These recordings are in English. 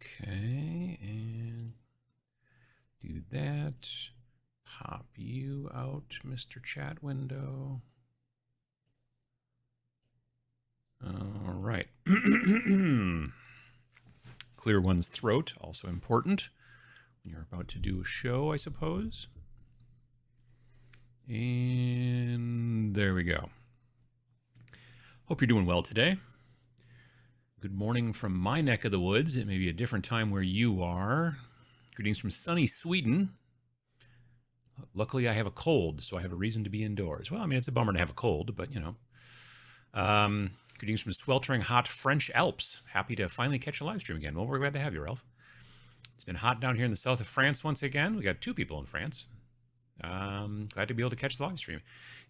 Okay, and do that. Pop you out, Mr. Chat Window. All right. Clear one's throat, also important when you're about to do a show, I suppose. And there we go. Hope you're doing well today. Good morning from my neck of the woods. It may be a different time where you are. Greetings from sunny Sweden. Luckily, I have a cold, so I have a reason to be indoors. Well, I mean, it's a bummer to have a cold, but you know. Greetings from sweltering hot French Alps. Happy to finally catch a live stream again. Well, we're glad to have you, Ralph. It's been hot down here in the south of France once again. We got 2 people in France. Glad to be able to catch the live stream.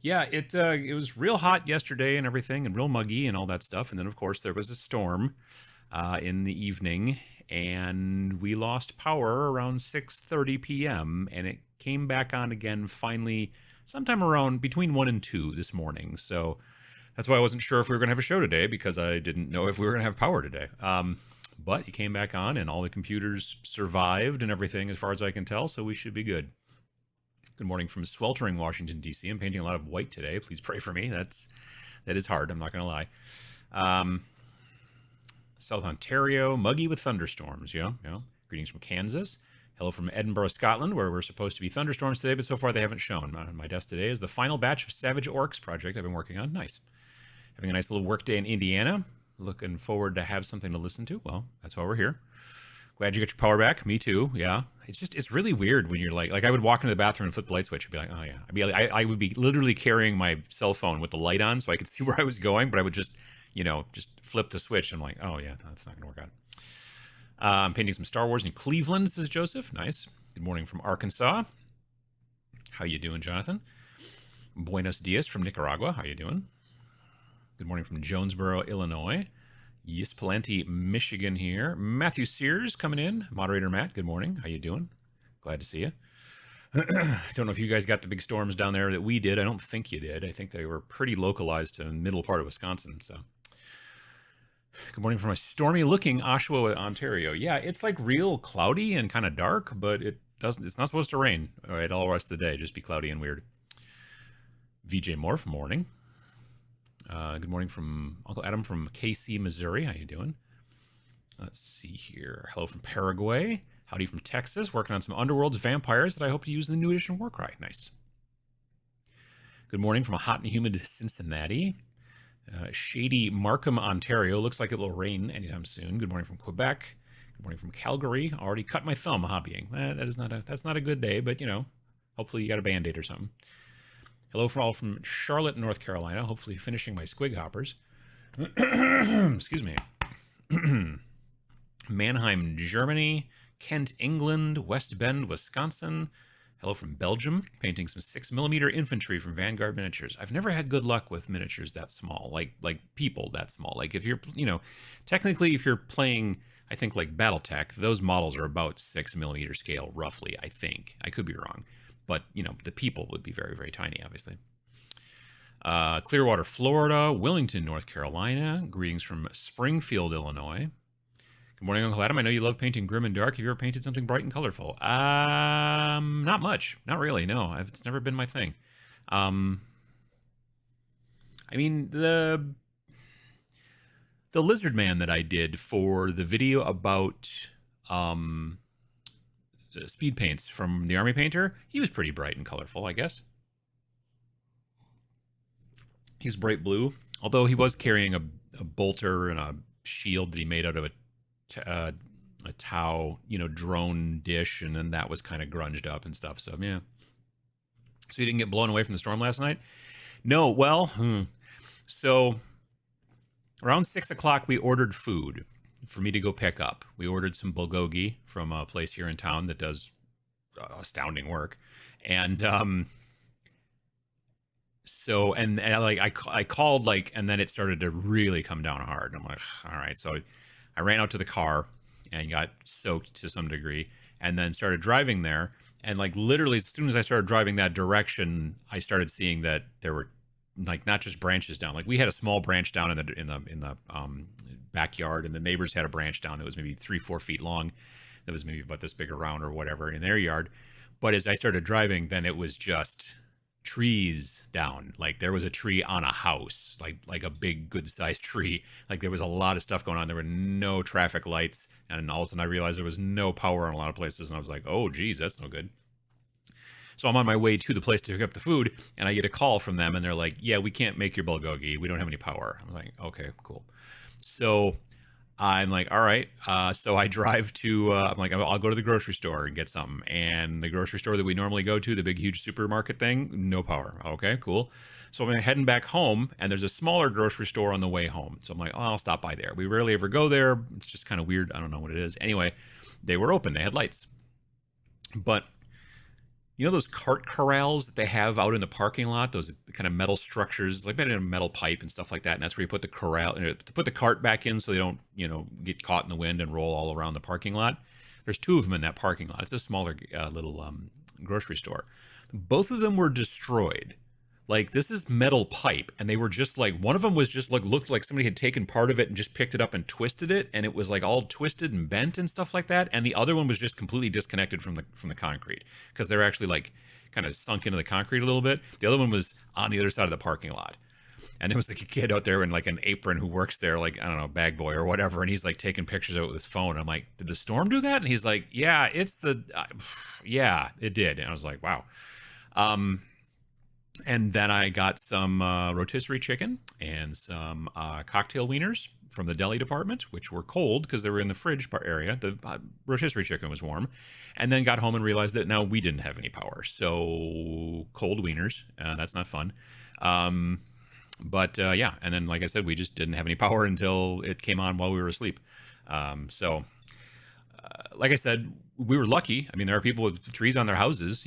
Yeah, it was real hot yesterday and everything, and real muggy and all that stuff. And then, of course, there was a storm in the evening, and we lost power around 6:30 p.m., and it came back on again finally sometime around between 1 and 2 this morning. So that's why I wasn't sure if we were going to have a show today, because I didn't know if we were going to have power today. But it came back on, and all the computers survived and everything as far as I can tell, so we should be good. Good morning from sweltering Washington, D.C. I'm painting a lot of white today. Please pray for me. That is hard. I'm not going to lie. South Ontario, muggy with thunderstorms. Yeah. Greetings from Kansas. Hello from Edinburgh, Scotland, where we're supposed to be thunderstorms today, but so far they haven't shown. On my desk today is the final batch of Savage Orcs project I've been working on. Nice. Having a nice little work day in Indiana. Looking forward to have something to listen to. Well, that's why we're here. Glad you got your power back. Me too. Yeah. It's really weird when you're like I would walk into the bathroom and flip the light switch and be like, oh yeah. I would be literally carrying my cell phone with the light on so I could see where I was going, but I would just flip the switch. And I'm like, oh yeah, that's not going to work out. I'm painting some Star Wars in Cleveland, says Joseph. Nice. Good morning from Arkansas. How you doing, Jonathan? Buenos dias from Nicaragua. How you doing? Good morning from Jonesboro, Illinois. Yes, plenty, Michigan here. Matthew Sears coming in. Moderator Matt, good morning. How you doing? Glad to see you. Don't know if you guys got the big storms down there that we did. I don't think you did. I think they were pretty localized to the middle part of Wisconsin. So, good morning from a stormy-looking Oshawa, Ontario. Yeah, it's like real cloudy and kind of dark, but it's not supposed to rain all the rest of the day. Just be cloudy and weird. VJ Morph, morning. Good morning from Uncle Adam from KC, Missouri. How you doing? Let's see here. Hello from Paraguay. Howdy from Texas. Working on some Underworld's vampires that I hope to use in the new edition of Warcry. Nice. Good morning from a hot and humid Cincinnati. Shady Markham, Ontario. Looks like it will rain anytime soon. Good morning from Quebec. Good morning from Calgary. Already cut my thumb hobbying. That's not a good day, but hopefully you got a Band-Aid or something. Hello from Charlotte, North Carolina. Hopefully finishing my squig hoppers. Excuse me. Mannheim, Germany. Kent, England. West Bend, Wisconsin. Hello from Belgium. Painting some 6mm infantry from Vanguard Miniatures. I've never had good luck with miniatures that small, like people that small. Like if you're, technically if you're playing, I think like Battletech, those models are about 6mm scale, roughly, I think. I could be wrong. But, the people would be very, very tiny, obviously. Clearwater, Florida. Wilmington, North Carolina. Greetings from Springfield, Illinois. Good morning, Uncle Adam. I know you love painting grim and dark. Have you ever painted something bright and colorful? Not much. Not really, no. It's never been my thing. I mean, the Lizard Man that I did for the video about... speed paints from the Army Painter, he was pretty bright and colorful, I guess. He's bright blue, although he was carrying a bolter and a shield that he made out of a Tau, drone dish, and then that was kind of grunged up and stuff. So yeah. So you didn't get blown away from the storm last night? No. Well, so around 6 o'clock we ordered food for me to go pick up. We ordered some bulgogi from a place here in town that does astounding work. And I called and then it started to really come down hard. I'm like, all right. So I ran out to the car and got soaked to some degree and then started driving there. And literally as soon as I started driving that direction, I started seeing that there were like not just branches down. Like we had a small branch down in the backyard, and the neighbors had a branch down that was maybe 3-4 feet long, that was maybe about this big around or whatever in their yard. But as I started driving, then it was just trees down. Like there was a tree on a house, like a big good sized tree. Like there was a lot of stuff going on. There were no traffic lights, and all of a sudden I realized there was no power in a lot of places, and I was like, oh geez, that's no good. So I'm on my way to the place to pick up the food, and I get a call from them, and they're like, yeah, we can't make your bulgogi, we don't have any power. I'm like, okay, cool. So I'm like, all right. So I drive to, I'm like, I'll go to the grocery store and get something. And the grocery store that we normally go to, the big, huge supermarket thing, no power. Okay, cool. So I'm heading back home, and there's a smaller grocery store on the way home. So I'm like, oh, I'll stop by there. We rarely ever go there. It's just kind of weird. I don't know what it is. Anyway, they were open. They had lights. But you know those cart corrals that they have out in the parking lot, those kind of metal structures, like made in a metal pipe and stuff like that, and that's where you put the corral, to put the cart back in so they don't, get caught in the wind and roll all around the parking lot. There's 2 of them in that parking lot. It's a smaller little grocery store. Both of them were destroyed. Like, this is metal pipe, and they were just like, one of them was just like, looked like somebody had taken part of it and just picked it up and twisted it, and it was like all twisted and bent and stuff like that. And the other one was just completely disconnected from the concrete, because they're actually like kind of sunk into the concrete a little bit. The other one was on the other side of the parking lot. And there was like a kid out there in like an apron who works there, like, I don't know, bag boy or whatever. And he's like taking pictures of it with his phone. I'm like, did the storm do that? And he's like, yeah, yeah, it did. And I was like, wow. And then I got some rotisserie chicken and some cocktail wieners from the deli department, which were cold because they were in the fridge area. The rotisserie chicken was warm. And then got home and realized that now we didn't have any power. So cold wieners, that's not fun. But yeah, and then like I said, we just didn't have any power until it came on while we were asleep. Like I said, we were lucky. I mean, there are people with trees on their houses,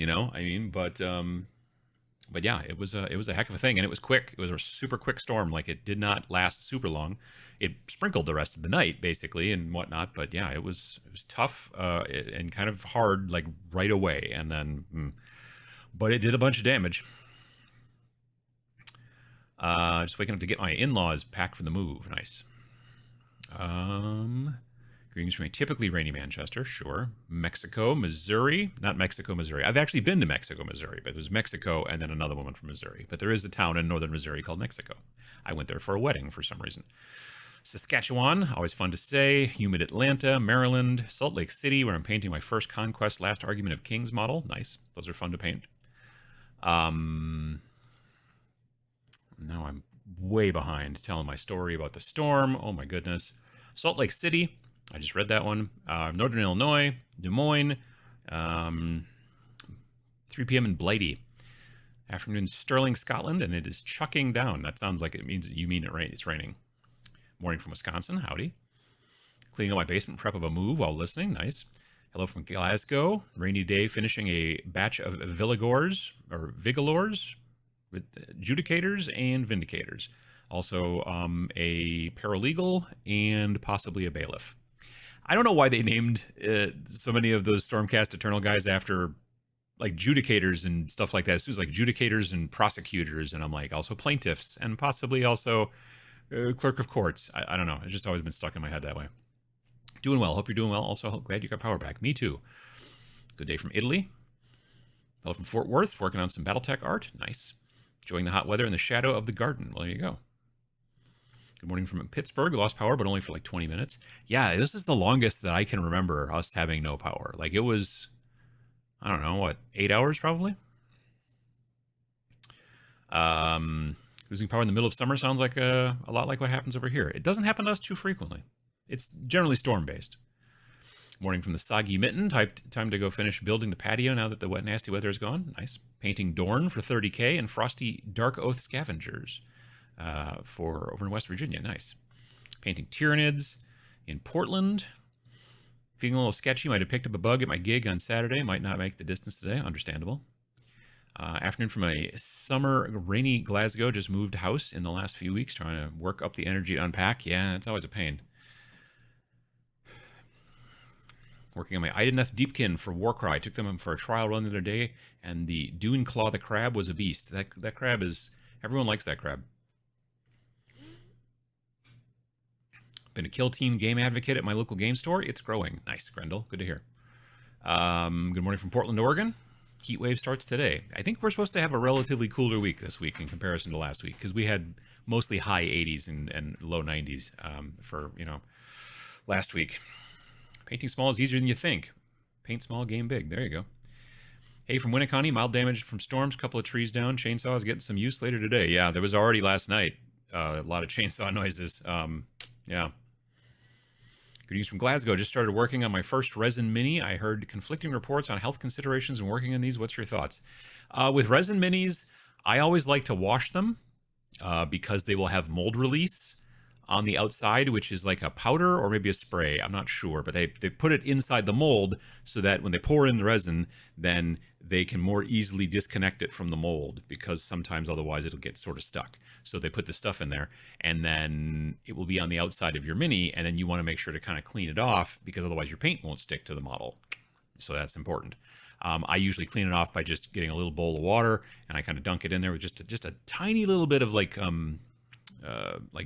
but yeah, it was a heck of a thing, and it was quick. It was a super quick storm. Like, it did not last super long. It sprinkled the rest of the night, basically, and whatnot. But yeah, it was tough and kind of hard, like right away. And then, but it did a bunch of damage. Just waking up to get my in-laws packed for the move. Nice. Greetings from a typically rainy Manchester, sure. Mexico, Missouri. Not Mexico, Missouri. I've actually been to Mexico, Missouri, but there's Mexico and then another woman from Missouri. But there is a town in northern Missouri called Mexico. I went there for a wedding for some reason. Saskatchewan, always fun to say. Humid Atlanta, Maryland. Salt Lake City, where I'm painting my first Conquest Last Argument of Kings model. Nice. Those are fun to paint. Now I'm way behind telling my story about the storm. Oh my goodness. Salt Lake City. I just read that one. Northern Illinois, Des Moines, 3 p.m. in Blighty. Afternoon, Stirling, Scotland, and it is chucking down. That sounds like it means you mean it rain. It's raining. Morning from Wisconsin. Howdy. Cleaning up my basement, prep of a move while listening. Nice. Hello from Glasgow. Rainy day, finishing a batch of Vigilors, Judicators, and Vindicators. Also, a paralegal and possibly a bailiff. I don't know why they named so many of those Stormcast Eternal guys after like judicators and stuff like that. It was like judicators and prosecutors, and I'm like, also plaintiffs, and possibly also clerk of courts. I don't know. It's just always been stuck in my head that way. Doing well. Hope you're doing well. Also, glad you got power back. Me too. Good day from Italy. Hello from Fort Worth. Working on some Battletech art. Nice. Enjoying the hot weather in the shadow of the garden. Well, there you go. Good morning from Pittsburgh. Lost power, but only for like 20 minutes. Yeah, this is the longest that I can remember us having no power. Like, it was, I don't know, what, 8 hours probably? Losing power in the middle of summer sounds like a lot like what happens over here. It doesn't happen to us too frequently. It's generally storm-based. Morning from the Soggy Mitten. Time to go finish building the patio now that the wet, nasty weather is gone. Nice. Painting Dorn for 30K and Frosty Dark Oath Scavengers. For over in West Virginia. Nice. Painting Tyranids in Portland. Feeling a little sketchy. Might have picked up a bug at my gig on Saturday. Might not make the distance today. Understandable. Afternoon from a summer rainy Glasgow. Just moved house in the last few weeks. Trying to work up the energy to unpack. Yeah, it's always a pain. Working on my Ideneth Deepkin for Warcry. Took them for a trial run the other day. And the Dune Claw the crab was a beast. That crab is Everyone likes that crab. Been a Kill Team game advocate at my local game store. It's growing. Nice, Grendel. Good to hear. Good morning from Portland, Oregon. Heat wave starts today. I think we're supposed to have a relatively cooler week this week in comparison to last week, because we had mostly high 80s and low 90s for, last week. Painting small is easier than you think. Paint small, game big. There you go. Hey, from Winneconne, mild damage from storms, couple of trees down, chainsaws getting some use later today. Yeah, there was already last night a lot of chainsaw noises. Yeah. Good news from Glasgow. Just started working on my first Resin Mini. I heard conflicting reports on health considerations when working on these. What's your thoughts? With Resin Minis, I always like to wash them because they will have mold release on the outside, which is like a powder or maybe a spray. I'm not sure, but they put it inside the mold so that when they pour in the resin, then they can more easily disconnect it from the mold, because sometimes otherwise it'll get sort of stuck. So they put the stuff in there, and then it will be on the outside of your Mini, and then you want to make sure to kind of clean it off, because otherwise your paint won't stick to the model. So that's important. I usually clean it off by just getting a little bowl of water, and I kind of dunk it in there with just a tiny little bit of like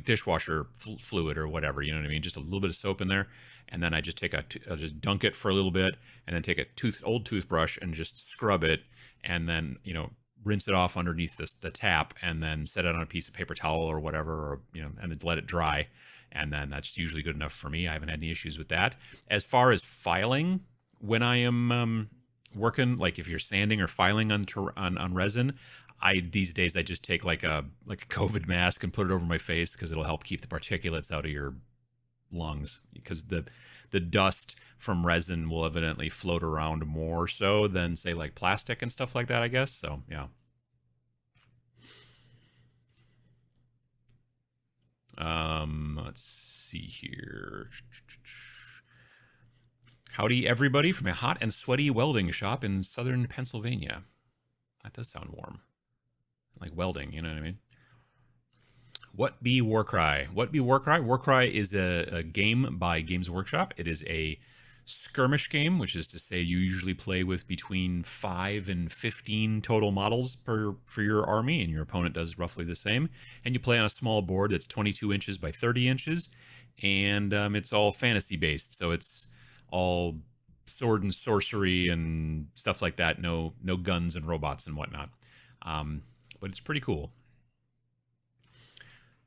dishwasher fluid or whatever, you know what I mean? Just a little bit of soap in there, and then I just take I'll just dunk it for a little bit, and then take a old toothbrush and just scrub it, and then rinse it off underneath the tap, and then set it on a piece of paper towel or whatever, or and then let it dry, and then that's usually good enough for me. I haven't had any issues with that. As far as filing, when I am working, like if you're sanding or filing on resin, these days I just take like a COVID mask and put it over my face, because it'll help keep the particulates out of your lungs, because the dust from resin will evidently float around more so than say like plastic and stuff like that, I guess. So yeah. Let's see here. Howdy everybody from a hot and sweaty welding shop in southern Pennsylvania. That does sound warm. Like welding, you know what I mean? What be Warcry? What be Warcry? Warcry is a game by Games Workshop. It is a skirmish game, which is to say you usually play with between 5 and 15 total models for your army, and your opponent does roughly the same. And you play on a small board that's 22 inches by 30 inches, and it's all fantasy-based, so it's all sword and sorcery and stuff like that. No guns and robots and whatnot. But it's pretty cool.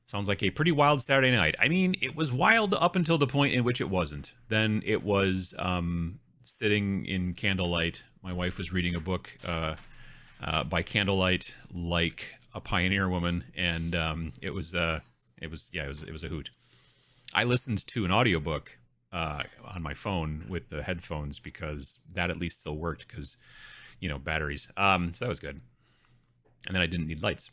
Sounds like a pretty wild Saturday night. I mean, it was wild up until the point in which it wasn't. Then it was sitting in candlelight. My wife was reading a book by candlelight, like a pioneer woman, and it was a hoot. I listened to an audiobook on my phone with the headphones, because that at least still worked, because batteries. So that was good. And then I didn't need lights.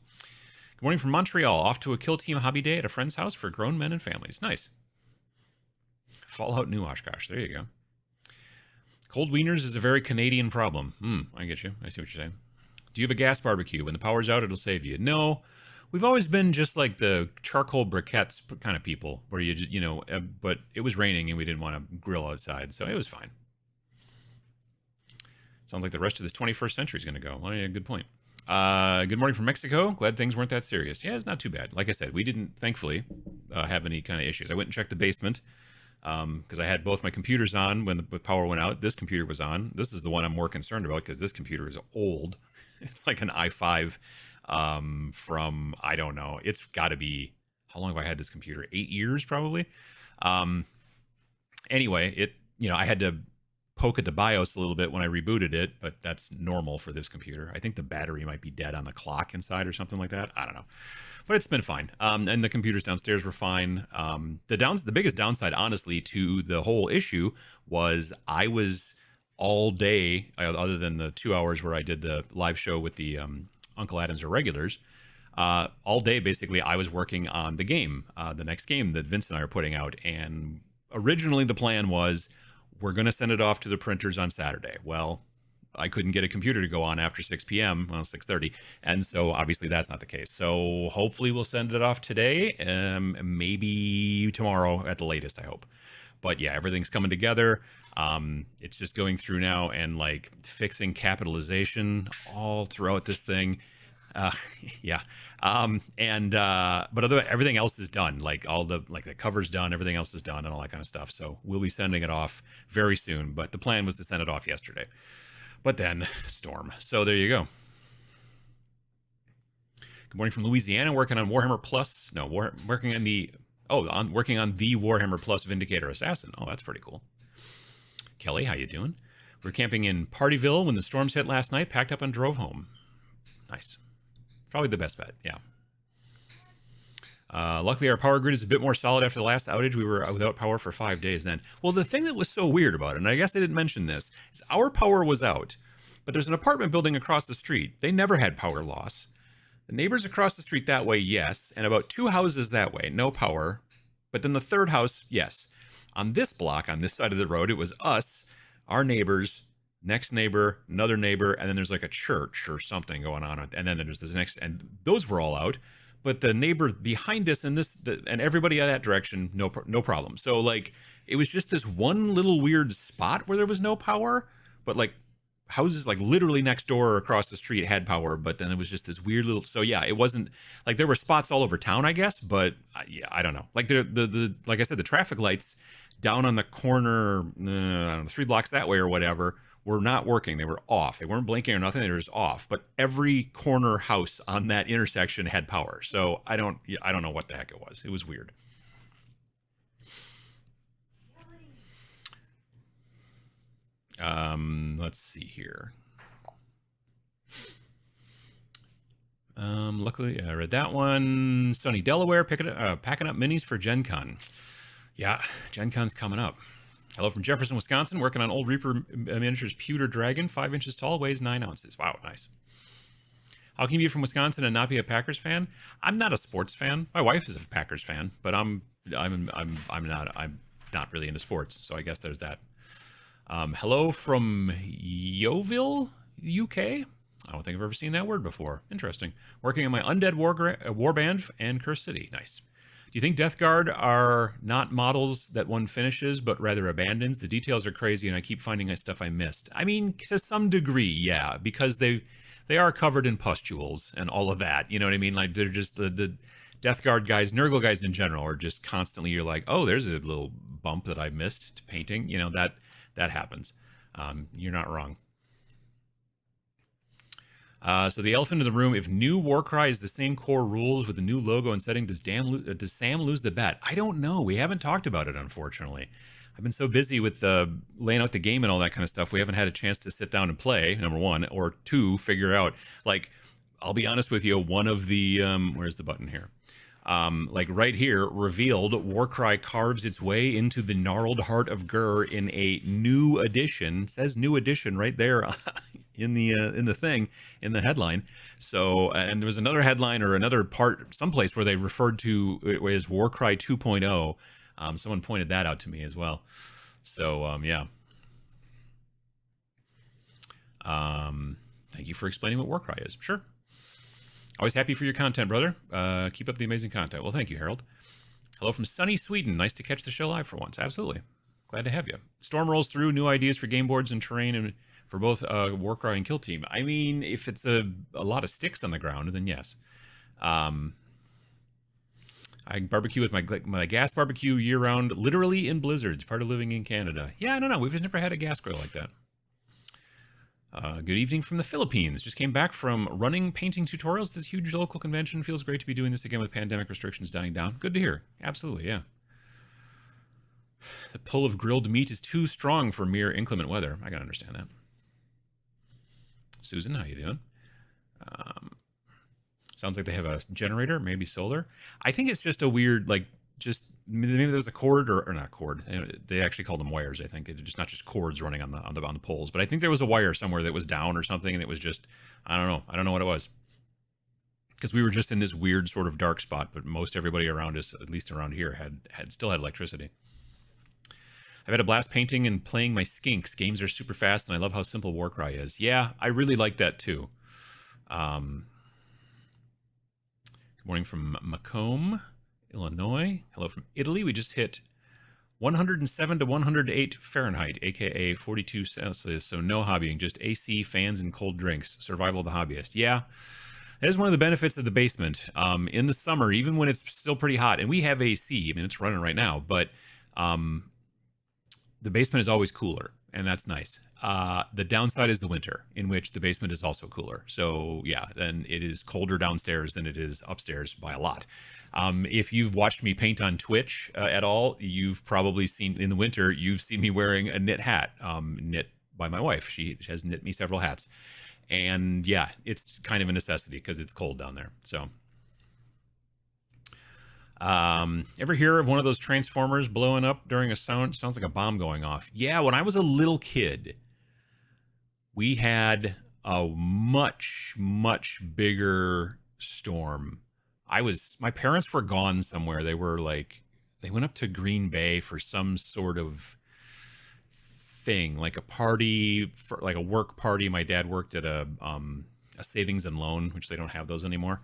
Good morning from Montreal. Off to a Kill Team hobby day at a friend's house for grown men and families. Nice. Fallout New Oshkosh. There you go. Cold wieners is a very Canadian problem. I get you. I see what you're saying. Do you have a gas barbecue? When the power's out, it'll save you. No. We've always been just like the charcoal briquettes kind of people, where you just, but it was raining and we didn't want to grill outside, so it was fine. Sounds like the rest of this 21st century is going to go. Well, yeah, good point. Good morning from Mexico. Glad things weren't that serious. Yeah, it's not too bad. Like I said, we didn't, thankfully, have any kind of issues. I went and checked the basement because I had both my computers on when the power went out. This computer was on. This is the one I'm more concerned about, because this computer is old. It's like an i5 from, I don't know. It's got to be, how long have I had this computer? 8 years, probably. Anyway, I had to poke at the BIOS a little bit when I rebooted it, but that's normal for this computer. I think the battery might be dead on the clock inside or something like that. I don't know, but it's been fine. And the computers downstairs were fine. The biggest downside, honestly, to the whole issue was I was all day, other than the 2 hours where I did the live show with the Uncle Adams or regulars, all day basically I was working on the game, the next game that Vince and I are putting out. And originally the plan was, we're going to send it off to the printers on Saturday. Well, I couldn't get a computer to go on after 6 p.m., well, 6:30. And so obviously that's not the case. So hopefully we'll send it off today, maybe tomorrow at the latest, I hope. But yeah, everything's coming together. It's just going through now and like fixing capitalization all throughout this thing. Uh, yeah. But everything else is done. Like the cover's done, everything else is done and all that kind of stuff. So we'll be sending it off very soon, but the plan was to send it off yesterday. But then storm. So there you go. Good morning from Louisiana, working on Warhammer Plus. No, working on the Warhammer Plus Vindicator Assassin. Oh, that's pretty cool. Kelly, how you doing? We're camping in Partyville when the storms hit last night, packed up and drove home. Nice. Probably the best bet, yeah. Luckily, our power grid is a bit more solid after the last outage. We were without power for 5 days then. Well, the thing that was so weird about it, and I guess I didn't mention this, is our power was out, but there's an apartment building across the street. They never had power loss. The neighbors across the street that way, yes, and about 2 houses that way, no power. But then the third house, yes. On this block, on this side of the road, it was us, our neighbors, next neighbor, another neighbor, and then there's like a church or something going on, and then there's this next, and those were all out. But the neighbor behind us and and everybody in that direction, no problem. So like it was just this one little weird spot where there was no power, but like houses like literally next door or across the street had power, but then it was just this weird little. So yeah, it wasn't like there were spots all over town, I guess, but yeah, I don't know. Like the like I said, the traffic lights down on the corner, I don't know, 3 blocks that way or whatever, were not working. They were off. They weren't blinking or nothing. They were just off. But every corner house on that intersection had power. So I don't know what the heck it was. It was weird. Let's see here. Luckily, I read that one. Sunny Delaware, packing up minis for Gen Con. Yeah, Gen Con's coming up. Hello from Jefferson, Wisconsin, working on Old Reaper Miniatures Pewter Dragon, 5 inches tall, weighs 9 ounces. Wow, nice. How can you be from Wisconsin and not be a Packers fan? I'm not a sports fan. My wife is a Packers fan, but I'm not really into sports, so I guess there's that. Hello from Yeovil, UK. I don't think I've ever seen that word before. Interesting. Working on my Undead Warband and Curse City. Nice. Do you think Death Guard are not models that one finishes, but rather abandons? The details are crazy, and I keep finding stuff I missed. I mean, to some degree, yeah, because they are covered in pustules and all of that. You know what I mean? Like, they're just the Death Guard guys, Nurgle guys in general, are just constantly, you're like, oh, there's a little bump that I missed to painting. You know, that happens. You're not wrong. So the elephant in the room, if new Warcry is the same core rules with the new logo and setting, does Sam lose the bet? I don't know. We haven't talked about it, unfortunately. I've been so busy with laying out the game and all that kind of stuff, we haven't had a chance to sit down and play, number one, or two, figure out, like, I'll be honest with you, one of the, where's the button here? Like right here, revealed, Warcry carves its way into the gnarled heart of Gur in a new edition. It says new edition right there in the thing, in the headline. So, and there was another headline or another part someplace where they referred to it as Warcry 2.0. Someone pointed that out to me as well. So, yeah. Thank you for explaining what Warcry is. Sure. Always happy for your content, brother. Keep up the amazing content. Well, thank you, Harold. Hello from sunny Sweden. Nice to catch the show live for once. Absolutely. Glad to have you. Storm rolls through. New ideas for game boards and terrain and for both Warcry and Kill Team. I mean, if it's a lot of sticks on the ground, then yes. I barbecue with my gas barbecue year-round, literally in blizzards, part of living in Canada. Yeah, I don't know. We've just never had a gas grill like that. Good evening from the Philippines. Just came back from running painting tutorials at this huge local convention. Feels great to be doing this again with pandemic restrictions dying down. Good to hear. Absolutely, yeah. The pull of grilled meat is too strong for mere inclement weather. I can understand that. Susan, how you doing? Sounds like they have a generator, maybe solar. I think it's just a weird, like, just maybe there's a cord or not cord. They actually call them wires. I think it's just not just cords running on the poles, but I think there was a wire somewhere that was down or something, and it was just I don't know what it was, because we were just in this weird sort of dark spot. But most everybody around us, at least around here, still had electricity. I've had a blast painting and playing my skinks. Games are super fast, and I love how simple Warcry is. Yeah, I really like that too. Good morning from Macomb, Illinois. Hello from Italy. We just hit 107 to 108 Fahrenheit, aka 42 Celsius. So no hobbying, just AC, fans, and cold drinks. Survival of the hobbyist. Yeah, That is one of the benefits of the basement. In the summer, even when it's still pretty hot, and we have AC, I mean, it's running right now, but the basement is always cooler, and that's nice. The downside is the winter, in which the basement is also cooler. So yeah, then it is colder downstairs than it is upstairs by a lot. If you've watched me paint on Twitch at all, you've probably seen in the winter, you've seen me wearing a knit hat, knit by my wife. She has knit me several hats. And yeah, it's kind of a necessity because it's cold down there. So ever hear of one of those transformers blowing up during a sounds like a bomb going off? Yeah, when I was a little kid, we had a much bigger storm. My parents were gone somewhere. They went up to Green Bay for some sort of thing, like a party, for like a work party. My dad worked at a savings and loan, which they don't have those anymore.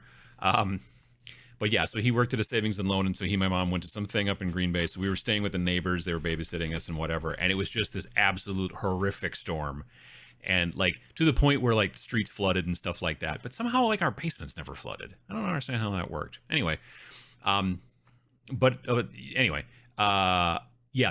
But yeah, so he worked at a savings and loan, and so he and my mom went to something up in Green Bay. So we were staying with the neighbors. They were babysitting us and whatever. And it was just this absolute horrific storm. And like to the point where like the streets flooded and stuff like that. But somehow like our basements never flooded. I don't understand how that worked. Anyway, yeah,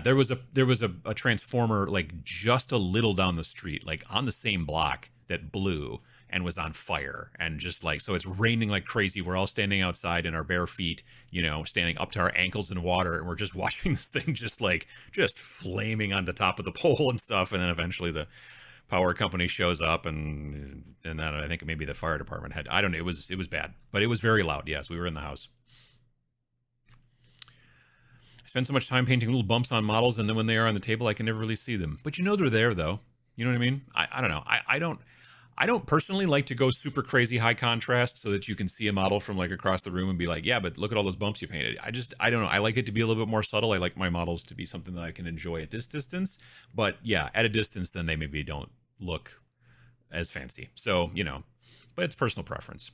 there was a transformer like just a little down the street, like on the same block, that blew and was on fire, and just like, so it's raining like crazy. We're all standing outside in our bare feet, standing up to our ankles in water, and we're just watching this thing just flaming on the top of the pole and stuff. And then eventually the power company shows up, and then I think maybe the fire department I don't know. It was bad, but it was very loud. Yes, we were in the house. I spend so much time painting little bumps on models, and then when they are on the table, I can never really see them. But they're there, though. You know what I mean? I don't know. I don't personally like to go super crazy high contrast so that you can see a model from like across the room and be like, yeah, but look at all those bumps you painted. I don't know. I like it to be a little bit more subtle. I like my models to be something that I can enjoy at this distance. But yeah, at a distance, then they maybe don't look as fancy. So, but it's personal preference.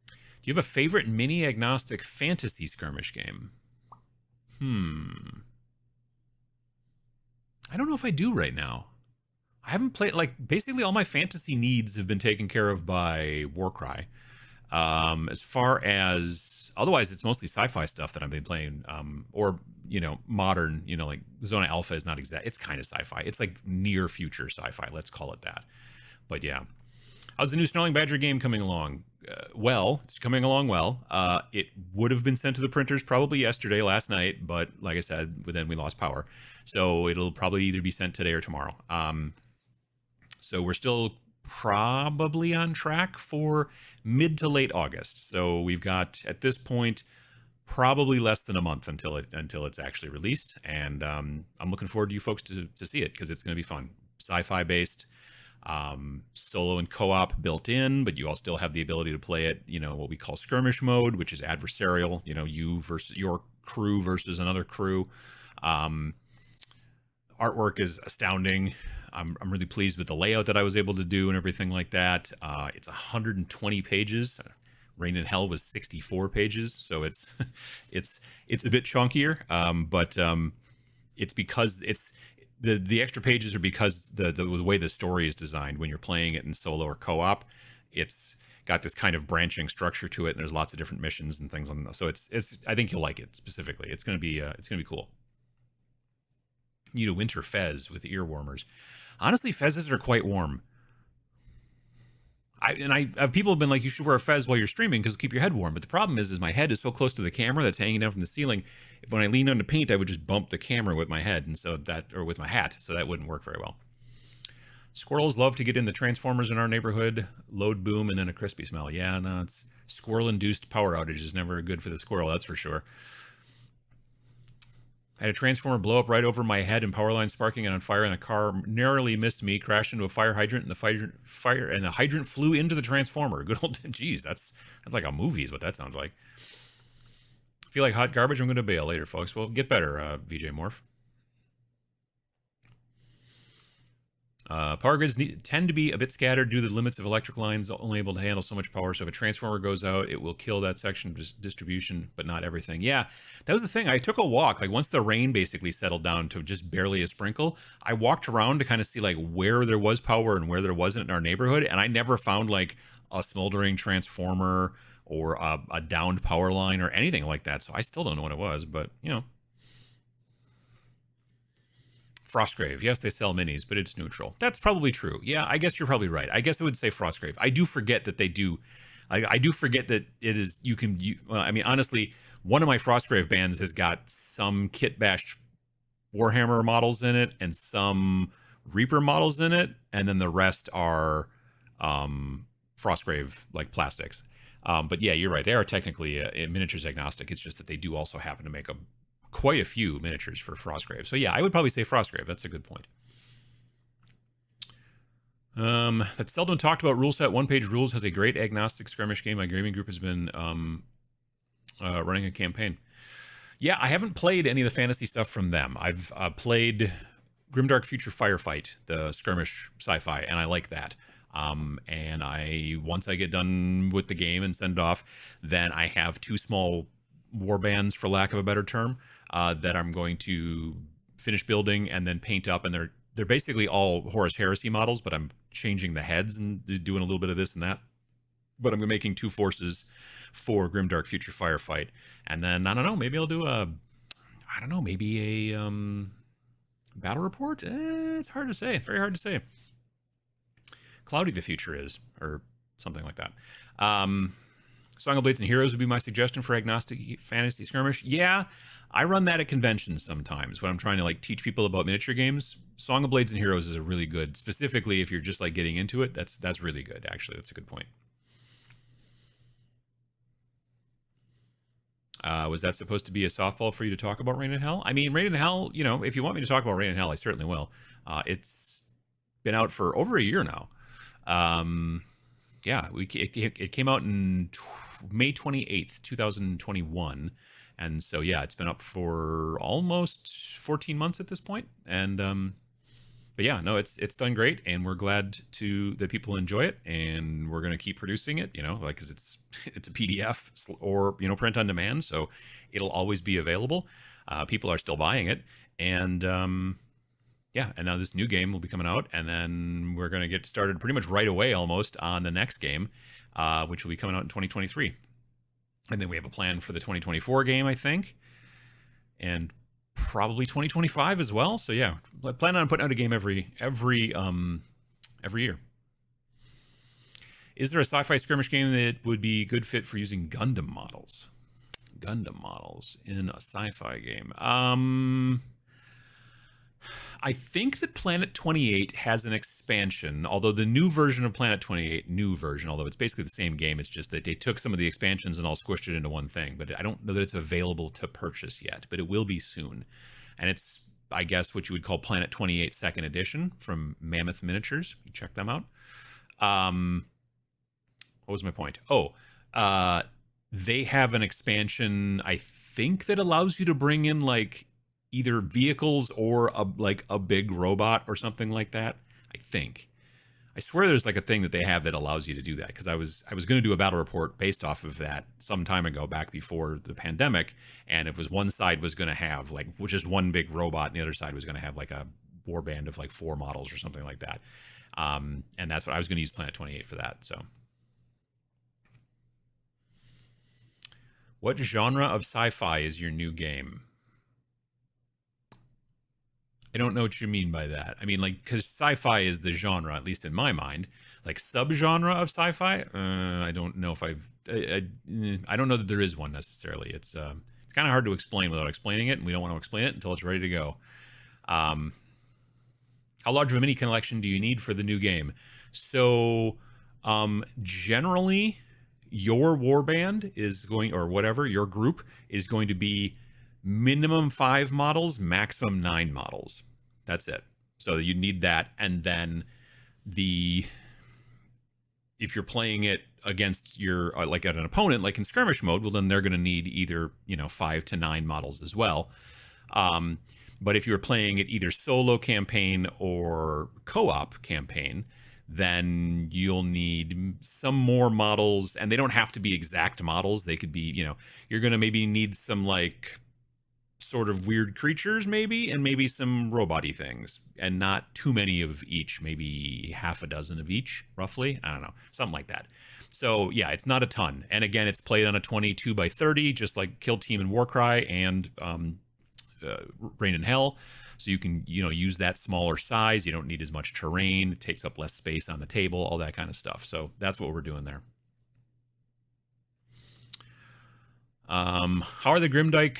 Do you have a favorite mini agnostic fantasy skirmish game? I don't know if I do right now. I haven't played, like, basically all my fantasy needs have been taken care of by Warcry. As far as, otherwise it's mostly sci-fi stuff that I've been playing, or, modern, like Zona Alpha is not exact, it's kind of sci-fi. It's like near future sci-fi, let's call it that. But yeah. How's the new Snarling Badger game coming along? Well, it's coming along well. It would have been sent to the printers probably yesterday, last night, but like I said, then we lost power. So it'll probably either be sent today or tomorrow. So we're still probably on track for mid to late August. So we've got, at this point, probably less than a month until it's actually released. And I'm looking forward to you folks to see it, because it's going to be fun. Sci-fi based. Solo and co-op built in, but you all still have the ability to play it, what we call skirmish mode, which is adversarial, you versus your crew versus another crew. Artwork is astounding. I'm really pleased with the layout that I was able to do and everything like that. It's 120 pages. Rain in Hell was 64 pages, so it's a bit chunkier, but it's because it's the extra pages are because the way the story is designed when you're playing it in solo or co-op. It's got this kind of branching structure to it, and there's lots of different missions and things on. So it's I think you'll like it specifically. It's gonna be cool. You need a winter fez with ear warmers. Honestly, fezzes are quite warm. People have been like, you should wear a fez while you're streaming because it'll keep your head warm. But the problem is my head is so close to the camera that's hanging down from the ceiling. If when I lean on to paint, I would just bump the camera with my head, or with my hat, so that wouldn't work very well. Squirrels love to get in the transformers in our neighborhood. Load boom and then a crispy smell. Yeah, no, it's squirrel-induced power outage is never good for the squirrel, that's for sure. I had a transformer blow up right over my head and power line sparking and on fire, and the car narrowly missed me, crashed into a fire hydrant, and the hydrant flew into the transformer. Good old, geez, that's like a movie is what that sounds like. Feel like hot garbage? I'm going to bail later, folks. Well, get better, VJ Morph. Power grids tend to be a bit scattered due to the limits of electric lines, only able to handle so much power. So if a transformer goes out, it will kill that section of distribution, but not everything. Yeah, that was the thing. I took a walk. Like once the rain basically settled down to just barely a sprinkle, I walked around to kind of see like where there was power and where there wasn't in our neighborhood. And I never found like a smoldering transformer or a downed power line or anything like that. So I still don't know what it was, but you know. Frostgrave. Yes, they sell minis, but it's neutral. That's probably true. Yeah, I guess you're probably right. I guess I would say Frostgrave. I do forget that they do. I do forget that it is. You can. Well, I mean, honestly, one of my Frostgrave bands has got some kit bashed Warhammer models in it and some Reaper models in it, and then the rest are Frostgrave like plastics. But yeah, you're right. They are technically miniatures agnostic. It's just that they do also happen to make quite a few miniatures for Frostgrave. So yeah, I would probably say Frostgrave. That's a good point. That's seldom talked about rule set. One Page Rules has a great agnostic skirmish game. My gaming group has been running a campaign. Yeah, I haven't played any of the fantasy stuff from them. I've played Grimdark Future Firefight, the skirmish sci-fi, and I like that. And once I get done with the game and send it off, then I have 2 small war bands, for lack of a better term, that I'm going to finish building and then paint up, and they're basically all Horus Heresy models, but I'm changing the heads and doing a little bit of this and that. But I'm making 2 forces for Grimdark Future Firefight, and then I don't know, maybe I'll do maybe a battle report. It's hard to say, very hard to say. Cloudy the future is, or something like that. Song of Blades and Heroes would be my suggestion for agnostic fantasy skirmish. Yeah, I run that at conventions sometimes when I'm trying to like teach people about miniature games. Song of Blades and Heroes is a really good, specifically if you're just like getting into it. That's really good, actually. That's a good point. Was that supposed to be a softball for you to talk about Rain in Hell? I mean, Rain in Hell, you know, if you want me to talk about Rain in Hell, I certainly will. It's been out for over a year now. Yeah, it came out in May 28th, 2021. And so, yeah, it's been up for almost 14 months at this point. And, but yeah, no, it's done great. And we're glad that people enjoy it. And we're going to keep producing it, you know, like, cause it's a PDF or, you know, print on demand. So it'll always be available. People are still buying it. And, yeah, and now this new game will be coming out, and then we're going to get started pretty much right away almost on the next game, which will be coming out in 2023. And then we have a plan for the 2024 game, I think, and probably 2025 as well. So yeah, I plan on putting out a game every year. Is there a sci-fi skirmish game that would be good fit for using Gundam models? Gundam models in a sci-fi game. I think that Planet 28 has an expansion, although the new version of Planet 28, although it's basically the same game, it's just that they took some of the expansions and all squished it into one thing. But I don't know that it's available to purchase yet, but it will be soon. And it's, I guess, what you would call Planet 28 Second Edition from Mammoth Miniatures. You check them out. What was my point? They have an expansion, I think, that allows you to bring in, like, either vehicles or a big robot or something like that. I think. I swear there's like a thing that they have that allows you to do that, because I was going to do a battle report based off of that some time ago, back before the pandemic, and it was one side was going to have like just one big robot, and the other side was going to have like a war band of like 4 models or something like that. And that's what I was going to use Planet 28 for that. So, what genre of sci-fi is your new game? I don't know what you mean by that. I mean, like, because sci-fi is the genre, at least in my mind. Like, subgenre of sci-fi? I don't know if I don't know that there is one necessarily. It's kind of hard to explain without explaining it, and we don't want to explain it until it's ready to go. How large of a mini collection do you need for the new game? So, generally, your warband is going, or whatever, your group is going to be minimum 5 models, maximum 9 models. That's it. So you need that. And then if you're playing it against your, like at an opponent, like in skirmish mode, well, then they're going to need either, 5 to 9 models as well. But if you're playing it either solo campaign or co-op campaign, then you'll need some more models, and they don't have to be exact models. They could be, you know, you're going to maybe need some like sort of weird creatures maybe, and maybe some robot-y things, and not too many of each, maybe half a dozen of each, roughly. I don't know, something like that. So yeah, it's not a ton. And again, it's played on a 22 by 30, just like Kill Team and Warcry and Rain in Hell. So you can, you know, use that smaller size. You don't need as much terrain. It takes up less space on the table, all that kind of stuff. So that's what we're doing there. How are the Grimdark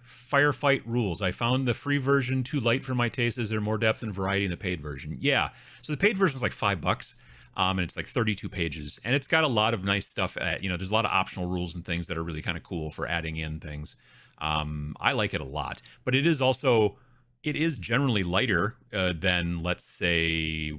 firefight rules? I found the free version too light for my taste. Is there more depth and variety in the paid version? Yeah. So the paid version is like $5. And it's like 32 pages, and it's got a lot of nice stuff. You know, there's a lot of optional rules and things that are really kind of cool for adding in things. I like it a lot, but it is generally lighter than, let's say,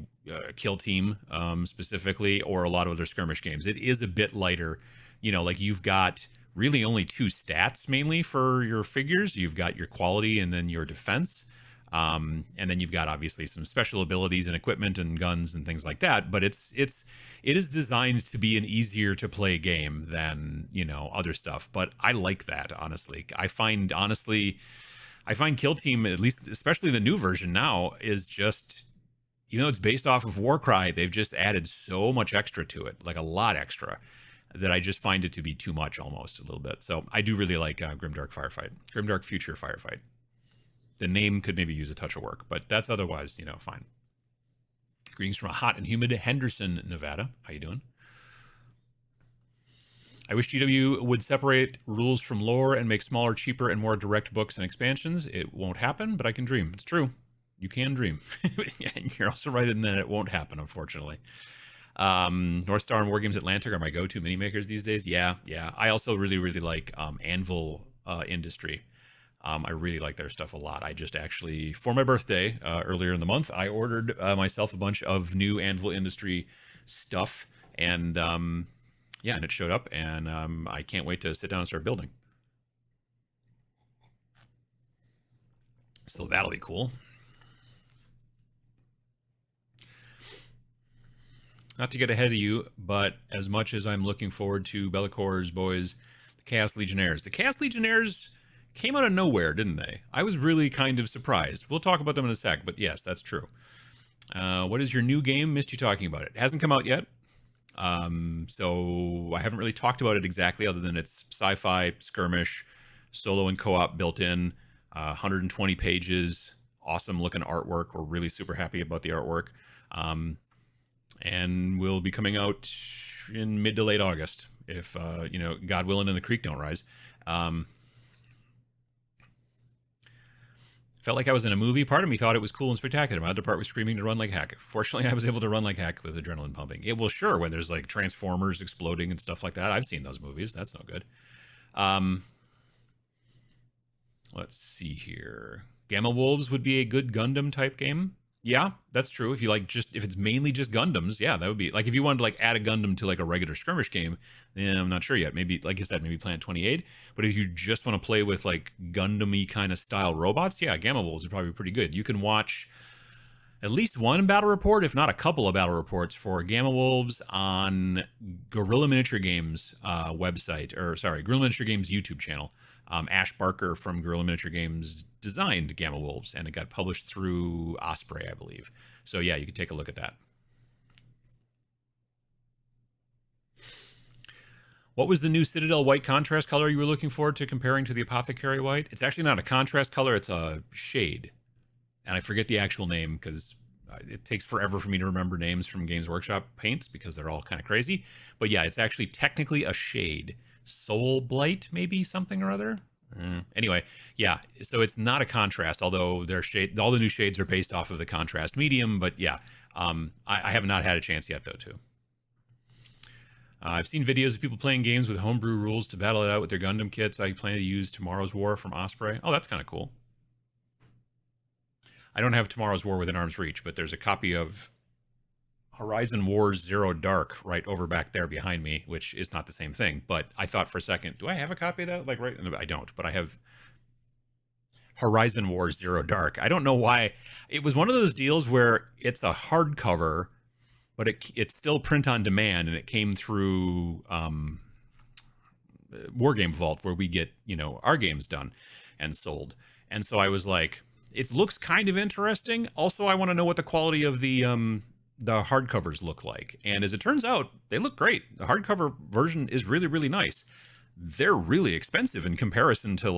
Kill Team specifically, or a lot of other skirmish games. It is a bit lighter. You know, like you've got really only 2 stats mainly for your figures. You've got your quality and then your defense. And then you've got obviously some special abilities and equipment and guns and things like that. But it is designed to be an easier to play game than, you know, other stuff. But I like that, honestly. I find Kill Team, at least especially the new version now, is just, you know, it's based off of Warcry. They've just added so much extra to it, like a lot extra, that I just find it to be too much almost a little bit. So I do really like Grimdark Future Firefight. The name could maybe use a touch of work, but that's otherwise, you know, fine. Greetings from a hot and humid Henderson, Nevada. How you doing? I wish GW would separate rules from lore and make smaller, cheaper, and more direct books and expansions. It won't happen, but I can dream. It's true. You can dream. You're also right in that it won't happen, unfortunately. North Star and Wargames Atlantic are my go-to mini makers these days. Yeah. I also really, really like Anvil Industry. I really like their stuff a lot. I just actually, for my birthday earlier in the month, I ordered myself a bunch of new Anvil Industry stuff, and yeah, and it showed up, and I can't wait to sit down and start building. So that'll be cool. Not to get ahead of you, but as much as I'm looking forward to Bellacor's boys, the Chaos Legionnaires. The Chaos Legionnaires came out of nowhere, didn't they? I was really kind of surprised. We'll talk about them in a sec, but yes, that's true. What is your new game? Missed you talking about it. It hasn't come out yet. So I haven't really talked about it exactly, other than it's sci-fi, skirmish, solo and co-op built in, 120 pages, awesome looking artwork. We're really super happy about the artwork. And will be coming out in mid to late August, if, you know, God willing and the creek don't rise. Felt like I was in a movie. Part of me thought it was cool and spectacular. My other part was screaming to run like heck. Fortunately, I was able to run like heck with adrenaline pumping. It will, sure, when there's like Transformers exploding and stuff like that. I've seen those movies. That's no good. Let's see here. Gamma Wolves would be a good Gundam type game. Yeah, that's true. If you like, if it's mainly just Gundams, yeah, that would be, like, if you wanted to like add a Gundam to like a regular skirmish game, then I'm not sure yet. Maybe, like I said, maybe Planet 28. But if you just want to play with like Gundam-y kind of style robots, yeah, Gamma Wolves would probably be pretty good. You can watch at least one battle report, if not a couple of battle reports, for Gamma Wolves on Guerrilla Miniature Games website, or sorry, Guerrilla Miniature Games YouTube channel. Ash Barker from Guerrilla Miniature Games designed Gamma Wolves, and it got published through Osprey, I believe. So yeah, you can take a look at that. What was the new Citadel white contrast color you were looking forward to comparing to the Apothecary white? It's actually not a contrast color, it's a shade. And I forget the actual name because it takes forever for me to remember names from Games Workshop paints because they're all kind of crazy. But yeah, it's actually technically a shade. Soul Blight, maybe, something or other. Anyway, yeah, so it's not a contrast, although all the new shades are based off of the contrast medium. But yeah, I have not had a chance yet, though, too. I've seen videos of people playing games with homebrew rules to battle it out with their Gundam kits. I plan to use Tomorrow's War from Osprey. Oh, that's kind of cool. I don't have Tomorrow's War within arm's reach, but there's a copy of Horizon Wars Zero Dark right over back there behind me, which is not the same thing. But I thought for a second, do I have a copy of that? Like, right? I don't, but I have Horizon Wars Zero Dark. I don't know why. It was one of those deals where it's a hardcover, but it's still print on demand, and it came through Wargame Vault, where we get, our games done and sold. And so I was like, it looks kind of interesting. Also, I want to know what the quality of the hardcovers look like. And as it turns out, they look great. The hardcover version is really, really nice. They're really expensive in comparison to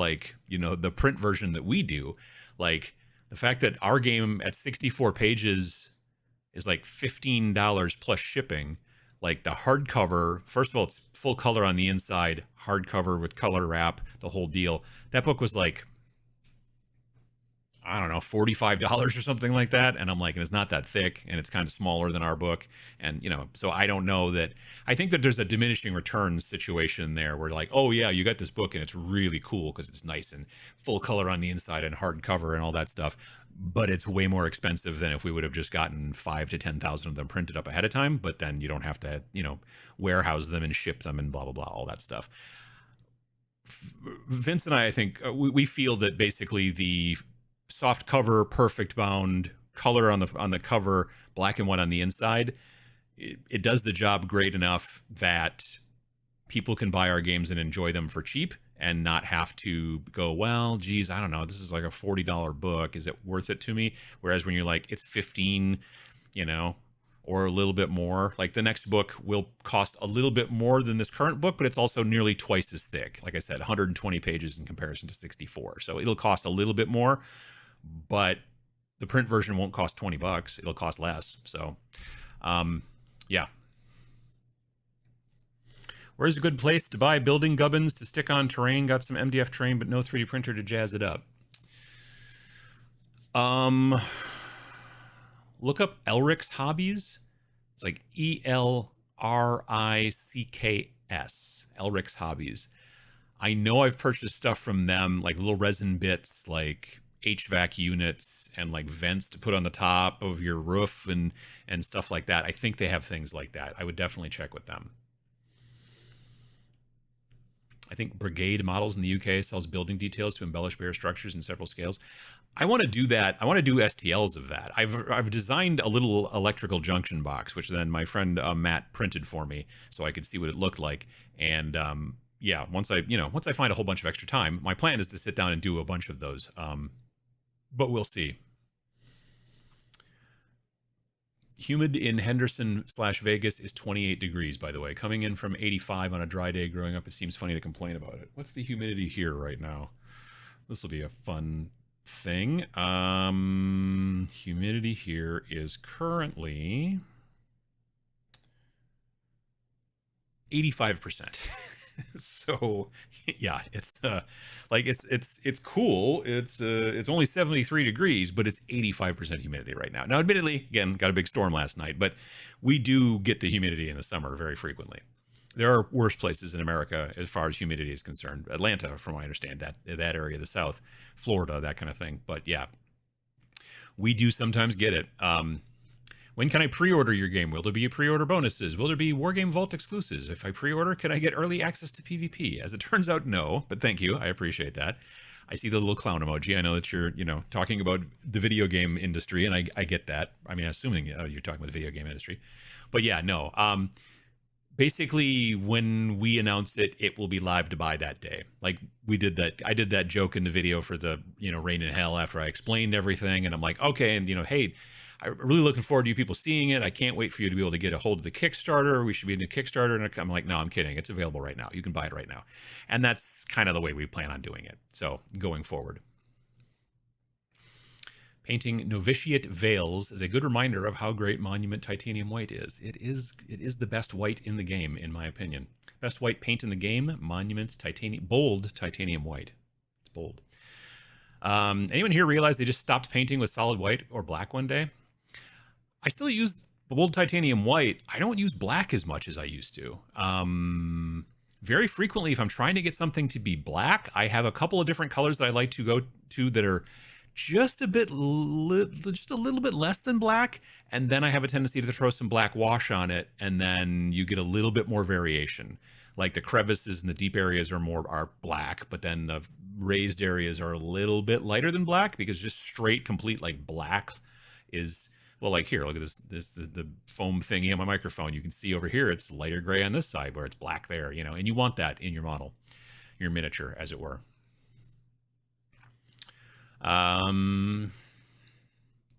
the print version that we do. Like the fact that our game at 64 pages is like $15 plus shipping. Like the hardcover, first of all, it's full color on the inside, hardcover with color wrap, the whole deal. That book was like, I don't know, $45 or something like that. And I'm like, and it's not that thick, and it's kind of smaller than our book. And, so I don't know that, I think that there's a diminishing returns situation there where like, oh yeah, you got this book and it's really cool because it's nice and full color on the inside and hardcover and all that stuff. But it's way more expensive than if we would have just gotten 5,000 to 10,000 of them printed up ahead of time. But then you don't have to, warehouse them and ship them and blah, blah, blah, all that stuff. Vince and I think we feel that basically the soft cover, perfect bound, color on the cover, black and white on the inside, it does the job great enough that people can buy our games and enjoy them for cheap and not have to go, well, geez, I don't know, this is like a $40 book, is it worth it to me? Whereas when you're like, it's 15, or a little bit more, like the next book will cost a little bit more than this current book, but it's also nearly twice as thick. Like I said, 120 pages in comparison to 64. So it'll cost a little bit more, but the print version won't cost $20. It'll cost less. So, yeah. Where's a good place to buy building gubbins to stick on terrain? Got some MDF terrain, but no 3D printer to jazz it up. Look up Elric's Hobbies. It's like ELRICKS. Elric's Hobbies. I know I've purchased stuff from them, like little resin bits, like HVAC units and like vents to put on the top of your roof and stuff like that. I think they have things like that. I would definitely check with them. I think Brigade Models in the UK sells building details to embellish bare structures in several scales. I want to do that. I want to do STLs of that. I've designed a little electrical junction box, which then my friend Matt printed for me so I could see what it looked like. And yeah, once I find a whole bunch of extra time, my plan is to sit down and do a bunch of those. But we'll see. Humid in Henderson/Vegas is 28 degrees, by the way. Coming in from 85 on a dry day growing up, it seems funny to complain about it. What's the humidity here right now? This will be a fun thing. Humidity here is currently 85%. So yeah, it's it's cool. It's only 73 degrees, but it's 85% humidity right now. Now, admittedly, again, got a big storm last night, but we do get the humidity in the summer very frequently. There are worse places in America as far as humidity is concerned. Atlanta, from what I understand, that area of the South, Florida, that kind of thing. But yeah, we do sometimes get it. When can I pre-order your game? Will there be pre-order bonuses? Will there be Wargame Vault exclusives? If I pre-order, can I get early access to PvP? As it turns out, no, but thank you. I appreciate that. I see the little clown emoji. I know that you're, talking about the video game industry, and I get that. I mean, assuming you're talking about the video game industry. But yeah, no. Basically, when we announce it, it will be live to buy that day. Like we did that. I did that joke in the video for the, Rain in Hell after I explained everything. And I'm like, okay. And, hey, I'm really looking forward to you people seeing it. I can't wait for you to be able to get a hold of the Kickstarter. We should be in the Kickstarter. And I'm like, no, I'm kidding. It's available right now. You can buy it right now. And that's kind of the way we plan on doing it. So going forward. Painting Novitiate Veils is a good reminder of how great Monument Titanium White is. It is the best white in the game, in my opinion. Best white paint in the game, Monument Titanium, bold Titanium White. It's bold. Anyone here realize they just stopped painting with solid white or black one day? I still use bold titanium white. I don't use black as much as I used to. Very frequently, if I'm trying to get something to be black, I have a couple of different colors that I like to go to that are just a little bit less than black, and then I have a tendency to throw some black wash on it, and then you get a little bit more variation. Like the crevices and the deep areas are black, but then the raised areas are a little bit lighter than black, because just straight, complete, like, black is, well, like here, look at this the foam thingy on my microphone. You can see over here, it's lighter gray on this side where it's black there, you know, and you want that in your model, your miniature, as it were.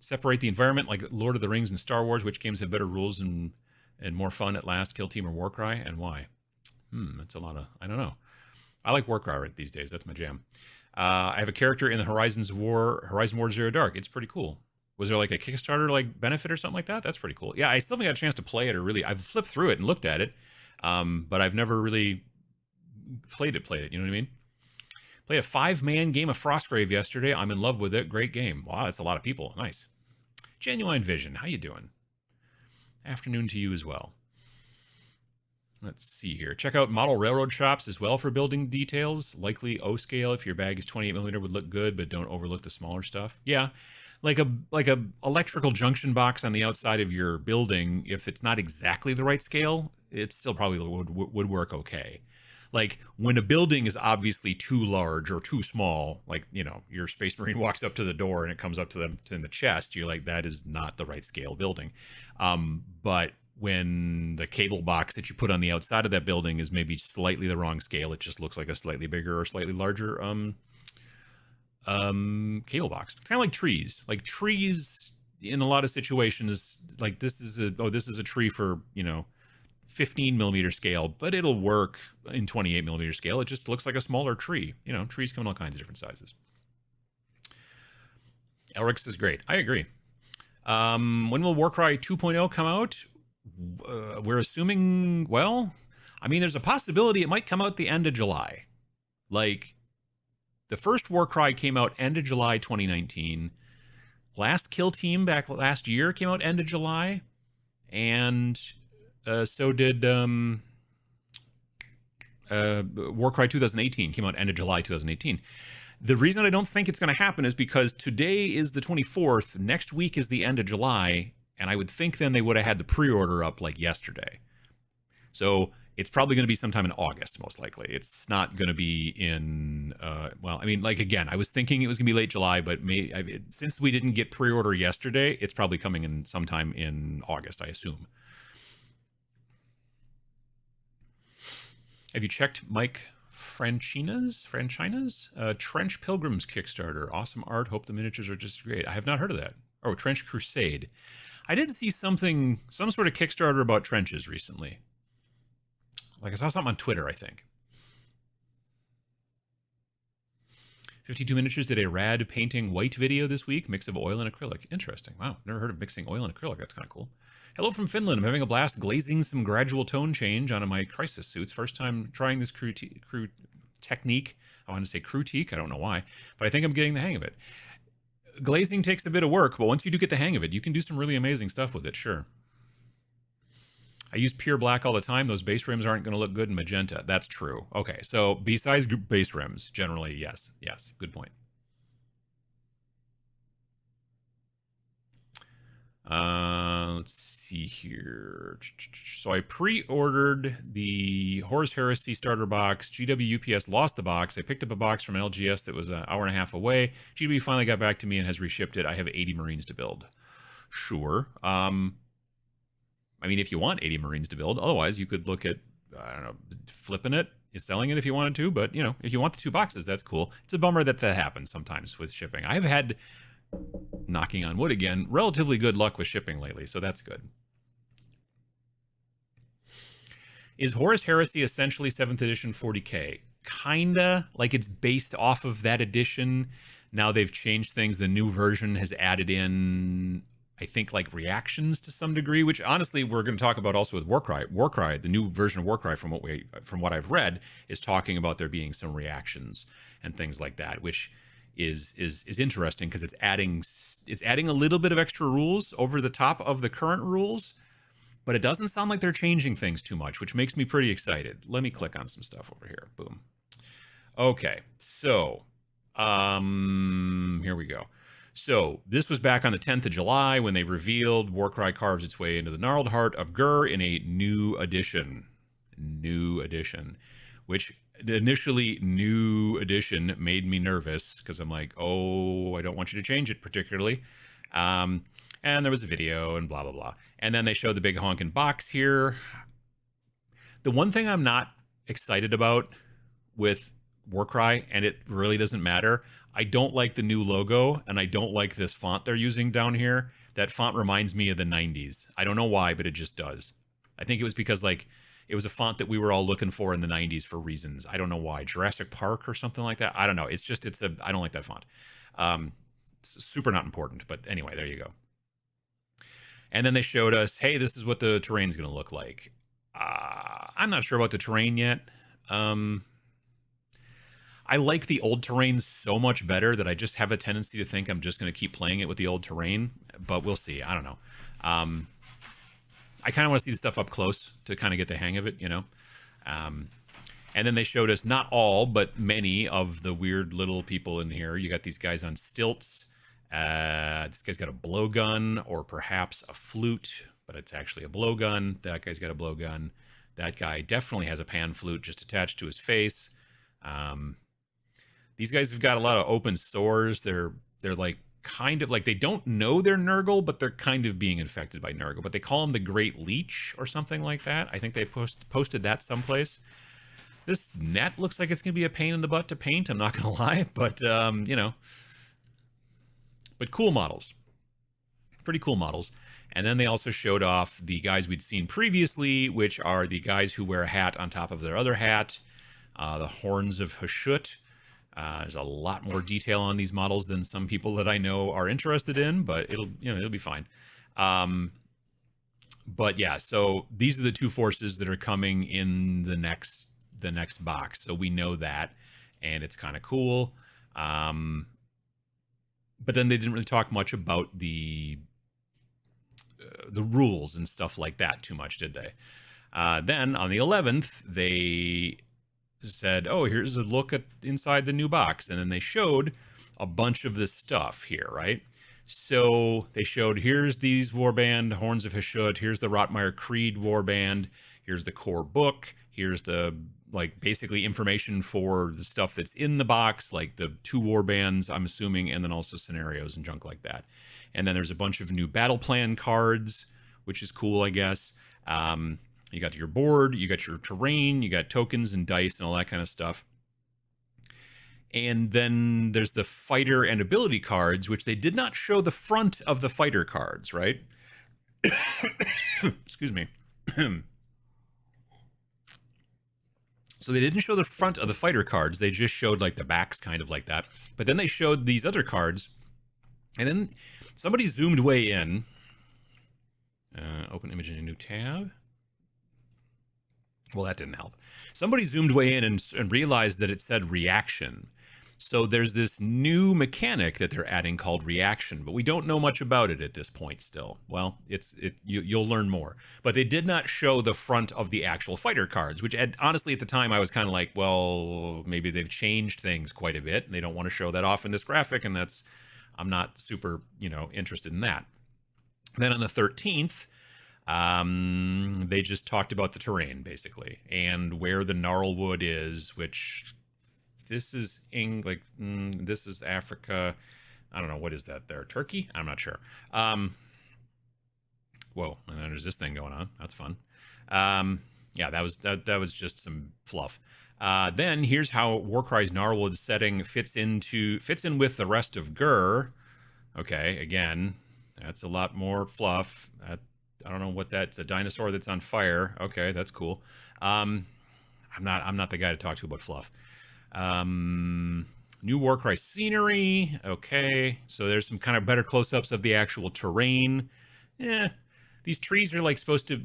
Separate the environment like Lord of the Rings and Star Wars. Which games have better rules and more fun at last, Kill Team or Warcry, and why? That's a lot of, I don't know. I like Warcry these days. That's my jam. I have a character in the Horizon War Zero Dark. It's pretty cool. Was there like a Kickstarter like benefit or something like that? That's pretty cool. Yeah, I still haven't got a chance to play it, or really, I've flipped through it and looked at it, but I've never really played it. You know what I mean? Played a 5-man game of Frostgrave yesterday. I'm in love with it. Great game. Wow, that's a lot of people. Nice. Genuine Vision, how you doing? Afternoon to you as well. Let's see here. Check out model railroad shops as well for building details. Likely O scale if your bag is 28mm would look good, but don't overlook the smaller stuff. Yeah, like a electrical junction box on the outside of your building. If it's not exactly the right scale, it still probably would work okay. Like when a building is obviously too large or too small, like, you know, your Space Marine walks up to the door and it comes up to them in the chest, you're like, that is not the right scale building. But when the cable box that you put on the outside of that building is maybe slightly the wrong scale, it just looks like a slightly bigger or slightly larger cable box. It's kind of like trees. Like trees in a lot of situations, like this is a tree for, you know, 15mm scale, but it'll work in 28mm scale. It just looks like a smaller tree. You know, trees come in all kinds of different sizes. Elrix is great. I agree. When will Warcry 2.0 come out? We're assuming, well, I mean, there's a possibility it might come out the end of July. Like, the first Warcry came out end of July 2019. Last Kill Team back last year came out end of July. And so did Warcry 2018 came out end of July 2018. The reason I don't think it's going to happen is because today is the 24th. Next week is the end of July. And I would think then they would have had the pre-order up like yesterday. So it's probably going to be sometime in August, most likely. It's not going to be in, well, I mean, like, again, I was thinking it was going to be late July, but since we didn't get pre-order yesterday, it's probably coming in sometime in August, I assume. Have you checked Mike Franchina's Trench Pilgrims Kickstarter? Awesome art. Hope the miniatures are just great. I have not heard of that. Oh, Trench Crusade. I did see some sort of Kickstarter about trenches recently. Like I saw something on Twitter, I think. 52 Miniatures did a rad painting white video this week. Mix of oil and acrylic. Interesting. Wow, never heard of mixing oil and acrylic. That's kind of cool. Hello from Finland. I'm having a blast glazing some gradual tone change on my crisis suits. First time trying this crew technique. I want to say critique. I don't know why, but I think I'm getting the hang of it. Glazing takes a bit of work, but once you do get the hang of it, you can do some really amazing stuff with it, sure. I use pure black all the time. Those base rims aren't going to look good in magenta. That's true. Okay, so besides base rims, generally, yes. Yes, good point. Let's see here. So I pre-ordered the Horus Heresy starter box. GW UPS lost the box. I picked up a box from an LGS that was an hour and a half away. GW finally got back to me and has reshipped it. I have 80 Marines to build. Sure. I mean, if you want 80 Marines to build, otherwise you could look at, I don't know, flipping it, selling it if you wanted to, but, you know, if you want the 2 boxes, that's cool. It's a bummer that happens sometimes with shipping. I've had, knocking on wood again, relatively good luck with shipping lately, so that's good. Is Horus Heresy essentially 7th edition 40K? Kinda, like it's based off of that edition. Now they've changed things. The new version has added in, I think, like reactions to some degree, which honestly we're going to talk about also with Warcry. Warcry, the new version of Warcry, from what I've read, is talking about there being some reactions and things like that, which is interesting because it's adding a little bit of extra rules over the top of the current rules, but it doesn't sound like they're changing things too much, which makes me pretty excited. Let me click on some stuff over here. Boom. Okay, so here we go. So this was back on the 10th of July when they revealed Warcry carves its way into the gnarled heart of Gur in a new edition. which the initially new edition made me nervous because I'm like, oh, I don't want you to change it particularly. And there was a video and blah, blah, blah. And then they showed the big honking box here. The one thing I'm not excited about with Warcry, and it really doesn't matter, I don't like the new logo, and I don't like this font they're using down here. That font reminds me of the 90s. I don't know why, but it just does. I think it was because, like, it was a font that we were all looking for in the 90s for reasons. I don't know why. Jurassic Park or something like that. I don't know. It's just, I don't like that font. It's super not important, but anyway, there you go. And then they showed us, hey, this is what the terrain's going to look like. I'm not sure about the terrain yet. I like the old terrain so much better that I just have a tendency to think I'm just going to keep playing it with the old terrain, but we'll see. I don't know. I kind of want to see the stuff up close to kind of get the hang of it, you know. And then they showed us not all, but many of the weird little people in here. You got these guys on stilts. This guy's got a blowgun or perhaps a flute, but it's actually a blowgun. That guy's got a blowgun. That guy definitely has a pan flute just attached to his face. These guys have got a lot of open sores. They're like kind of like, they don't know they're Nurgle, but they're kind of being infected by Nurgle. But they call him the Great Leech or something like that. I think they posted that someplace. This net looks like it's going to be a pain in the butt to paint. I'm not going to lie, but you know, but cool models, pretty cool models. And then they also showed off the guys we'd seen previously, which are the guys who wear a hat on top of their other hat, the Horns of Hashut. There's a lot more detail on these models than some people that I know are interested in, but it'll be fine. But yeah, so these are the two forces that are coming in the next box. So we know that, and it's kind of cool. But then they didn't really talk much about the rules and stuff like that too much, did they? Then on the 11th, they said, oh, here's a look at inside the new box. And then they showed a bunch of this stuff here, right? So they showed, here's these warband, Horns of Hashut, here's the Rotmire Creed warband, here's the core book, here's the, like, basically information for the stuff that's in the box, like the 2 warbands, I'm assuming, and then also scenarios and junk like that. And then there's a bunch of new battle plan cards, which is cool, I guess. You got your board, you got your terrain, you got tokens and dice and all that kind of stuff. And then there's the fighter and ability cards, which they did not show the front of the fighter cards, right? Excuse me. So they didn't show the front of the fighter cards. They just showed like the backs kind of like that. But then they showed these other cards. And then somebody zoomed way in. Open image in a new tab. Well, that didn't help. Somebody zoomed way in and realized that it said reaction. So there's this new mechanic that they're adding called reaction, but we don't know much about it at this point still. Well, you'll learn more. But they did not show the front of the actual fighter cards, which honestly at the time I was kind of like, well, maybe they've changed things quite a bit and they don't want to show that off in this graphic, and I'm not super, interested in that. Then on the 13th, they just talked about the terrain basically and where the gnarlwood is, which this is this is Africa. I don't know, what is that there? Turkey? I'm not sure. Whoa, and then there's this thing going on. That's fun. Yeah, that was just some fluff. Then here's how Warcry's gnarlwood setting fits in with the rest of Gur. Okay, again, that's a lot more fluff. I don't know what that's, a dinosaur that's on fire. Okay, that's cool. I'm not the guy to talk to about fluff. New Warcry scenery. Okay, so there's some kind of better close-ups of the actual terrain. These trees are like supposed to,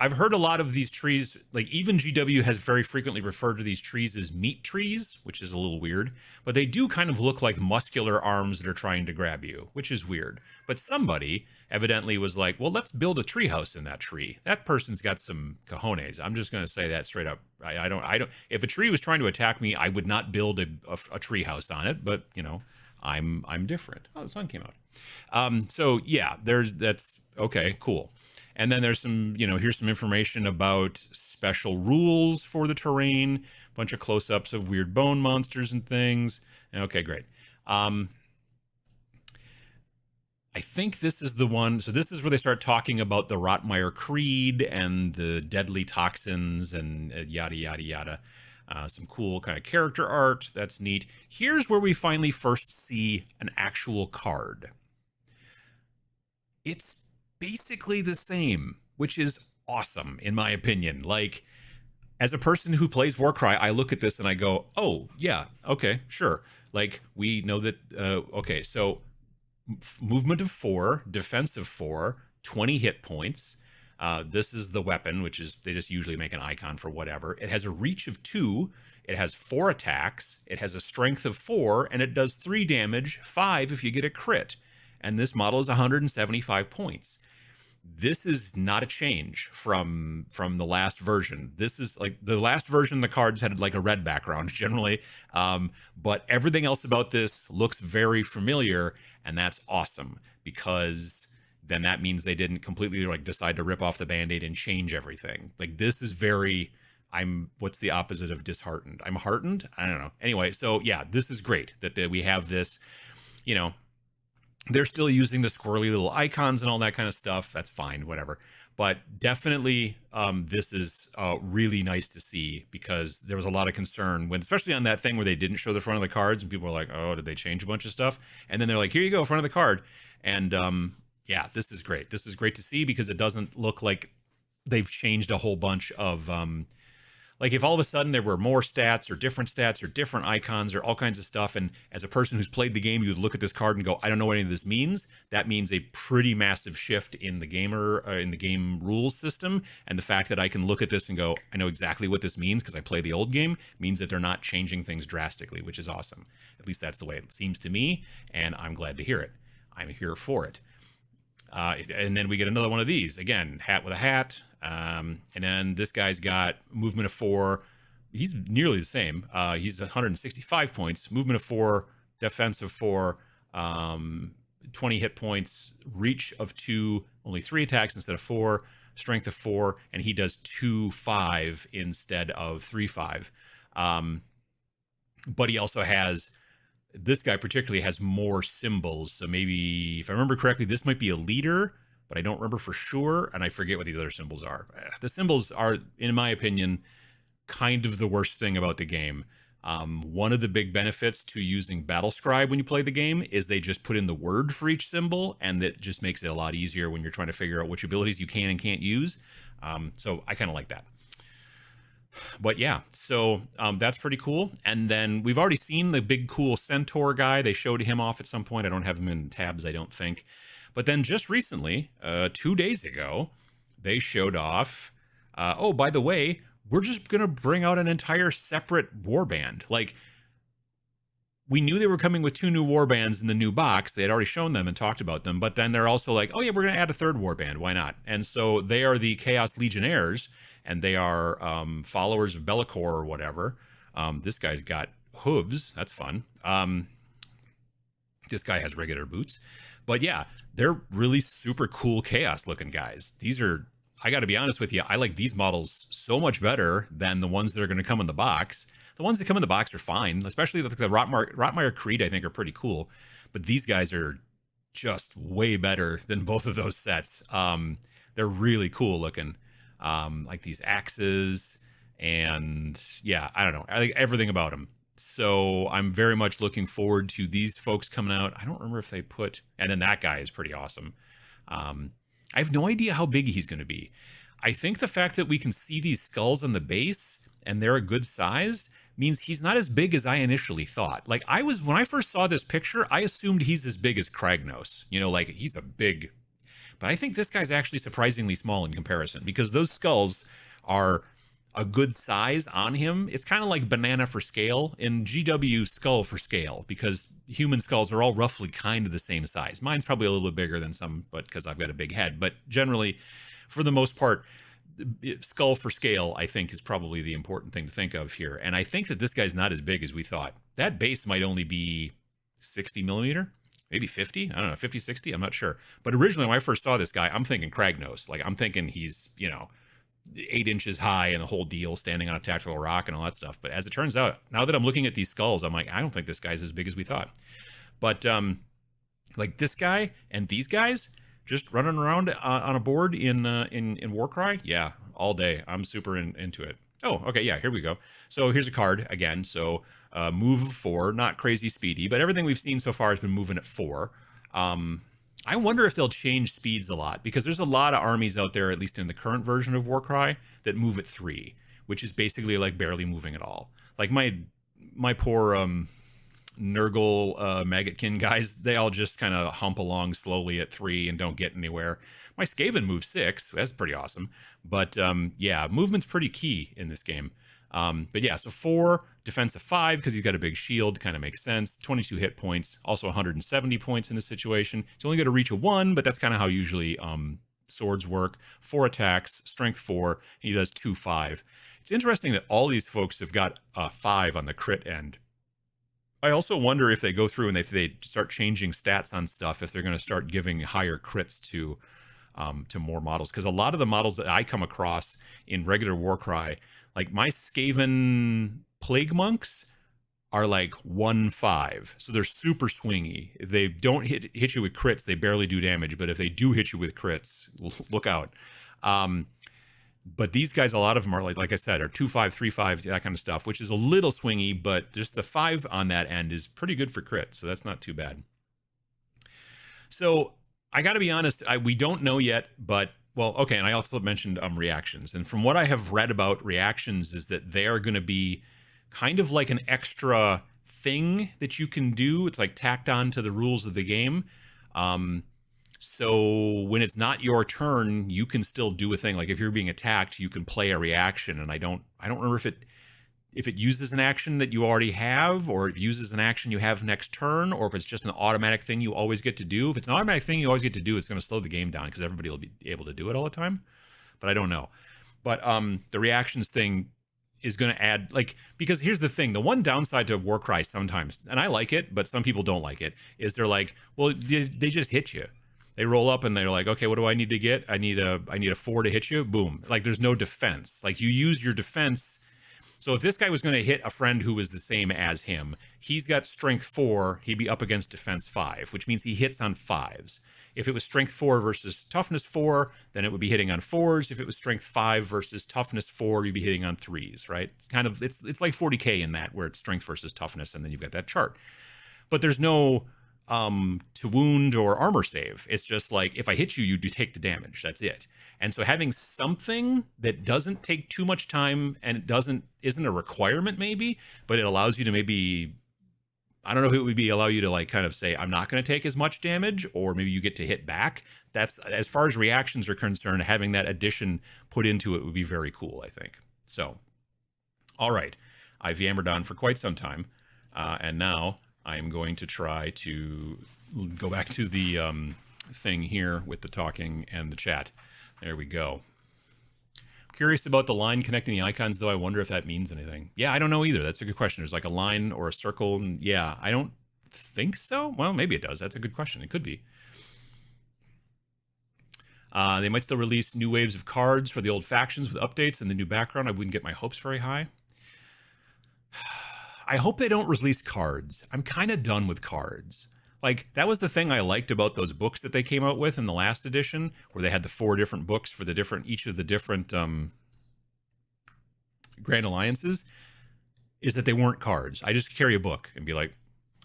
I've heard a lot of these trees, like even GW has very frequently referred to these trees as meat trees, which is a little weird, but they do kind of look like muscular arms that are trying to grab you, which is weird. But somebody evidently was like, well, let's build a treehouse in that tree. That person's got some cojones. I'm just going to say that straight up. I don't, if a tree was trying to attack me, I would not build a treehouse on it, but I'm different. Oh, the sun came out. So yeah, that's okay, cool. And then there's some, here's some information about special rules for the terrain, a bunch of close-ups of weird bone monsters and things. Okay, great. I think this is the one. So this is where they start talking about the Rotmire Creed and the deadly toxins and yada, yada, yada. Some cool kind of character art. That's neat. Here's where we finally first see an actual card. It's basically the same, which is awesome, in my opinion. Like, as a person who plays Warcry, I look at this and I go, oh, yeah, okay, sure. Like, we know that, okay, so movement of 4, defense of 4, 20 hit points. This is the weapon, which is, they just usually make an icon for whatever. It has a reach of 2. It has 4 attacks. It has a strength of 4, and it does 3 damage, 5 if you get a crit. And this model is 175 points. This is not a change from the last version. This is like the last version, the cards had like a red background generally. But everything else about this looks very familiar, and that's awesome, because then that means they didn't completely like decide to rip off the Band-Aid and change everything. Like, this is very, what's the opposite of disheartened? I'm heartened? I don't know. Anyway, so yeah, this is great that we have this, they're still using the squirrely little icons and all that kind of stuff. That's fine, whatever. But definitely, this is really nice to see, because there was a lot of concern when, especially on that thing where they didn't show the front of the cards, and people were like, "Oh, did they change a bunch of stuff?" And then they're like, "Here you go, front of the card." And yeah, this is great. This is great to see, because it doesn't look like they've changed a whole bunch of like, if all of a sudden there were more stats or different icons or all kinds of stuff, and as a person who's played the game, you would look at this card and go, I don't know what any of this means. That means a pretty massive shift in the game rules system. And the fact that I can look at this and go, I know exactly what this means because I play the old game, means that they're not changing things drastically, which is awesome. At least that's the way it seems to me, and I'm glad to hear it. I'm here for it. And then we get another one of these. Again, hat with a hat. And then this guy's got movement of 4. He's nearly the same. He's 165 points, movement of 4, defense of 4, 20 hit points, reach of 2, only 3 attacks instead of 4, strength of 4, and he does 2-5 instead of 3-5. But he also has, this guy particularly has more symbols. So maybe, if I remember correctly, this might be a leader, but I don't remember for sure, and I forget what these other symbols are. The symbols are, in my opinion, kind of the worst thing about the game. One of the big benefits to using Battlescribe when you play the game is they just put in the word for each symbol, and that just makes it a lot easier when you're trying to figure out which abilities you can and can't use. So I kind of like that. But yeah, so that's pretty cool. And then we've already seen the big cool Centaur guy. They showed him off at some point. I don't have him in tabs, I don't think. But then just recently, 2 days ago, they showed off, oh, by the way, we're just going to bring out an entire separate warband. Like, we knew they were coming with 2 new warbands in the new box. They had already shown them and talked about them. But then they're also like, oh, yeah, we're going to add a 3rd warband. Why not? And so they are the Chaos Legionnaires, and they are followers of Bellicor or whatever. This guy's got hooves. That's fun. This guy has regular boots. But yeah, they're really super cool Chaos looking guys. These are, I got to be honest with you, I like these models so much better than the ones that are going to come in the box. The ones that come in the box are fine, especially the Rotmire Creed, I think, are pretty cool. But these guys are just way better than both of those sets. They're really cool looking. Like these axes, and yeah, I don't know. I like everything about them. So I'm very much looking forward to these folks coming out. I don't remember if they put, and then that guy is pretty awesome. I have no idea how big he's going to be. I think the fact that we can see these skulls on the base and they're a good size means he's not as big as I initially thought. Like, when I first saw this picture, I assumed he's as big as Kragnos. Like, he's a big, but I think this guy's actually surprisingly small in comparison, because those skulls are a good size on him. It's kind of like banana for scale, in GW skull for scale, because human skulls are all roughly kind of the same size. Mine's probably a little bit bigger than some, but because I've got a big head. But generally, for the most part, skull for scale, I think, is probably the important thing to think of here. And I think that this guy's not as big as we thought. That base might only be 60 millimeter. maybe 50. I don't know, 50, 60. I'm not sure. But originally, when I first saw this guy, I'm thinking Kragnos. Like, I'm thinking he's, 8 inches high and the whole deal, standing on a tactical rock and all that stuff. But as it turns out, now that I'm looking at these skulls, I'm like, I don't think this guy's as big as we thought. But like this guy and these guys just running around on a board in Warcry, yeah, all day. I'm super into it. Oh, okay, yeah, here we go. So here's a card again. So move of 4, not crazy speedy, but everything we've seen so far has been moving at 4. I wonder if they'll change speeds a lot, because there's a lot of armies out there, at least in the current version of Warcry, that move at 3, which is basically like barely moving at all. Like my poor Nurgle Maggotkin guys, they all just kind of hump along slowly at 3 and don't get anywhere. My Skaven moves 6, that's pretty awesome. But yeah, movement's pretty key in this game. But yeah, so 4, defense of 5, because he's got a big shield, kind of makes sense. 22 hit points, also 170 points in this situation. It's only got to reach a 1, but that's kind of how usually swords work. 4 attacks, strength 4, he does 2/5. It's interesting that all these folks have got 5 on the crit end. I also wonder if they go through and if they start changing stats on stuff, if they're going to start giving higher crits to more models. Because a lot of the models that I come across in regular Warcry, like my Skaven Plague Monks are like 1/5. So they're super swingy. If they don't hit you with crits, they barely do damage. But if they do hit you with crits, look out. But these guys, a lot of them are like I said, are 2/5, 3/5, that kind of stuff, which is a little swingy, but just the 5 on that end is pretty good for crit. So that's not too bad. So I got to be honest, we don't know yet, but well, okay. And I also mentioned reactions. And from what I have read about reactions is that they are going to be kind of like an extra thing that you can do. It's like tacked on to the rules of the game. So when it's not your turn, you can still do a thing. Like if you're being attacked, you can play a reaction. And I don't remember if it uses an action that you already have, or if it uses an action you have next turn, or if it's just an automatic thing you always get to do. If it's an automatic thing you always get to do, it's going to slow the game down because everybody will be able to do it all the time. But I don't know. But the reactions thing is going to add, like, because here's the thing. The one downside to Warcry sometimes, and I like it, but some people don't like it, is they're like, well, they just hit you. They roll up and they're like, okay, what do I need to get? I need a 4 to hit you. Boom. Like there's no defense. Like you use your defense. So if this guy was going to hit a friend who was the same as him, he's got strength 4, he'd be up against defense 5, which means he hits on 5s. If it was strength 4 versus toughness 4, then it would be hitting on 4s. If it was strength 5 versus toughness 4, you'd be hitting on 3s, right? It's kind of, it's like 40K in that, where it's strength versus toughness, and then you've got that chart. But there's no to wound or armor save. It's just like, if I hit you, you do take the damage. That's it. And so having something that doesn't take too much time and it isn't a requirement maybe, but it allows you to maybe, I don't know if it would be allow you to like kind of say, I'm not going to take as much damage, or maybe you get to hit back. That's, as far as reactions are concerned, having that addition put into it would be very cool, I think. So, all right. I've yammered on for quite some time. And now I'm going to try to go back to the thing here with the talking and the chat. There we go. Curious about the line connecting the icons, though. I wonder if that means anything. Yeah, I don't know either. That's a good question. There's like a line or a circle. And yeah, I don't think so. Well, maybe it does. That's a good question. It could be. They might still release new waves of cards for the old factions with updates and the new background. I wouldn't get my hopes very high. I hope they don't release cards. I'm kind of done with cards. Like, that was the thing I liked about those books that they came out with in the last edition, where they had the 4 different books for each of the different Grand Alliances, is that they weren't cards. I just carry a book and be like,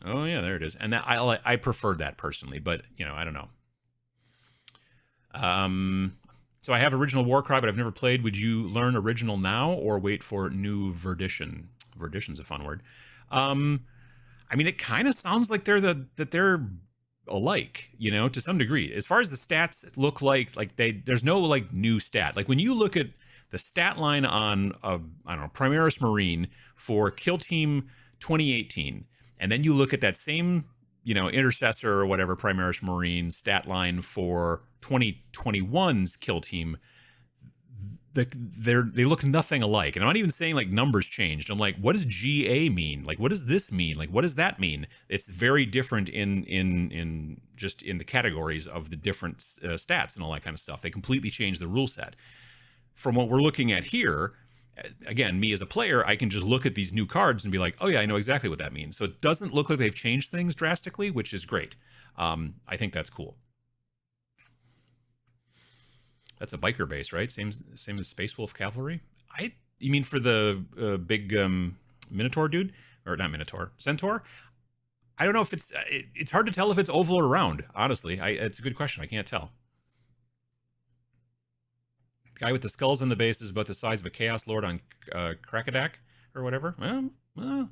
oh yeah, there it is. And that, I preferred that personally, but I don't know. So I have original Warcry, but I've never played. Would you learn original now or wait for new Verdition? Verdition's a fun word. I mean, it kind of sounds like they're alike, to some degree. As far as the stats look like there's no like new stat. Like when you look at the stat line on I don't know, Primaris Marine for Kill Team 2018, and then you look at that same Intercessor or whatever Primaris Marine stat line for 2021's Kill Team, they look nothing alike. And I'm not even saying like numbers changed. I'm like, what does GA mean? Like, what does this mean? Like, what does that mean? It's very different in just in the categories of the different stats and all that kind of stuff. They completely changed the rule set. From what we're looking at here, again, me as a player, I can just look at these new cards and be like, oh yeah, I know exactly what that means. So it doesn't look like they've changed things drastically, which is great. I think that's cool. That's a biker base, right? Same as Space Wolf Cavalry. You mean for the big Minotaur dude, or not Minotaur, Centaur? I don't know if it's hard to tell if it's oval or round. Honestly, it's a good question. I can't tell. The guy with the skulls on the base is about the size of a Chaos Lord on Krakadak or whatever. Well,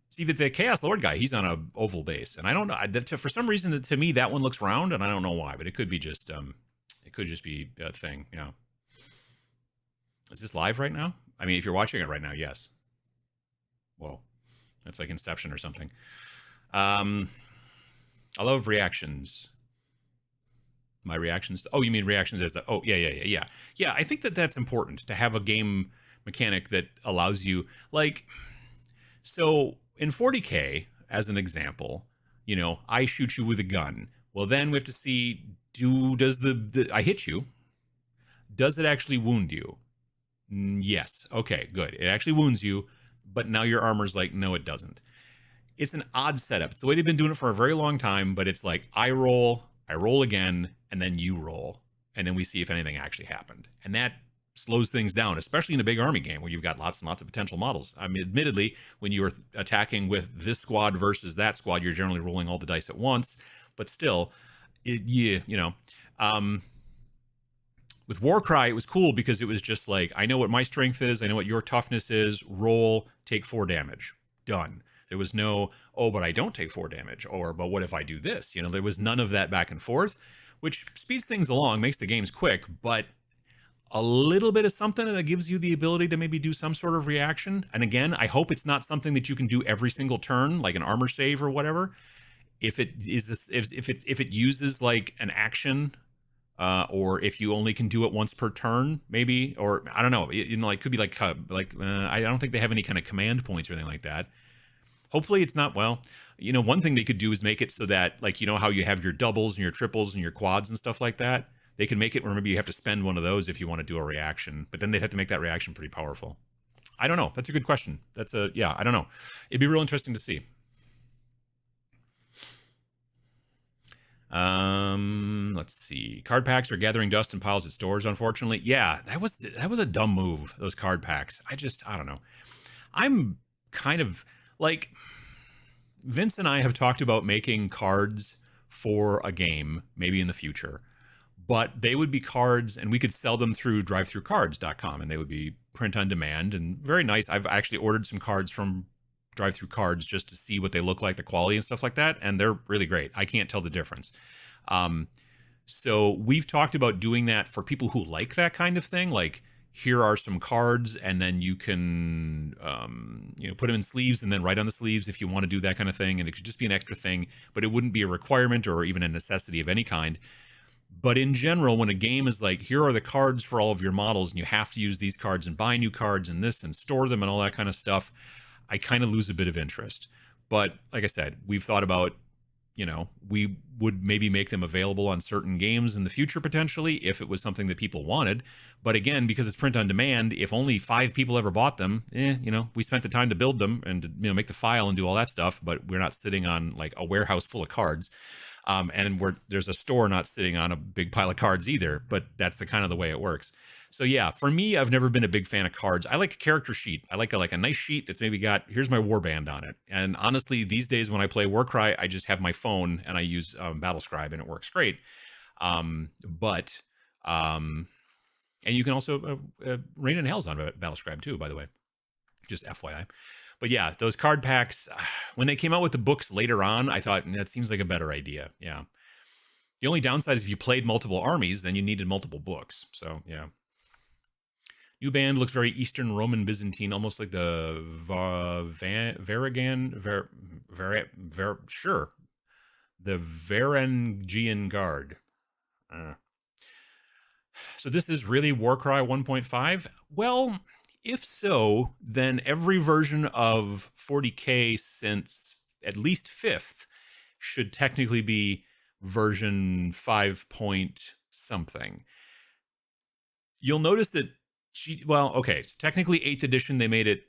see, but the Chaos Lord guy, he's on a oval base, and I don't know. For some reason, to me, that one looks round, and I don't know why. But it could be just it could just be a thing. Yeah. Is this live right now? I mean, if you're watching it right now, yes. Whoa, that's like Inception or something. I love reactions. My reactions. Oh, you mean reactions as the? Oh, yeah. I think that's important to have a game mechanic that allows you, like, so in 40K, as an example, I shoot you with a gun. Well, then we have to see, does I hit you? Does it actually wound you? Yes. Okay, good. It actually wounds you, but now your armor's like, no, it doesn't. It's an odd setup. It's the way they've been doing it for a very long time, but it's like, I roll again, and then you roll, and then we see if anything actually happened. And that slows things down, especially in a big army game where you've got lots and lots of potential models. I mean, admittedly, when you're attacking with this squad versus that squad, you're generally rolling all the dice at once, but still, with Warcry, it was cool because it was just like, I know what my strength is, I know what your toughness is, roll, take 4 damage, done. There was no, oh, but I don't take 4 damage, or, but what if I do this? There was none of that back and forth, which speeds things along, makes the games quick, but a little bit of something that gives you the ability to maybe do some sort of reaction. And again, I hope it's not something that you can do every single turn, like an armor save or whatever. If it is, if it uses like an action, or if you only can do it once per turn, maybe, or I don't know, like could be like I don't think they have any kind of command points or anything like that. Hopefully it's not, well, one thing they could do is make it so that, like, how you have your doubles and your triples and your quads and stuff like that. They can make it where maybe you have to spend one of those if you want to do a reaction, but then they'd have to make that reaction pretty powerful. I don't know. That's a good question. I don't know. It'd be real interesting to see. Let's see. Card packs are gathering dust in piles at stores, unfortunately. Yeah, that was a dumb move, those card packs. I don't know. I'm kind of like, Vince and I have talked about making cards for a game, maybe in the future, but they would be cards and we could sell them through drivethroughcards.com, and they would be print on demand and very nice. I've actually ordered some cards from Drive-Through Cards just to see what they look like, the quality and stuff like that, and they're really great. I can't tell the difference. So we've talked about doing that for people who like that kind of thing, like, here are some cards, and then you can put them in sleeves and then write on the sleeves if you want to do that kind of thing, and it could just be an extra thing, but it wouldn't be a requirement or even a necessity of any kind. But in general, when a game is like, here are the cards for all of your models, and you have to use these cards and buy new cards and this and store them and all that kind of stuff, I kind of lose a bit of interest. But like I said, we've thought about, we would maybe make them available on certain games in the future, potentially, if it was something that people wanted. But again, because it's print on demand, if only 5 people ever bought them, we spent the time to build them and make the file and do all that stuff, but we're not sitting on like a warehouse full of cards. And there's a store not sitting on a big pile of cards either, but that's the kind of the way it works. So yeah, for me, I've never been a big fan of cards. I like a character sheet. I like a nice sheet that's maybe got, here's my warband on it. And honestly, these days when I play Warcry, I just have my phone and I use Battlescribe, and it works great. And you can also Rain and Hell's on Battlescribe too, by the way, just FYI. But yeah, those card packs, when they came out with the books later on, I thought that seems like a better idea. Yeah. The only downside is if you played multiple armies, then you needed multiple books. So yeah. New band looks very Eastern Roman Byzantine, almost like the the Varangian Guard. So this is really Warcry 1.5? Well, if so, then every version of 40K since at least 5th should technically be version 5 point something. You'll notice that so technically 8th edition, they made it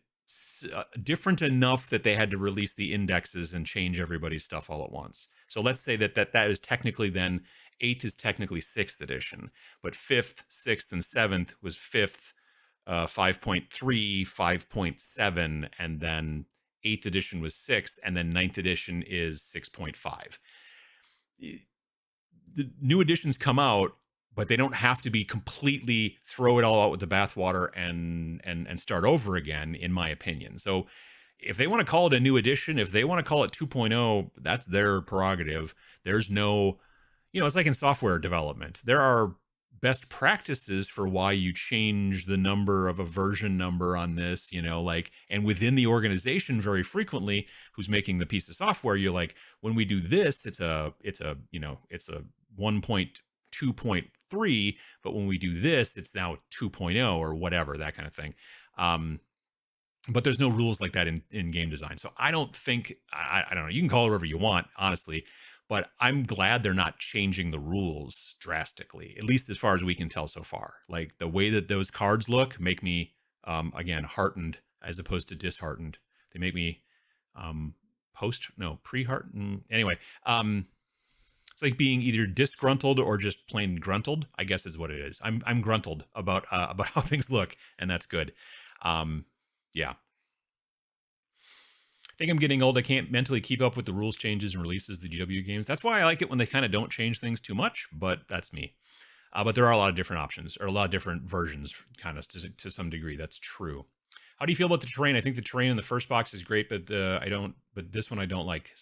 different enough that they had to release the indexes and change everybody's stuff all at once. So let's say that is technically then 8th is technically 6th edition, but 5th, 6th, and 7th was 5th, 5.3, 5.7, and then 8th edition was 6, and then 9th edition is 6.5. The new editions come out, but they don't have to be completely throw it all out with the bathwater and start over again, in my opinion. So if they want to call it a new edition, if they want to call it 2.0, that's their prerogative. There's no, it's like in software development. There are best practices for why you change the number of a version number on this, and within the organization very frequently who's making the piece of software, you're like, when we do this, it's a 1.2.3, but when we do this, it's now 2.0 or whatever, that kind of thing. But there's no rules like that in game design. So I don't think, I don't know, you can call it whatever you want, honestly, but I'm glad they're not changing the rules drastically, at least as far as we can tell so far. Like the way that those cards look make me, again, heartened as opposed to disheartened. They make me pre-heartened. Anyway, it's like being either disgruntled or just plain gruntled, I guess is what it is. I'm gruntled about how things look, and that's good. Yeah. I think I'm getting old. I can't mentally keep up with the rules changes and releases of the GW games. That's why I like it when they kind of don't change things too much, but that's me. But there are a lot of different options, or a lot of different versions, kind of to some degree. That's true. How do you feel about the terrain? I think the terrain in the first box is great, but this one I don't like.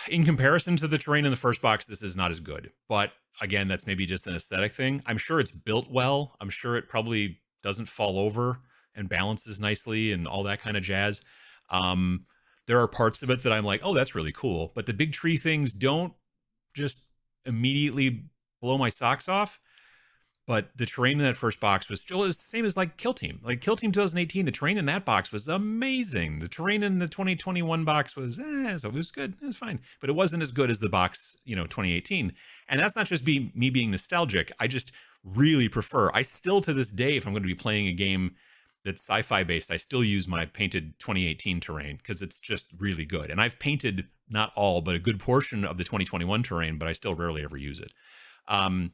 In comparison to the terrain in the first box, this is not as good. But again, that's maybe just an aesthetic thing. I'm sure it's built well. I'm sure it probably doesn't fall over and balances nicely and all that kind of jazz. There are parts of it that I'm like, oh, that's really cool. But the big tree things don't just immediately blow my socks off. But the terrain in that first box was still the same as like Kill Team. Like Kill Team 2018, the terrain in that box was amazing. The terrain in the 2021 box was, so it was good. It was fine. But it wasn't as good as the box, 2018. And that's not just me being nostalgic. I just really prefer, I still to this day, if I'm going to be playing a game that's sci-fi based, I still use my painted 2018 terrain because it's just really good. And I've painted not all, but a good portion of the 2021 terrain, but I still rarely ever use it. Same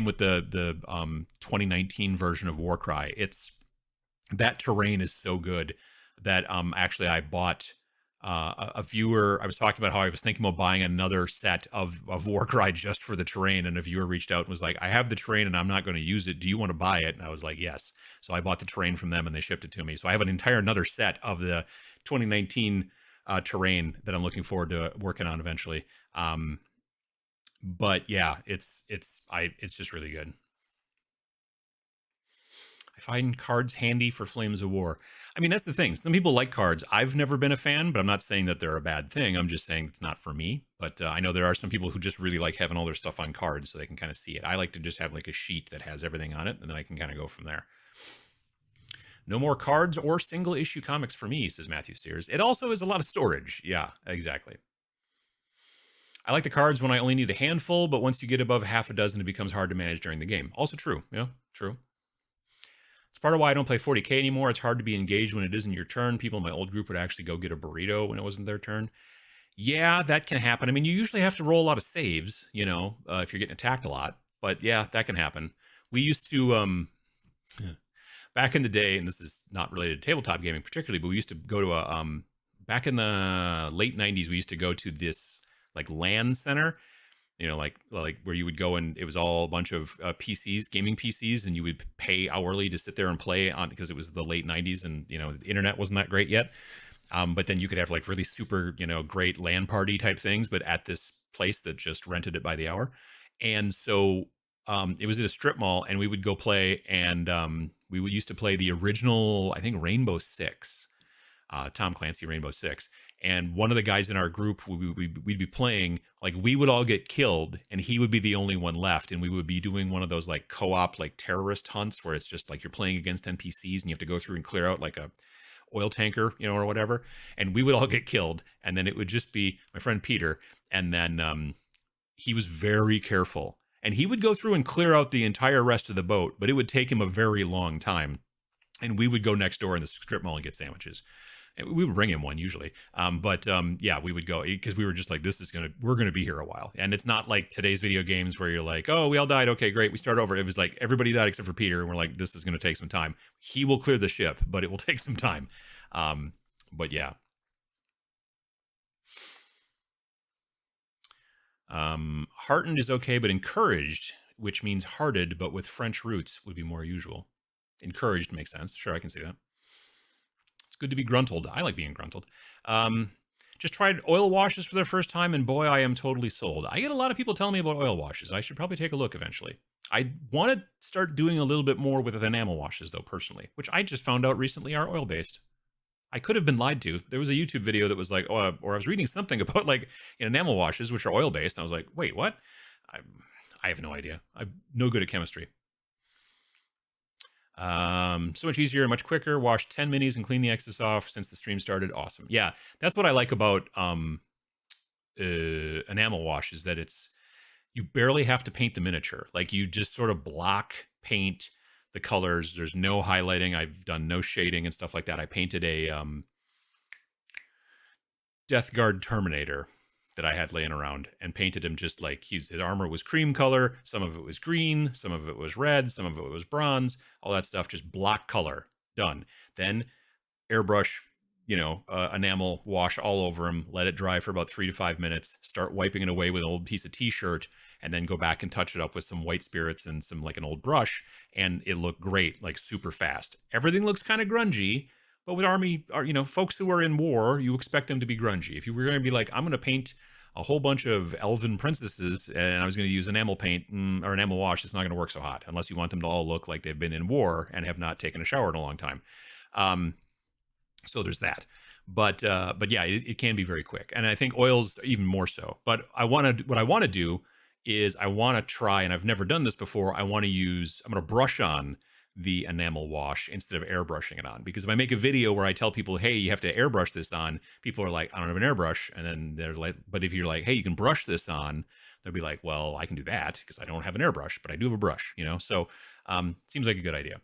with the 2019 version of Warcry. That terrain is so good that actually I bought a viewer. I was talking about how I was thinking about buying another set of Warcry just for the terrain, and a viewer reached out and was like, I have the terrain and I'm not going to use it. Do you want to buy it? And I was like, yes. So I bought the terrain from them and they shipped it to me. So I have another set of the 2019 terrain that I'm looking forward to working on eventually. But yeah, it's just really good. I find cards handy for Flames of War. I mean, that's the thing. Some people like cards. I've never been a fan, but I'm not saying that they're a bad thing. I'm just saying it's not for me. But I know there are some people who just really like having all their stuff on cards so they can kind of see it. I like to just have like a sheet that has everything on it, and then I can kind of go from there. No more cards or single issue comics for me, says Matthew Sears. It also is a lot of storage. Yeah, exactly. I like the cards when I only need a handful, but once you get above half a dozen, it becomes hard to manage during the game. Also true. Yeah, true. It's part of why I don't play 40K anymore. It's hard to be engaged when it isn't your turn. People in my old group would actually go get a burrito when it wasn't their turn. Yeah, that can happen. I mean, you usually have to roll a lot of saves, if you're getting attacked a lot. But yeah, that can happen. We used to, back in the day, and this is not related to tabletop gaming particularly, but we used to go to back in the late 90s, we used to go to this like LAN center, like where you would go and it was all a bunch of PCs, gaming PCs, and you would pay hourly to sit there and play on, because it was the late 90s and, the internet wasn't that great yet. But then you could have like really super, great LAN party type things, but at this place that just rented it by the hour. And so it was at a strip mall and we would go play, and we used to play the original, I think, Rainbow Six, Tom Clancy Rainbow Six. And one of the guys in our group, we'd be playing, like we would all get killed and he would be the only one left. And we would be doing one of those like co-op, like terrorist hunts where it's just like you're playing against NPCs and you have to go through and clear out like a oil tanker, you know, or whatever. And we would all get killed. And then it would just be my friend Peter. And then he was very careful. And he would go through and clear out the entire rest of the boat, but it would take him a very long time. And we would go next door in the strip mall and get sandwiches. And we would bring him one usually. Yeah, we would go because we were just like, we're going to be here a while. And it's not like today's video games where you're like, oh, we all died. Okay, great. We start over. It was like everybody died except for Peter. And we're like, this is going to take some time. He will clear the ship, but it will take some time. But yeah. Heartened is okay, but encouraged, which means hearted, but with French roots would be more usual. Encouraged makes sense. Sure, I can see that. It's good to be gruntled. I like being gruntled. Just tried oil washes for the first time, and boy, I am totally sold. I get a lot of people telling me about oil washes. I should probably take a look eventually. I want to start doing a little bit more with enamel washes, though, personally, which I just found out recently are oil-based. I could have been lied to. There was a YouTube video that was like, or I was reading something about like enamel washes, which are oil-based. And I was like, wait, what? I have no idea. I'm no good at chemistry. So much easier, much quicker. Wash 10 minis and clean the excess off since the stream started. Awesome. Yeah, that's what I like about enamel wash is that you barely have to paint the miniature. Like you just sort of block paint the colors. There's no highlighting. I've done no shading and stuff like that. I painted a Death Guard Terminator that I had laying around and painted him just like his armor was cream color. Some of it was green, some of it was red, some of it was bronze, all that stuff, just block color, done. Then airbrush, enamel wash all over him, let it dry for about 3 to 5 minutes, start wiping it away with an old piece of t-shirt, and then go back and touch it up with some white spirits and some like an old brush, and it looked great, like super fast. Everything looks kind of grungy, but with army, folks who are in war, you expect them to be grungy. If you were going to be like, I'm going to paint a whole bunch of elven princesses and I was going to use enamel paint or enamel wash, it's not going to work so hot unless you want them to all look like they've been in war and have not taken a shower in a long time. So there's that. But yeah, it can be very quick. And I think oils even more so. But what I want to do is I want to try, and I've never done this before, I'm going to brush on the enamel wash instead of airbrushing it on, because if I make a video where I tell people, hey, you have to airbrush this on, people are like, I don't have an airbrush. And then they're like, but if you're like, hey, you can brush this on, they'll be like, well, I can do that because I don't have an airbrush, but I do have a brush, so seems like a good idea.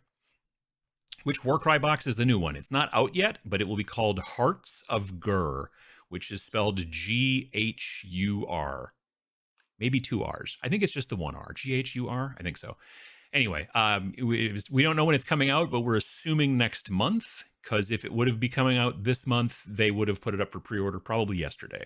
Which Warcry box is the new one? It's not out yet, but it will be called Hearts of Gur, which is spelled G-H-U-R. Maybe 2 R's. I think it's just the 1 R. G-H-U-R? I think so. Anyway, we don't know when it's coming out, but we're assuming next month, because if it would have been coming out this month, they would have put it up for pre-order probably yesterday.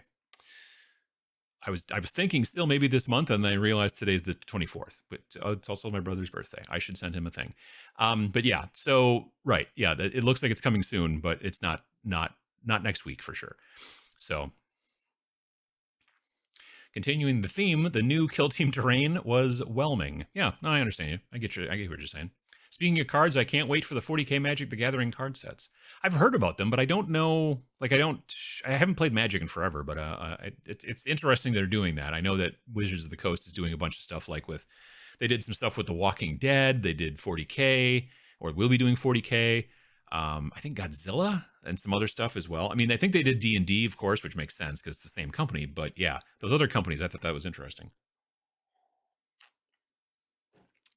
I was thinking still maybe this month, and then I realized today's the 24th, but it's also my brother's birthday. I should send him a thing. But yeah, so right, yeah, it looks like it's coming soon, but it's not next week for sure. So continuing the theme, the new Kill Team terrain was whelming. Yeah, no, I understand you. I get what you're saying. Speaking of cards, I can't wait for the 40k Magic the Gathering card sets. I've heard about them, but I don't know. Like, I haven't played Magic in forever, but it's interesting they're doing that. I know that Wizards of the Coast is doing a bunch of stuff they did some stuff with The Walking Dead. They did 40k, or will be doing 40k. I think Godzilla and some other stuff as well. I mean, I think they did D&D, of course, which makes sense because it's the same company. But yeah, those other companies, I thought that was interesting.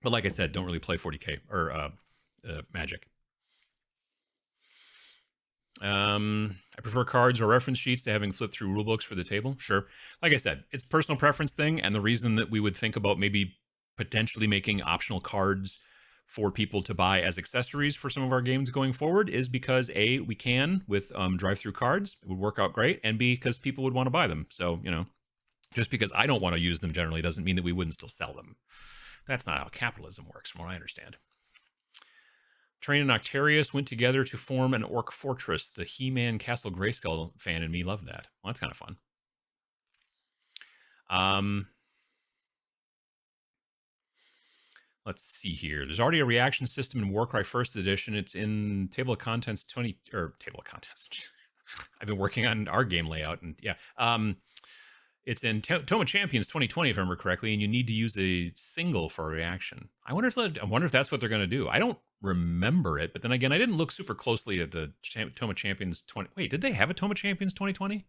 But like I said, don't really play 40k or Magic. I prefer cards or reference sheets to having flipped through rulebooks for the table. Sure. Like I said, it's a personal preference thing. And the reason that we would think about maybe potentially making optional cards for people to buy as accessories for some of our games going forward is because A, we can with drive-through cards. It would work out great. And B, because people would want to buy them. So, just because I don't want to use them generally doesn't mean that we wouldn't still sell them. That's not how capitalism works, from what I understand. Train and Octarius went together to form an orc fortress. The He-Man Castle Grayskull fan in me loved that. Well, that's kind of fun. Let's see here. There's already a reaction system in Warcry First Edition. It's in Table of Contents 20, or Table of Contents. I've been working on our game layout, and yeah. It's in Toma Champions 2020, if I remember correctly, and you need to use a single for a reaction. I wonder if that's what they're going to do. I don't remember it, but then again, I didn't look super closely at the Toma Champions 20. Wait, did they have a Toma Champions 2020?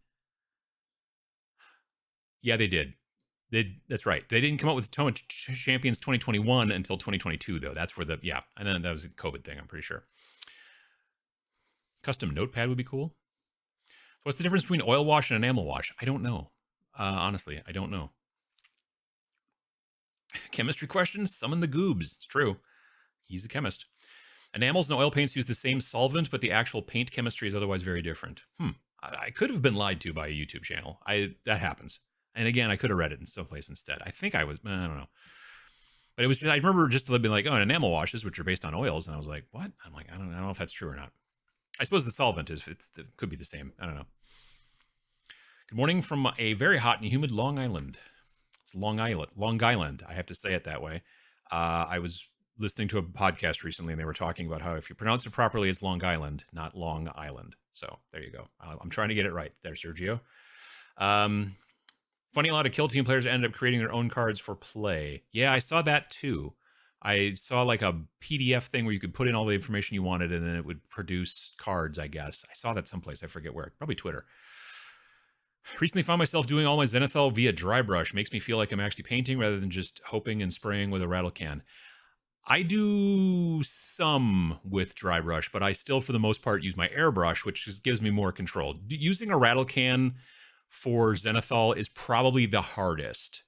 Yeah, they did. That's right. They didn't come out with Toma Champions 2021 until 2022, though. That's where and then that was a COVID thing, I'm pretty sure. Custom notepad would be cool. So what's the difference between oil wash and enamel wash? I don't know. Honestly, I don't know. Chemistry questions? Summon the goobs. It's true. He's a chemist. Enamels and oil paints use the same solvent, but the actual paint chemistry is otherwise very different. I could have been lied to by a YouTube channel. That happens. And again, I could have read it in someplace instead. I think I was, I don't know. But it was just, I remember just being like, oh, and enamel washes, which are based on oils. And I was like, what? I'm like, I don't know if that's true or not. I suppose the solvent it could be the same. I don't know. Good morning from a very hot and humid Long Island. It's Long Island. I have to say it that way. I was listening to a podcast recently, and they were talking about how if you pronounce it properly, it's Long Island, not Long Island. So there you go. I'm trying to get it right there, Sergio. Funny, a lot of Kill Team players ended up creating their own cards for play. Yeah, I saw that too. I saw like a PDF thing where you could put in all the information you wanted, and then it would produce cards, I guess. I saw that someplace. I forget where. Probably Twitter. Recently found myself doing all my Zenithal via dry brush. Makes me feel like I'm actually painting rather than just hoping and spraying with a rattle can. I do some with dry brush, but I still, for the most part, use my airbrush, which just gives me more control. Using a rattle can for Zenithal is probably the hardest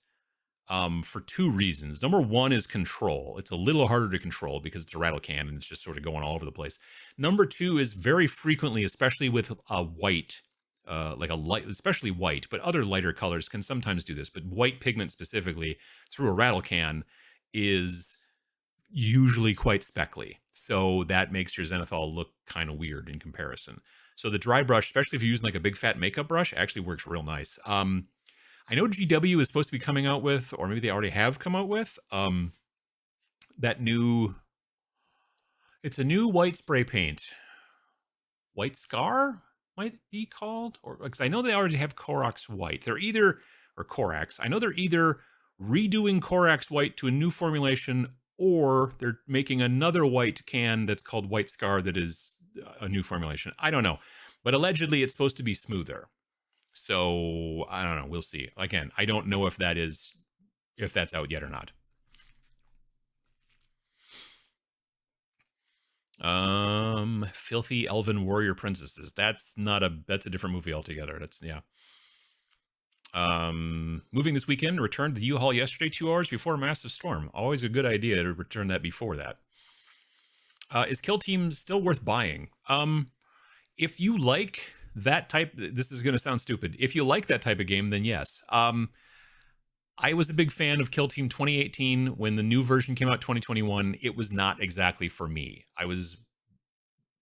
for two reasons. Number one is control. It's a little harder to control because it's a rattle can and it's just sort of going all over the place. Number two is very frequently, especially with a white, like a light, especially white, but other lighter colors can sometimes do this, but white pigment specifically through a rattle can is usually quite speckly. So that makes your Zenithal look kind of weird in comparison. So the dry brush, especially if you're using like a big fat makeup brush, actually works real nice. I know GW is supposed to be coming out with, or maybe they already have come out with, that new, it's a new white spray paint. White Scar might be called, or because I know they already have Corax White. They're either, or Corax, I know they're either redoing Corax White to a new formulation, or they're making another white can that's called White Scar that is a new formulation. I don't know. But allegedly it's supposed to be smoother. So I don't know. We'll see. Again, I don't know if that's out yet or not. Filthy Elven Warrior Princesses. That's a different movie altogether. That's, yeah. Moving this weekend, returned to the U-Haul yesterday 2 hours before a massive storm. Always a good idea to return that before that. Is Kill Team still worth buying? If you like that type, this is going to sound stupid. If you like that type of game, then yes. I was a big fan of Kill Team 2018. When the new version came out 2021, it was not exactly for me. I was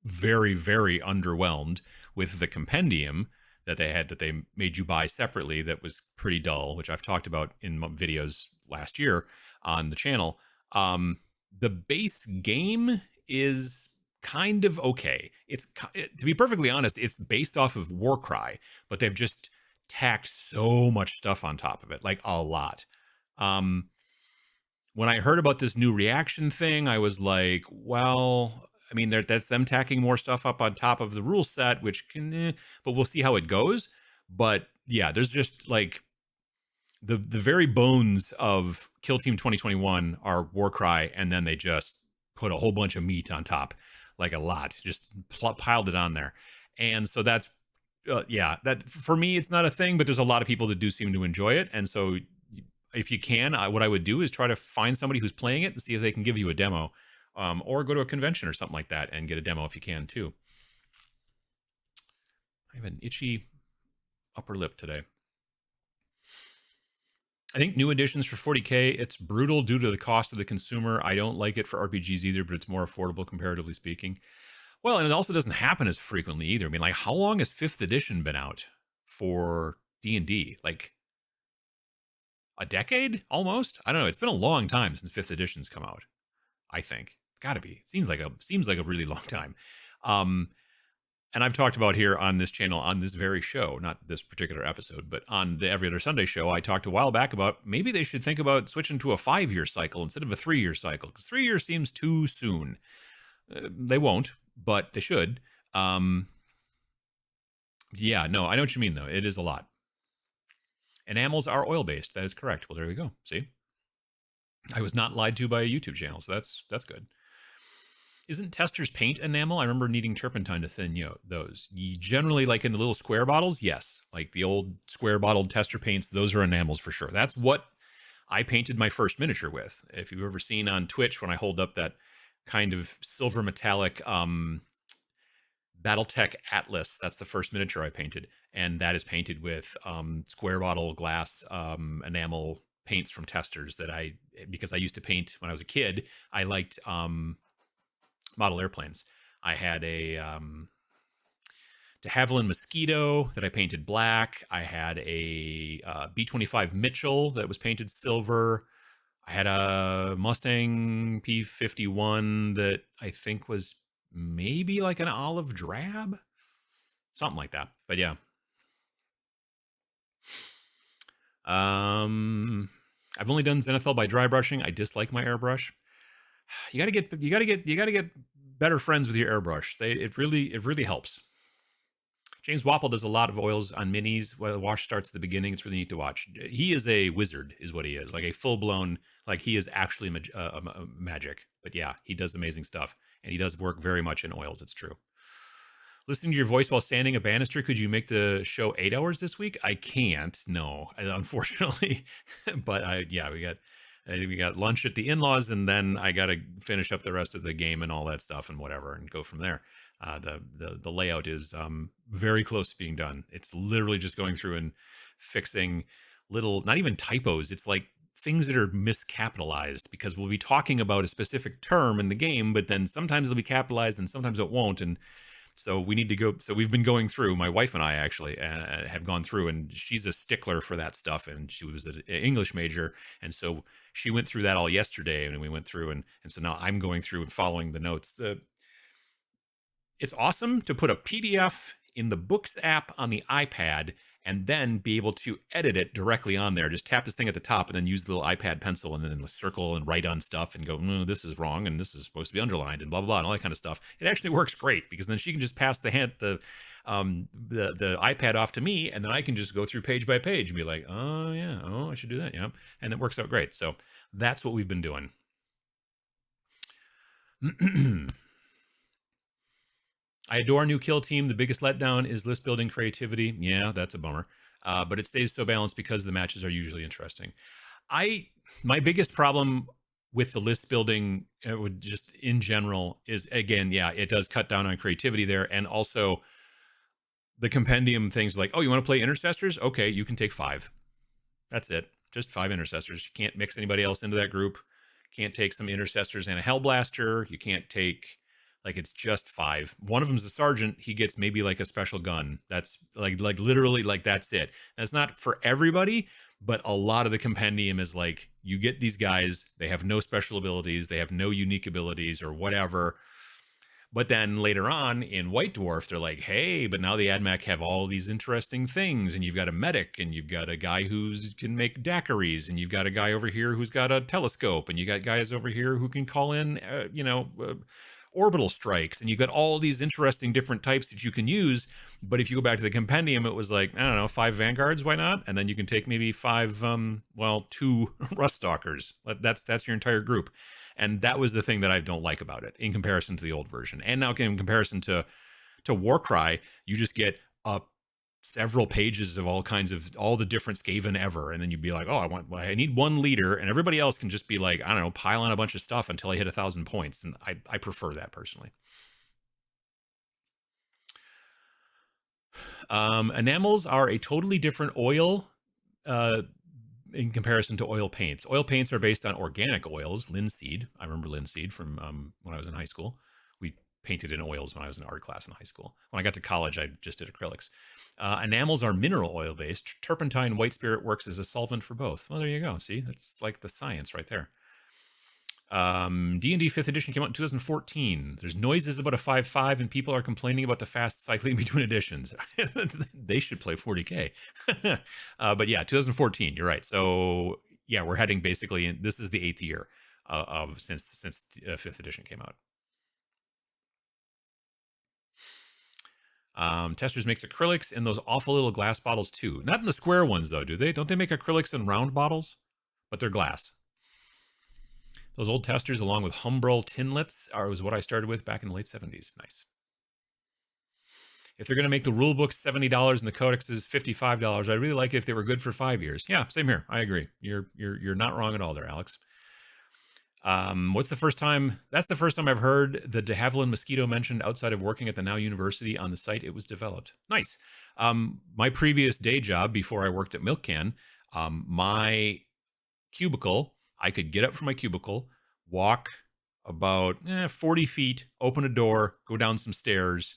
very, very underwhelmed with the compendium that they made you buy separately that was pretty dull, which I've talked about in videos last year on the channel. The base game is kind of okay. To be perfectly honest, it's based off of Warcry, but they've just tacked so much stuff on top of it, like a lot. When I heard about this new reaction thing, I was like, well, I mean, that's them tacking more stuff up on top of the rule set, which can, but we'll see how it goes. But yeah, there's just like the very bones of Kill Team 2021 are Warcry, and then they just put a whole bunch of meat on top, like a lot, just piled it on there. And so that's, that for me, it's not a thing, but there's a lot of people that do seem to enjoy it. And so if you can, what I would do is try to find somebody who's playing it and see if they can give you a demo. Or go to a convention or something like that and get a demo if you can too. I have an itchy upper lip today. I think new editions for 40K, it's brutal due to the cost of the consumer. I don't like it for RPGs either, but it's more affordable comparatively speaking. Well, and it also doesn't happen as frequently either. I mean, like, how long has 5th edition been out for D&D? Like a decade almost? I don't know. It's been a long time since 5th edition's come out, I think. Got to be. It seems like a really long time. And I've talked about here on this channel, on this very show, not this particular episode, but on the Every Other Sunday show, I talked a while back about maybe they should think about switching to a 5-year cycle instead of a 3-year cycle, because 3 years seems too soon. They won't, but they should. Yeah, no, I know what you mean, though. It is a lot. Enamels are oil-based. That is correct. Well, there we go. See? I was not lied to by a YouTube channel, so that's good. Isn't Tester's paint enamel? I remember needing turpentine to thin those. Generally, like in the little square bottles, yes. Like the old square bottled Tester paints, those are enamels for sure. That's what I painted my first miniature with. If you've ever seen on Twitch when I hold up that kind of silver metallic Battletech Atlas, that's the first miniature I painted. And that is painted with square bottle glass enamel paints from Testers that because I used to paint when I was a kid, I liked model airplanes. I had a de Havilland Mosquito that I painted black. I had a B-25 Mitchell that was painted silver. I had a Mustang P-51 that I think was maybe like an olive drab, something like that. But yeah. I've only done Zenithal by dry brushing. I dislike my airbrush. You gotta get better friends with your airbrush. It really helps. James Wapple does a lot of oils on minis. Where the wash starts at the beginning. It's really neat to watch. He is a wizard, is what he is. Like a full-blown, like he is actually magic. But yeah, he does amazing stuff. And he does work very much in oils. It's true. Listening to your voice while standing a banister, could you make the show 8 hours this week? I can't, no, unfortunately. But yeah, we got lunch at the in-laws, and then I got to finish up the rest of the game and all that stuff and whatever, and go from there. The layout is very close to being done. It's literally just going through and fixing little, not even typos. It's like things that are miscapitalized, because we'll be talking about a specific term in the game, but then sometimes it'll be capitalized and sometimes it won't. And so we need to go. So we've been going through, my wife and I actually have gone through, and she's a stickler for that stuff. And she was an English major. And so she went through that all yesterday, and we went through. And so now I'm going through and following the notes. It's awesome to put a PDF in the Books app on the iPad and then be able to edit it directly on there. Just tap this thing at the top and then use the little iPad pencil and then circle and write on stuff and go, no, this is wrong and this is supposed to be underlined and blah, blah, blah, and all that kind of stuff. It actually works great, because then she can just pass the iPad off to me, and then I can just go through page by page and be like, oh, yeah, oh, I should do that, yeah. And it works out great. So that's what we've been doing. I adore new kill team. The biggest letdown is list building creativity. Yeah, that's a bummer. But it stays so balanced because the matches are usually interesting. My biggest problem with the list building, just in general, is, again, yeah, it does cut down on creativity there. And also the compendium things like, oh, you want to play intercessors? Okay, you can take 5. That's it. Just 5 intercessors. You can't mix anybody else into that group. Can't take some intercessors and a Hellblaster. You can't take... Like, it's just 5. One of them's a sergeant. He gets maybe like a special gun. That's like literally, like, that's it. That's not for everybody, but a lot of the compendium is like, you get these guys, they have no special abilities, they have no unique abilities or whatever. But then later on in White Dwarf, they're like, hey, but now the AdMech have all these interesting things, and you've got a medic, and you've got a guy who can make daiquiris, and you've got a guy over here who's got a telescope, and you got guys over here who can call in, orbital strikes, and you got all these interesting different types that you can use. But if you go back to the compendium, it was like, I don't know, 5 vanguards, why not? And then you can take maybe 5 2 rust stalkers. That's your entire group. And that was the thing that I don't like about it in comparison to the old version. And now in comparison to Warcry, you just get several pages of all the different Skaven ever, and then you'd be like, oh, I need one leader, and everybody else can just be like, I don't know, pile on a bunch of stuff until I hit 1,000 points, and I prefer that personally. Enamels are a totally different oil in comparison to oil paints. Oil paints are based on organic oils, linseed. I remember linseed from when I was in high school. We painted in oils when I was in art class in high school. When I got to college, I just did acrylics. Enamels are mineral oil based. Turpentine white spirit works as a solvent for both. Well, there you go. See, that's like the science right there. D&D 5th edition came out in 2014. There's noises about a 5.5 and people are complaining about the fast cycling between editions. They should play 40K. But yeah, 2014, you're right. So yeah, we're heading basically in, this is the 8th year of since 5th edition came out. Testers makes acrylics in those awful little glass bottles too. Not in the square ones though, do they? Don't they make acrylics in round bottles? But they're glass. Those old testers along with Humbrol tinlets was what I started with back in the late 70s. Nice. If they're going to make the rule books $70 and the codexes $55, I'd really like it if they were good for 5 years. Yeah, same here. I agree. You're not wrong at all there, Alex. What's the first time? That's the first time I've heard the de Havilland mosquito mentioned outside of working at the Now University on the site it was developed. Nice. My previous day job before I worked at Milk Can, my cubicle, I could get up from my cubicle, walk about 40 feet, open a door, go down some stairs,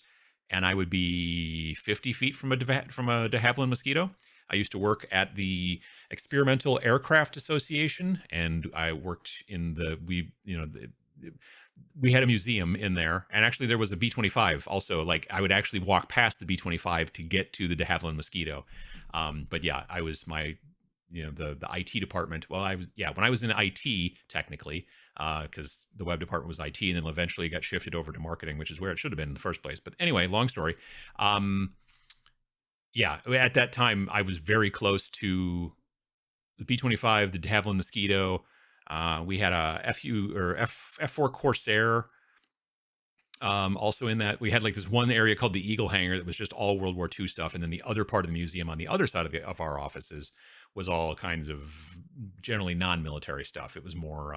and I would be 50 feet from a de Havilland mosquito. I used to work at the Experimental Aircraft Association, and I worked in we had a museum in there, and actually there was a B-25 also. Like I would actually walk past the B-25 to get to the de Havilland mosquito. But yeah, I was the IT department. Well, when I was in IT technically, because the web department was IT, and then eventually got shifted over to marketing, which is where it should have been in the first place. But anyway, long story. Yeah, at that time, I was very close to the B-25, the de Havilland mosquito. We had a F4 Corsair. Also in that, we had like this one area called the Eagle Hangar that was just all World War II stuff. And then the other part of the museum on the other side of our offices was all kinds of generally non-military stuff. It was more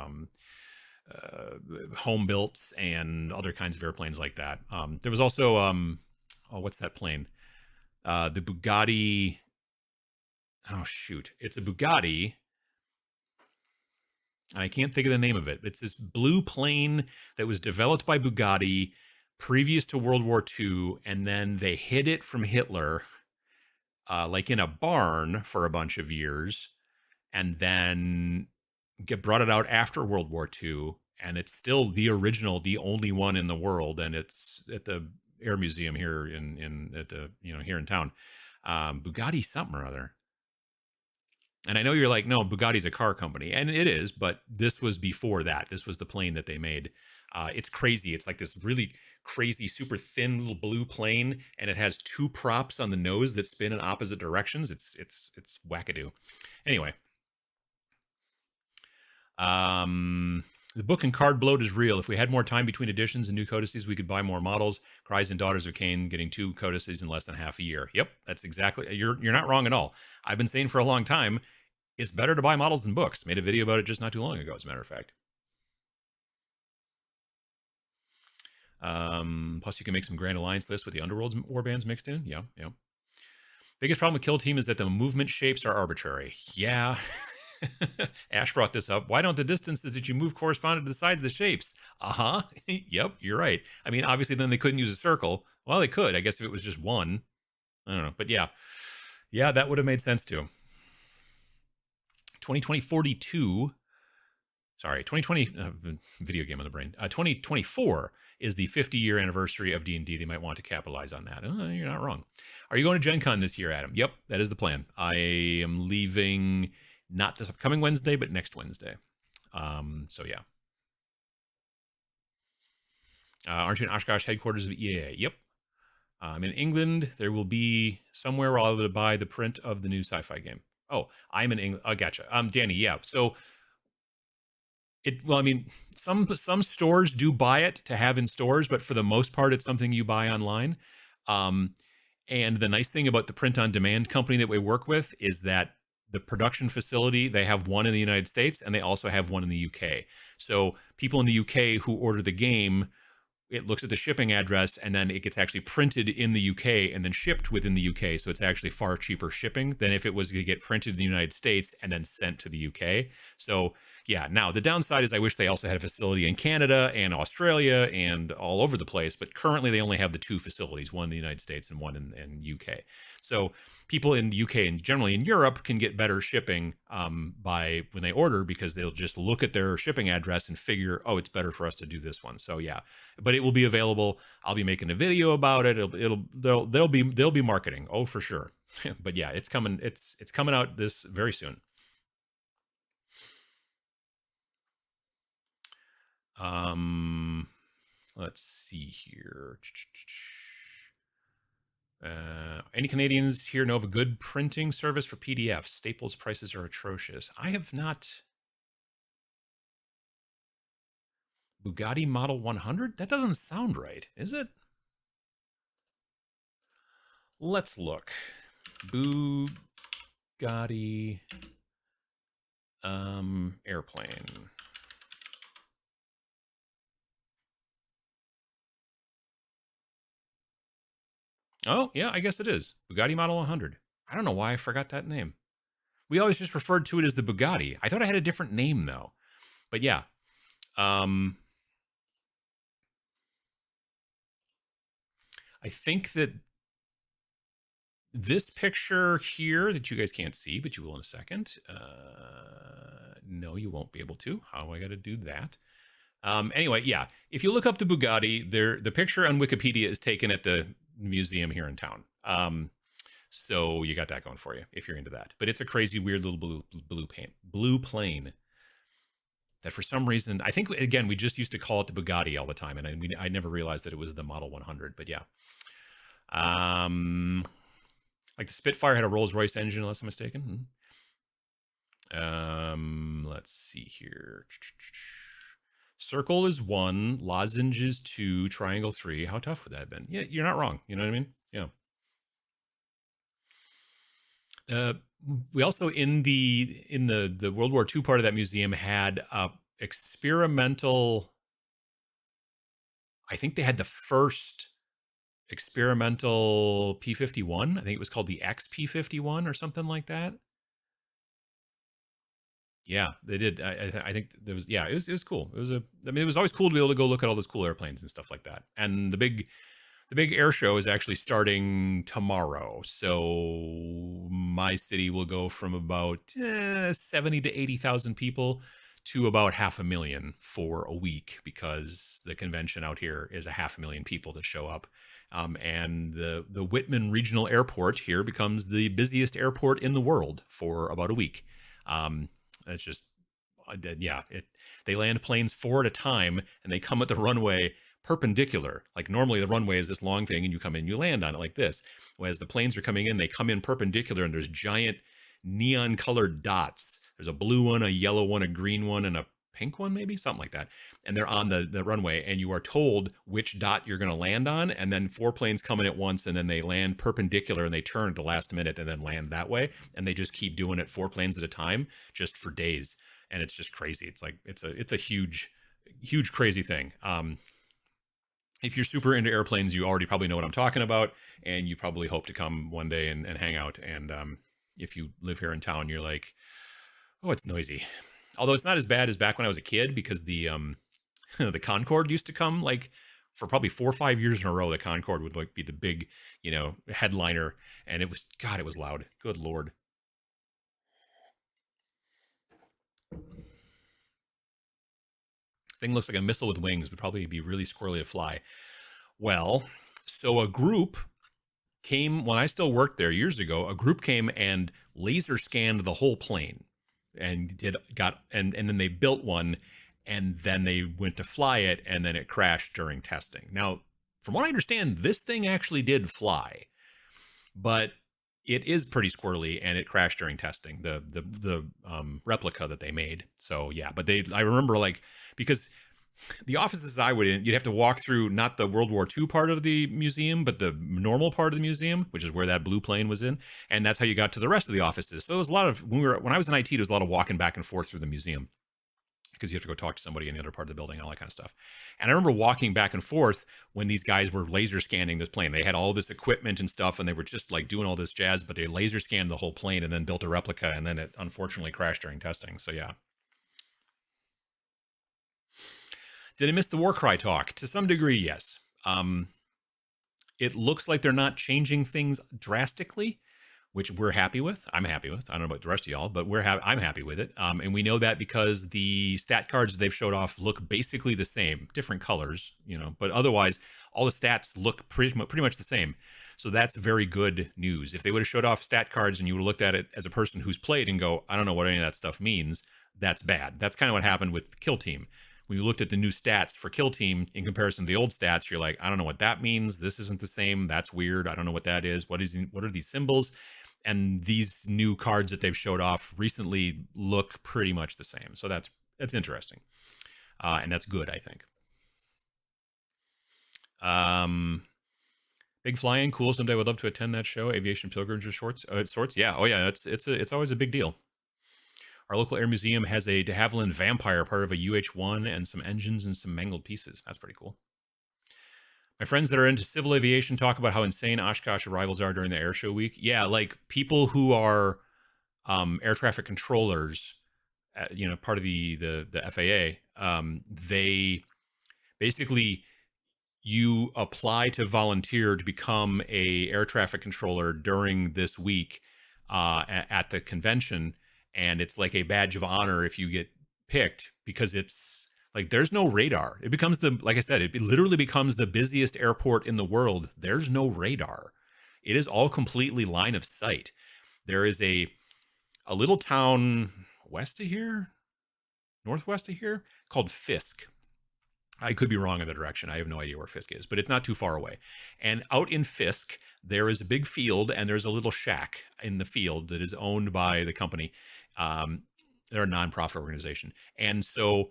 home built and other kinds of airplanes like that. There was also, what's that plane? The Bugatti. Oh, shoot. It's a Bugatti. I can't think of the name of it. It's this blue plane that was developed by Bugatti previous to World War II, and then they hid it from Hitler, like in a barn for a bunch of years, and then brought it out after World War II, and it's still the original, the only one in the world, and it's at the Air Museum here here in town. Bugatti something or other. And I know you're like, no, Bugatti's a car company, and it is, but this was before that. This was the plane that they made. It's crazy. It's like this really crazy, super thin little blue plane, and it has 2 props on the nose that spin in opposite directions. It's wackadoo. Anyway, the book and card bloat is real. If we had more time between editions and new codices, we could buy more models. Cries and Daughters of Cain getting 2 codices in less than half a year. Yep, that's exactly. You're not wrong at all. I've been saying for a long time, it's better to buy models than books. Made a video about it just not too long ago, as a matter of fact. Plus, you can make some Grand Alliance lists with the Underworld warbands mixed in. Yeah. Biggest problem with Kill Team is that the movement shapes are arbitrary. Yeah. Ash brought this up. Why don't the distances that you move correspond to the sides of the shapes? Yep, you're right. I mean, obviously then they couldn't use a circle. Well, they could, I guess, if it was just one. I don't know. But yeah, that would have made sense too. 2020 video game on the brain. 2024 is the 50-year anniversary of D&D. They might want to capitalize on that. You're not wrong. Are you going to Gen Con this year, Adam? Yep, that is the plan. I am leaving not this upcoming Wednesday, but next Wednesday. So yeah. Aren't you in Oshkosh headquarters of EAA? Yep. In England. There will be somewhere where I'll be able to buy the print of the new Sci-fi game. Oh, I'm in England. Oh, gotcha. Danny, yeah. So some stores do buy it to have in stores, but for the most part, it's something you buy online. And the nice thing about the print-on-demand company that we work with is that the production facility, they have one in the United States, and they also have one in the UK. So people in the UK who order the game, it looks at the shipping address, and then it gets actually printed in the UK and then shipped within the UK. So it's actually far cheaper shipping than if it was to get printed in the United States and then sent to the UK. So Yeah, now the downside is I wish they also had a facility in Canada and Australia and all over the place, but currently they only have the 2 facilities, one in the United States and one in UK. So people in the UK and generally in Europe can get better shipping by when they order, because they'll just look at their shipping address and figure, oh, it's better for us to do this one. So yeah, but it will be available. I'll be making a video about it. They'll be marketing. Oh, for sure. But yeah, it's coming. It's coming out this very soon. Let's see here. Any Canadians here know of a good printing service for PDFs? Staples prices are atrocious. I have not. Bugatti Model 100? That doesn't sound right, is it? Let's look. Bugatti airplane. Oh, yeah, I guess it is. Bugatti Model 100. I don't know why I forgot that name. We always just referred to it as the Bugatti. I thought I had a different name, though. But yeah. I think that this picture here that you guys can't see, but you will in a second. No, you won't be able to. How I got to do that? Anyway, yeah. If you look up the Bugatti, the picture on Wikipedia is taken at the museum here in town. So you got that going for you if you're into that. But it's a crazy, weird little blue plane that for some reason, I think, again, we just used to call it the Bugatti all the time, and I never realized that it was the Model 100. But yeah. Like the Spitfire had a Rolls-Royce engine, unless I'm mistaken. Let's see here. Circle is 1, lozenge is 2, triangle 3. How tough would that have been? Yeah, you're not wrong. You know what I mean? Yeah. We also in the World War II part of that museum had experimental. I think they had the first experimental P-51. I think it was called the XP-51 or something like that. Yeah, they did. I think there was. Yeah, it was cool. It was it was always cool to be able to go look at all those cool airplanes and stuff like that. And the big air show is actually starting tomorrow. So my city will go from about 70 to 80,000 people to about 500,000 for a week, because the convention out here is 500,000 people that show up. And the Whitman Regional Airport here becomes the busiest airport in the world for about a week. It's just, yeah, they land planes 4 at a time, and they come at the runway perpendicular. Like normally the runway is this long thing and you come in, you land on it like this. Whereas the planes are coming in, they come in perpendicular, and there's giant neon colored dots. There's a blue one, a yellow one, a green one, and a pink one, maybe something like that. And they're on the runway, and you are told which dot you're going to land on. And then 4 planes come in at once, and then they land perpendicular, and they turn at the last minute and then land that way. And they just keep doing it 4 planes at a time, just for days. And it's just crazy. It's like, it's a huge crazy thing. If you're super into airplanes, you already probably know what I'm talking about, and you probably hope to come one day and hang out. And if you live here in town, you're like, oh, it's noisy. Although it's not as bad as back when I was a kid, because the the Concorde used to come, like, for probably 4 or 5 years in a row. The Concorde would like be the big, headliner, and it was loud. Good Lord. Thing looks like a missile with wings. Would probably be really squirrely to fly. Well, so a group came when I still worked there years ago. A group came and laser scanned the whole plane, and then they built one, and then they went to fly it, and then it crashed during testing. Now, from what I understand, this thing actually did fly, but it is pretty squirrely, and it crashed during testing, the replica that they made. So yeah, but I remember, like, because the offices I would in, you'd have to walk through not the World War II part of the museum, but the normal part of the museum, which is where that blue plane was in. And that's how you got to the rest of the offices. So it was a lot of, when I was in IT, there was a lot of walking back and forth through the museum, because you have to go talk to somebody in the other part of the building and all that kind of stuff. And I remember walking back and forth when these guys were laser scanning this plane. They had all this equipment and stuff, and they were just like doing all this jazz, but they laser scanned the whole plane and then built a replica, and then it unfortunately crashed during testing. So yeah. Did I miss the Warcry talk? To some degree, yes. It looks like they're not changing things drastically, which we're happy with. I'm happy with. I don't know about the rest of y'all, but I'm happy with it. And we know that because the stat cards they've showed off look basically the same, different colors, but otherwise all the stats look pretty much the same. So that's very good news. If they would have showed off stat cards and you would have looked at it as a person who's played and go, I don't know what any of that stuff means, that's bad. That's kind of what happened with Kill Team. When you looked at the new stats for Kill Team in comparison to the old stats, you're like, I don't know what that means. This isn't the same. That's weird. I don't know what that is. What are these symbols? And these new cards that they've showed off recently look pretty much the same. So that's interesting. And that's good, I think. Big flying, cool. Someday I would love to attend that show. Aviation pilgrimage of sorts. Yeah. Oh yeah. It's always a big deal. Our local air museum has a de Havilland Vampire, part of a UH-1, and some engines and some mangled pieces. That's pretty cool. My friends that are into civil aviation talk about how insane Oshkosh arrivals are during the airshow week. Yeah, like people who are air traffic controllers, part of the FAA, they basically, you apply to volunteer to become a air traffic controller during this week at the convention. And it's like a badge of honor if you get picked, because it's like there's no radar. It becomes like I said, it literally becomes the busiest airport in the world. There's no radar. It is all completely line of sight. There is a little town northwest of here, called Fisk. I could be wrong in the direction. I have no idea where Fisk is, but it's not too far away. And out in Fisk, there is a big field, and there's a little shack in the field that is owned by the company. They're a nonprofit organization. And so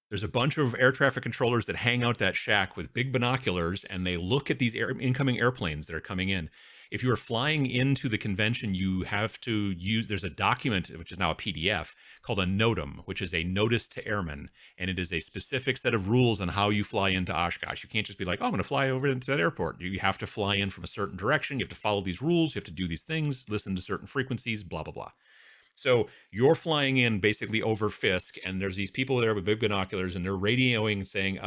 there's a bunch of air traffic controllers that hang out that shack with big binoculars, and they look at these incoming airplanes that are coming in. If you are flying into the convention, you have to there's a document, which is now a PDF, called a NOTAM, which is a Notice to Airmen. And it is a specific set of rules on how you fly into Oshkosh. You can't just be like, oh, I'm going to fly over into that airport. You have to fly in from a certain direction. You have to follow these rules. You have to do these things, listen to certain frequencies, blah, blah, blah. So you're flying in basically over Fisk, and there's these people there with big binoculars, and they're radioing saying,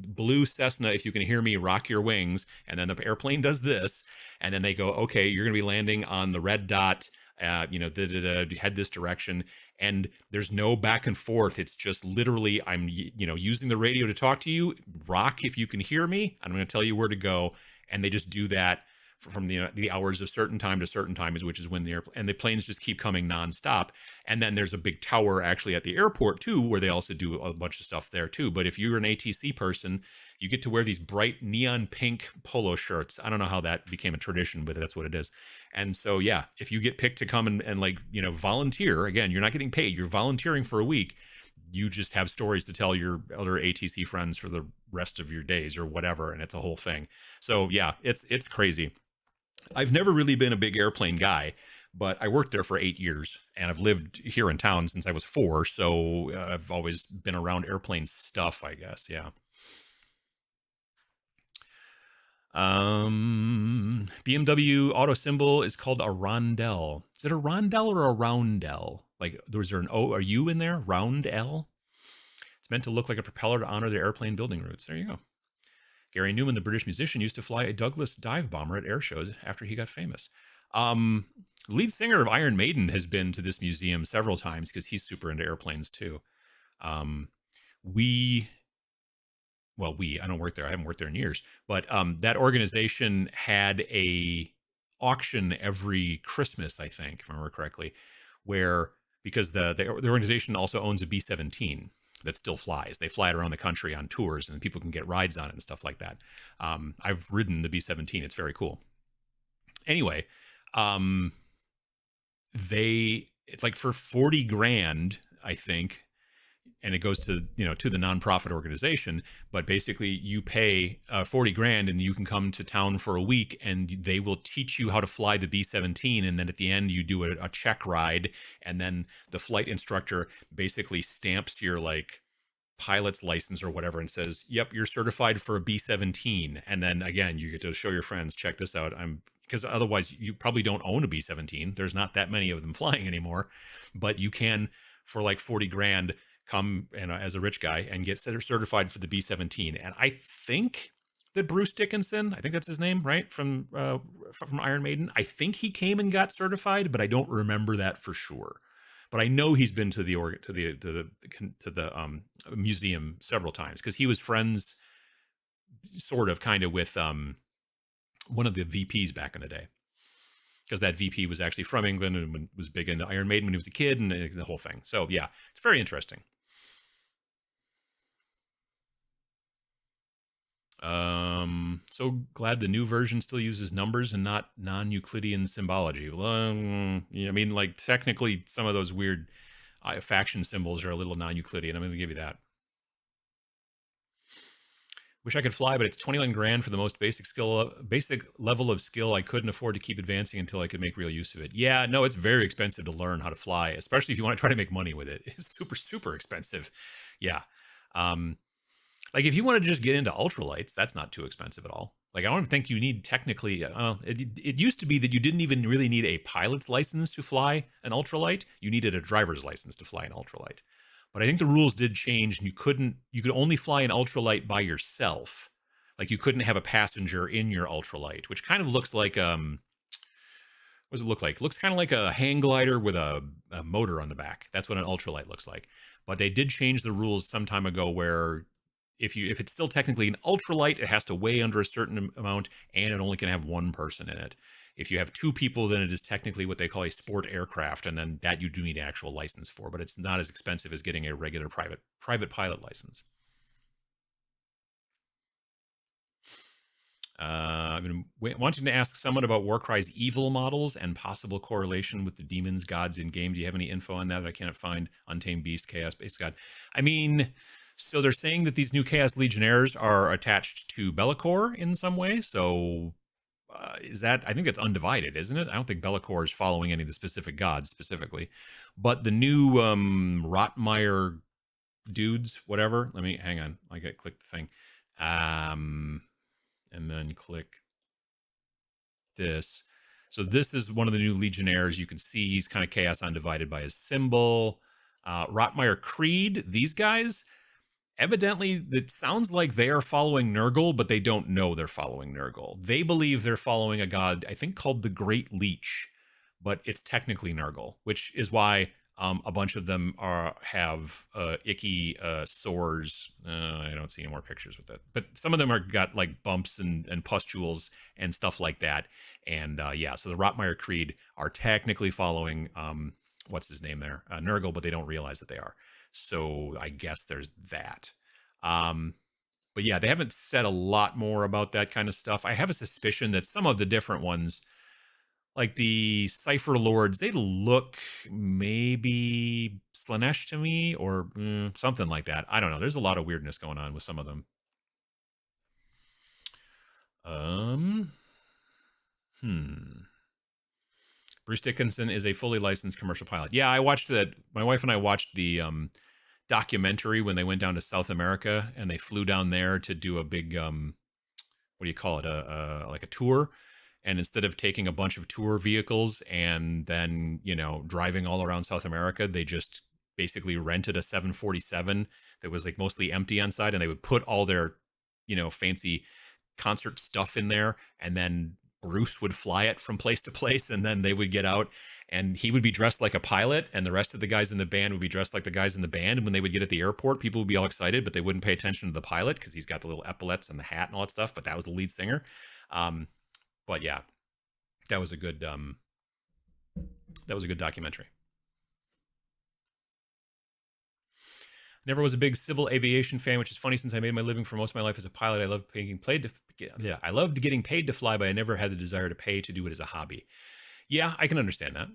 blue Cessna, if you can hear me, rock your wings. And then the airplane does this. And then they go, okay, you're going to be landing on the red dot, head this direction. And there's no back and forth. It's just literally, I'm, using the radio to talk to you. Rock if you can hear me. I'm going to tell you where to go. And they just do that from the hours of certain time to certain times, which is when the planes just keep coming nonstop. And then there's a big tower actually at the airport too, where they also do a bunch of stuff there too. But if you're an ATC person, you get to wear these bright neon pink polo shirts. I don't know how that became a tradition, but that's what it is. And so, yeah, if you get picked to come and volunteer, again, you're not getting paid, you're volunteering for a week. You just have stories to tell your other ATC friends for the rest of your days or whatever. And it's a whole thing. So yeah, it's crazy. I've never really been a big airplane guy, but I worked there for 8 years, and I've lived here in town since I was 4. So I've always been around airplane stuff, I guess. Yeah. BMW auto symbol is called a rondelle. Is it a rondelle or a roundel? Like, was there an O or U in there? Roundel? It's meant to look like a propeller to honor the airplane building routes. There you go. Gary Newman, the British musician, used to fly a Douglas dive bomber at air shows after he got famous. Lead singer of Iron Maiden has been to this museum several times because he's super into airplanes too. I don't work there. I haven't worked there in years, but that organization had a auction every Christmas, I think, if I remember correctly, because the organization also owns a B-17 that still flies. They fly it around the country on tours, and people can get rides on it and stuff like that. I've ridden the B-17. It's very cool. Anyway, it's like for 40 grand, I think, and it goes to the nonprofit organization, but basically you pay 40 grand and you can come to town for a week, and they will teach you how to fly the B-17. And then at the end you do a check ride, and then the flight instructor basically stamps your pilot's license or whatever and says, yep, you're certified for a B-17. And then again, you get to show your friends, check this out. Because otherwise you probably don't own a B-17. There's not that many of them flying anymore, but you can, for 40 grand, come and as a rich guy and get certified for the B-17. And I think that Bruce Dickinson, I think that's his name, right? From Iron Maiden. I think he came and got certified, but I don't remember that for sure. But I know he's been to the museum several times because he was friends, sort of, kind of, with one of the VPs back in the day. Because that VP was actually from England and was big into Iron Maiden when he was a kid and the whole thing. So yeah, it's very interesting. So glad the new version still uses numbers and not non-Euclidean symbology. Well, yeah, I mean, like, technically some of those weird faction symbols are a little non-Euclidean. I'm going to give you that. Wish I could fly, but it's 21 grand for the most basic level of skill. I couldn't afford to keep advancing until I could make real use of it. Yeah, no, it's very expensive to learn how to fly, especially if you want to try to make money with it. It's super, super expensive. Yeah. Like, if you want to just get into ultralights, that's not too expensive at all. Like, I don't think you need technically, it used to be that you didn't even really need a pilot's license to fly an ultralight. You needed a driver's license to fly an ultralight. But I think the rules did change, and you could only fly an ultralight by yourself. Like, you couldn't have a passenger in your ultralight, which kind of looks like, what does it look like? It looks kind of like a hang glider with a motor on the back. That's what an ultralight looks like. But they did change the rules some time ago where if it's still technically an ultralight, it has to weigh under a certain amount, and it only can have one person in it. If you have two people, then it is technically what they call a sport aircraft, and then that you do need an actual license for, but it's not as expensive as getting a regular private pilot license. I've been wanting to ask someone about Warcry's evil models and possible correlation with the demons, gods in game. Do you have any info on that I cannot find? Untamed Beast, Chaos Based God. I mean, so they're saying that these new Chaos Legionnaires are attached to Be'lakor in some way, so... is that, I think it's undivided, isn't it? I don't think Be'lakor is following any of the specific gods specifically, but the new Rotmeyer dudes, whatever. Let me hang on. I got click the thing, and then click this. So this is one of the new Legionnaires. You can see he's kind of Chaos Undivided by his symbol. Rotmeyer Creed. These guys. Evidently, it sounds like they are following Nurgle, but they don't know they're following Nurgle. They believe they're following a god, I think, called the Great Leech, but it's technically Nurgle, which is why a bunch of them have icky sores. I don't see any more pictures with it, but some of them are got like bumps and pustules and stuff like that. And yeah, so the Rotmeyer Creed are technically following what's his name there, Nurgle, but they don't realize that they are. So I guess there's that. But yeah, they haven't said a lot more about that kind of stuff. I have a suspicion that some of the different ones, like the Cypher Lords, they look maybe Slanesh to me, or something like that. I don't know. There's a lot of weirdness going on with some of them. Bruce Dickinson is a fully licensed commercial pilot. Yeah, I watched that. My wife and I watched the documentary when they went down to South America and they flew down there to do a big, what do you call it? Like a tour. And instead of taking a bunch of tour vehicles and then, driving all around South America, they just basically rented a 747 that was like mostly empty on side, and they would put all their, fancy concert stuff in there, and then Bruce would fly it from place to place, and then they would get out, and he would be dressed like a pilot, and the rest of the guys in the band would be dressed like the guys in the band. And when they would get at the airport, people would be all excited, but they wouldn't pay attention to the pilot because he's got the little epaulets and the hat and all that stuff. But that was the lead singer. But yeah, that was a good documentary. Never was a big civil aviation fan, which is funny since I made my living for most of my life as a pilot. I loved I loved getting paid to fly, but I never had the desire to pay to do it as a hobby. Yeah, I can understand that.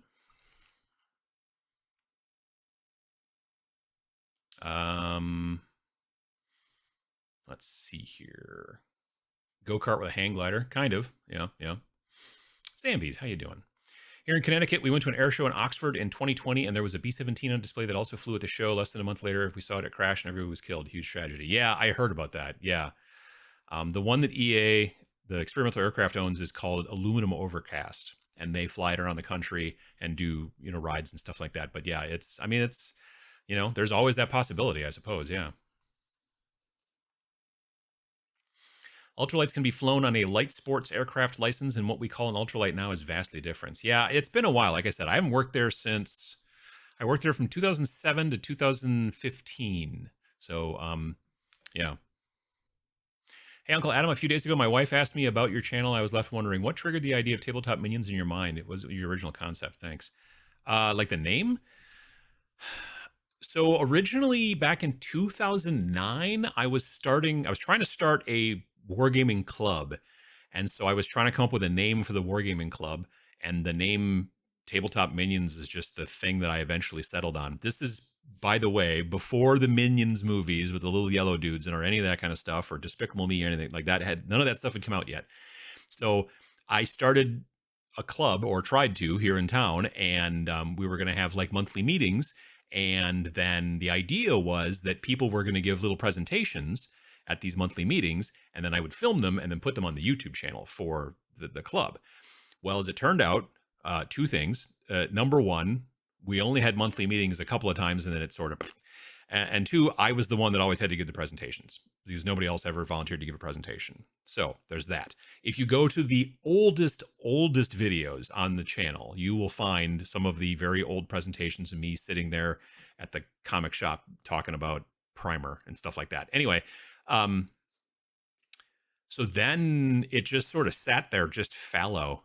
Let's see here. Go-kart with a hang glider, kind of. Yeah. Zambies, how you doing? Here in Connecticut, we went to an air show in Oxford in 2020, and there was a B-17 on display that also flew at the show. Less than a month later, if we saw it crash and everyone was killed. Huge tragedy. Yeah, I heard about that. Yeah. The one that EA, the experimental aircraft, owns is called Aluminum Overcast, and they fly it around the country and do, rides and stuff like that. But yeah, it's You know, there's always that possibility, I suppose. Yeah. Ultralights can be flown on a light sports aircraft license, and what we call an ultralight now is vastly different. Yeah, it's been a while. Like I said, I haven't worked there since I worked there from 2007 to 2015. So, yeah. Hey, Uncle Adam, a few days ago, my wife asked me about your channel. I was left wondering what triggered the idea of Tabletop Minions in your mind. It was your original concept. Thanks. Like the name? So originally back in 2009, I was trying to start a wargaming club. And so I was trying to come up with a name for the wargaming club. And the name Tabletop Minions is just the thing that I eventually settled on. This is, by the way, before the Minions movies with the little yellow dudes and or any of that kind of stuff, or Despicable Me or anything like that. None of that stuff had come out yet. So I started a club, or tried to, here in town, and we were going to have like monthly meetings. And then the idea was that people were going to give little presentations at these monthly meetings, and then I would film them and then put them on the YouTube channel for the club. Well, as it turned out, two things. Number one, we only had monthly meetings a couple of times, and then it sort of... And two, I was the one that always had to give the presentations because nobody else ever volunteered to give a presentation. So there's that. If you go to the oldest videos on the channel, you will find some of the very old presentations of me sitting there at the comic shop talking about Primer and stuff like that. Anyway, so then it just sort of sat there, just fallow,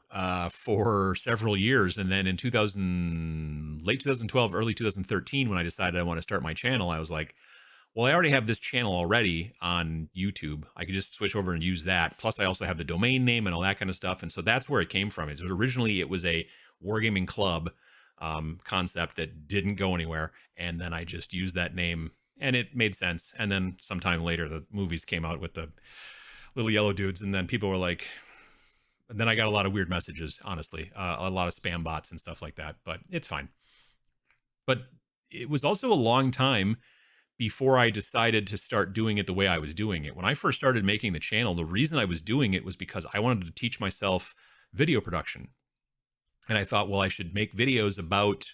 for several years. And then in late 2012, early 2013, when I decided I want to start my channel, I was like, well, I already have this channel already on YouTube. I could just switch over and use that. Plus, I also have the domain name and all that kind of stuff. And so that's where it came from. Originally, it was a wargaming club concept that didn't go anywhere. And then I just used that name, and it made sense. And then sometime later, the movies came out with the little yellow dudes, and then people were like, then I got a lot of weird messages, honestly, a lot of spam bots and stuff like that, but it's fine. But it was also a long time before I decided to start doing it the way I was doing it. When I first started making the channel, the reason I was doing it was because I wanted to teach myself video production. And I thought, well, I should make videos about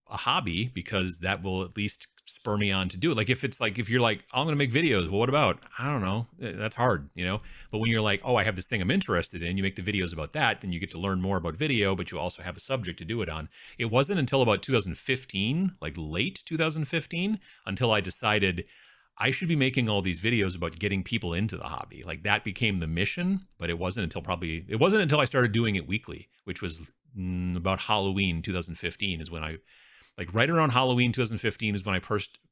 a hobby because that will at least spur me on to do it. Like if you're like, oh, I'm going to make videos. Well, what about? I don't know. That's hard, you know? But when you're like, oh, I have this thing I'm interested in, you make the videos about that, then you get to learn more about video, but you also have a subject to do it on. It wasn't until about 2015, like late 2015, until I decided I should be making all these videos about getting people into the hobby. Like that became the mission, but it wasn't until I started doing it weekly, which was about Halloween 2015 is when like right around Halloween 2015 is when I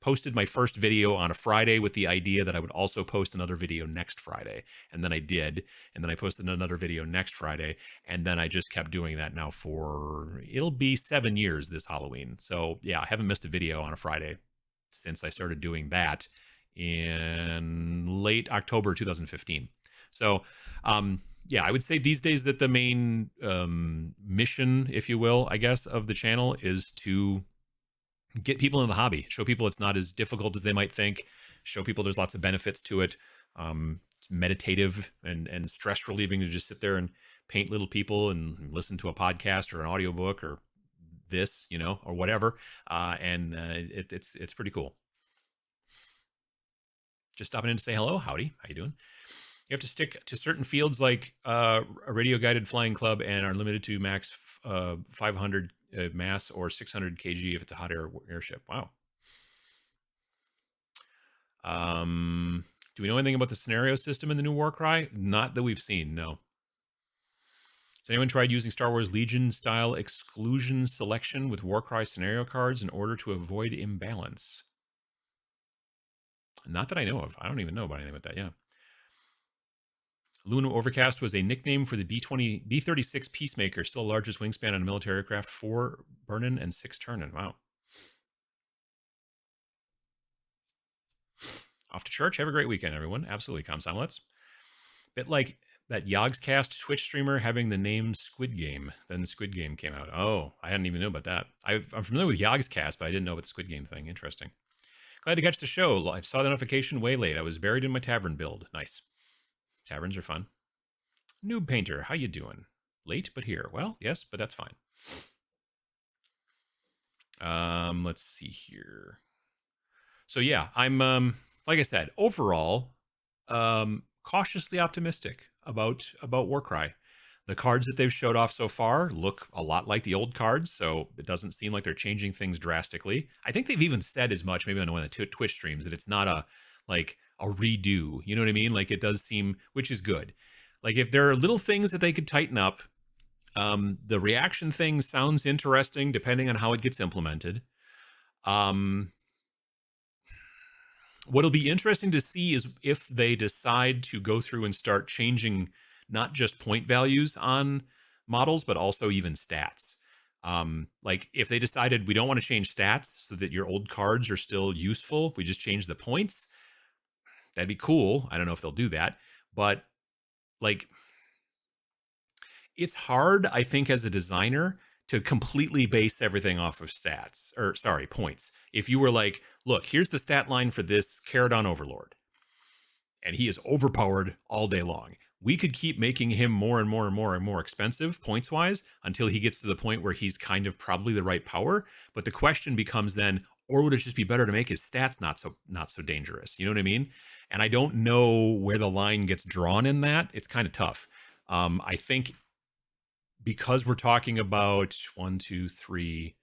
posted my first video on a Friday with the idea that I would also post another video next Friday. And then I did. And then I posted another video next Friday. And then I just kept doing that now it'll be 7 years this Halloween. So yeah, I haven't missed a video on a Friday since I started doing that in late October 2015. So, yeah, I would say these days that the main mission, if you will, I guess, of the channel is to get people in the hobby, show people it's not as difficult as they might think, show people there's lots of benefits to it. It's meditative and stress relieving to just sit there and paint little people and listen to a podcast or an audiobook or this, you know, or whatever. It's pretty cool. Just stopping in to say hello. Howdy. How you doing? You have to stick to certain fields like a radio-guided flying club and are limited to max 500 mass or 600 kg if it's a hot airship. Wow. Do we know anything about the scenario system in the new Warcry? Not that we've seen, no. Has anyone tried using Star Wars Legion-style exclusion selection with Warcry scenario cards in order to avoid imbalance? Not that I know of. I don't even know about anything with that, yeah. Luna Overcast was a nickname for the B-36 Peacemaker, still the largest wingspan on a military aircraft, 4 burnin' and 6 turnin'. Wow. Off to church. Have a great weekend, everyone. Absolutely, Comsomlets. Bit like that Yogscast Twitch streamer having the name Squid Game. Then Squid Game came out. Oh, I hadn't even know about that. I'm familiar with Yogscast, but I didn't know about the Squid Game thing. Interesting. Glad to catch the show. I saw the notification way late. I was buried in my tavern build. Nice. Taverns are fun. Noob Painter, how you doing? Late, but here. Well, yes, but that's fine. Let's see here. So yeah, I'm like I said, overall, cautiously optimistic about Warcry. The cards that they've showed off so far look a lot like the old cards, so it doesn't seem like they're changing things drastically. I think they've even said as much, maybe on one of the Twitch streams, that it's not a redo. You know what I mean? Like, it does seem, which is good. Like, if there are little things that they could tighten up, the reaction thing sounds interesting depending on how it gets implemented. What'll be interesting to see is if they decide to go through and start changing not just point values on models, but also even stats. Like, if they decided we don't want to change stats so that your old cards are still useful, we just change the points, that'd be cool. I don't know if they'll do that, but like, it's hard, I think, as a designer to completely base everything off of stats, or sorry, points. If you were like, look, here's the stat line for this Caradon Overlord, and he is overpowered all day long. We could keep making him more and more and more and more expensive points-wise until he gets to the point where he's kind of probably the right power. But the question becomes then, or would it just be better to make his stats not so dangerous? You know what I mean? And I don't know where the line gets drawn in that. It's kind of tough. I think because we're talking about 1, 2, 3,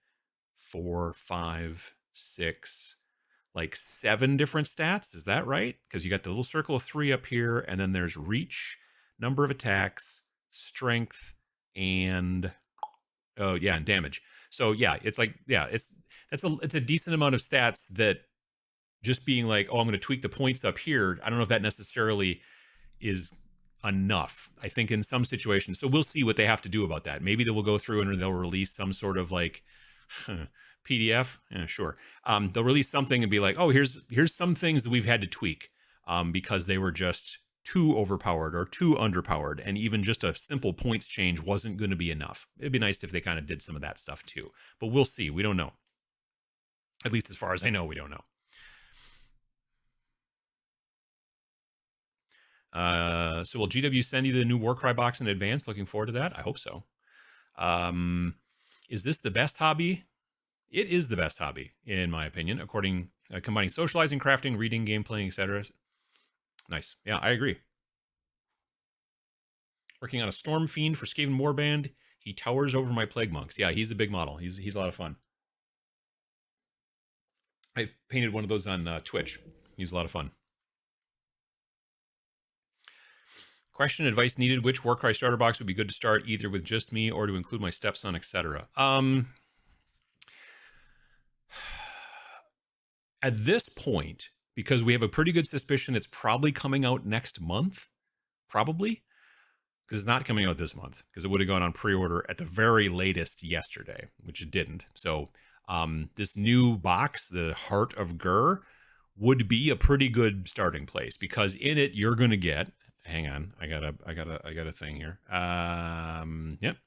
4, 5, 6, like 7 different stats. Is that right? Because you got the little circle of 3 up here, and then there's reach, number of attacks, strength, and and damage. So yeah, it's like, yeah, it's a decent amount of stats that just being like, oh, I'm going to tweak the points up here. I don't know if that necessarily is enough. I think in some situations, so we'll see what they have to do about that. Maybe they will go through and they'll release some sort of like PDF. Yeah, sure. They'll release something and be like, oh, here's some things that we've had to tweak because they were just too overpowered or too underpowered, and even just a simple points change wasn't going to be enough. It'd be nice if they kind of did some of that stuff too, but we'll see. We don't know. At least as far as I know, we don't know. So will GW send you the new Warcry box in advance? Looking forward to that. I hope so. Is this the best hobby? It is the best hobby, in my opinion, according combining socializing, crafting, reading, game playing, etc. Nice. Yeah, I agree. Working on a Storm Fiend for Skaven Warband. He towers over my Plague Monks. Yeah, he's a big model. He's a lot of fun. I've painted one of those on Twitch. He was a lot of fun. Question, advice needed. Which Warcry starter box would be good to start, either with just me or to include my stepson, etc.? At this point, because we have a pretty good suspicion it's probably coming out next month, probably, because it's not coming out this month, because it would have gone on pre-order at the very latest yesterday, which it didn't. So this new box, the Heart of Gur, would be a pretty good starting place, because in it you're going to get, hang on, I got a thing here. Yep.